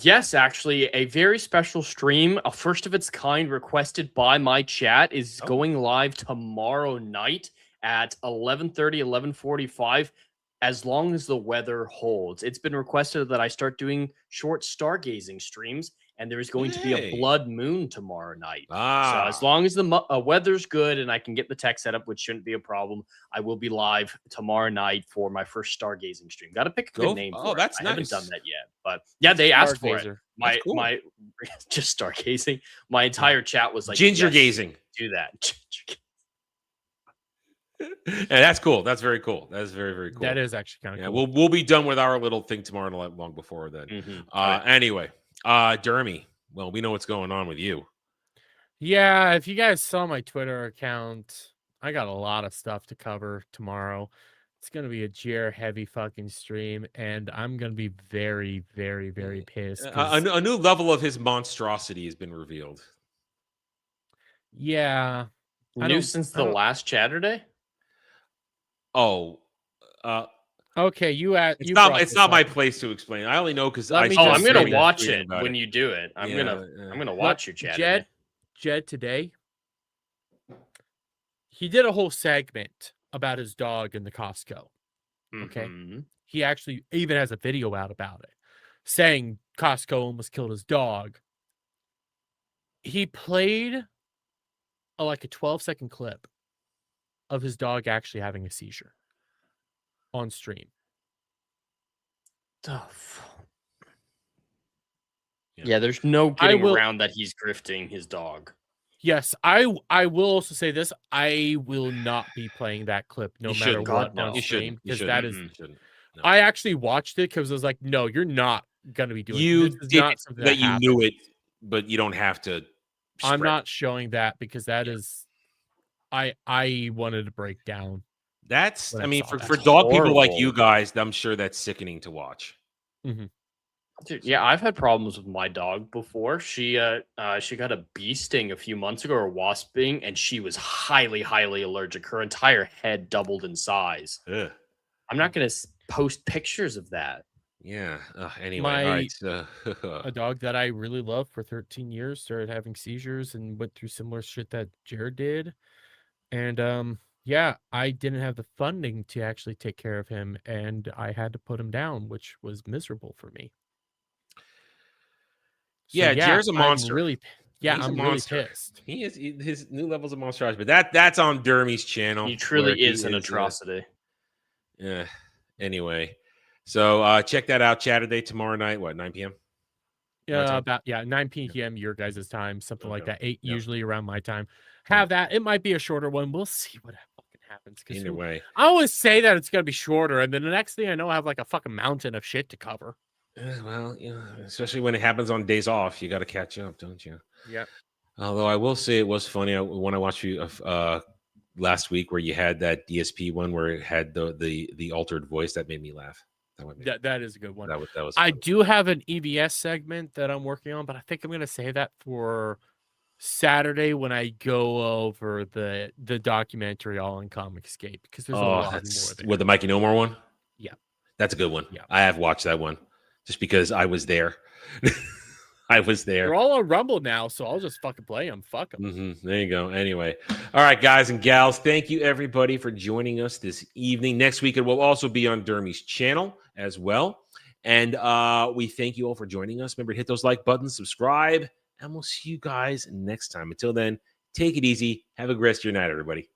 Yes, actually, a very special stream, a first of its kind, requested by my chat, is going live tomorrow night at 11:30, 11:45, as long as the weather holds. It's been requested that I start doing short stargazing streams, and there's going to be a blood moon tomorrow night. So as long as the weather's good and I can get the tech set up, which shouldn't be a problem, I will be live tomorrow night for my first stargazing stream. Got to pick a good name for it. That's I nice. haven't done that yet, but yeah, they asked for it. Stargazer. My just stargazing. My entire chat was like, ginger yes, gazing. do that. And that's cool. That's very cool. That is very, very cool. That is actually kind of cool. We'll be done with our little thing tomorrow long before then. Mhm. Anyway, Dermy, Well, we know what's going on with you. Yeah, if you guys saw my Twitter account, I got a lot of stuff to cover tomorrow. It's gonna be a Jer heavy fucking stream, and I'm gonna be very, very, very pissed. A new level of his monstrosity has been revealed. Yeah, New since the last Chatterday? Oh, okay. it's not my place to explain. I only know because Let me Oh, just I'm say gonna this. watch it when you do it. I'm gonna watch your Chatterday. Jed today, he did a whole segment about his dog in the Costco. Okay. Mhm. He actually even has a video out about it, saying Costco almost killed his dog. He played like a 12-second clip of his dog actually having a seizure on stream. Yeah, there's no getting will- around that he's grifting his dog. Yes, I will also say this. I will not be playing that clip no You matter shouldn't. what God, no. on You stream shouldn't. because You that is. shouldn't. You shouldn't. No. I actually watched it because I was like, no, you're not gonna be doing. You This is did not something that you happens. knew it, but you don't have to. I'm spread not showing that because that is. I wanted to break down. That's, when I I mean, saw for that. dog people like Horrible. you guys, I'm sure that's sickening to watch. Dude, yeah, I've had problems with my dog before. She got a bee sting a few months ago, or wasp sting, and she was highly, highly allergic. Her entire head doubled in size. Ugh. I'm not gonna post pictures of that. Yeah. Anyway, all right. A dog that I really loved for 13 years started having seizures and went through similar shit that Jared did. And yeah, I didn't have the funding to actually take care of him, and I had to put him down, which was miserable for me. So, Yeah, Jared's a monster. I'm He's a really monster. pissed. He is his new levels of monstrosity, but that's on Dermy's channel. He truly where is an atrocity. Yeah. Anyway, so check that out. Chatterday tomorrow night. What, 9 p.m.? Yeah, about 9 p.m. your guys' time, something like Okay. that. 8 Yeah. usually around my time. Have that. It might be a shorter one. We'll see what fucking happens. Either way. I always say that it's gonna be shorter, and then the next thing I know, I have like a fucking mountain of shit to cover. Well, especially when it happens on days off, you got to catch up, don't you? Yeah. Although I will say it was funny when I watched you last week, where you had that DSP one where it had the altered voice. That made me laugh. That is a good one. That was. I fun. do have an EBS segment that I'm working on, but I think I'm gonna save that for Saturday when I go over the documentary all in Comicscape, because there's a lot more there. With the Mikey No More one. Yeah, that's a good one. Yeah, I have watched that one just because I was there. I was there. They're all on Rumble now, so I'll just fucking play them. Fuck them. There you go. Anyway, all right, guys and gals, thank you everybody for joining us this evening. Next week it will also be on Dermy's channel as well, and we thank you all for joining us. Remember to hit those like buttons, subscribe, and we'll see you guys next time. Until then, take it easy. Have a great rest of your night, everybody.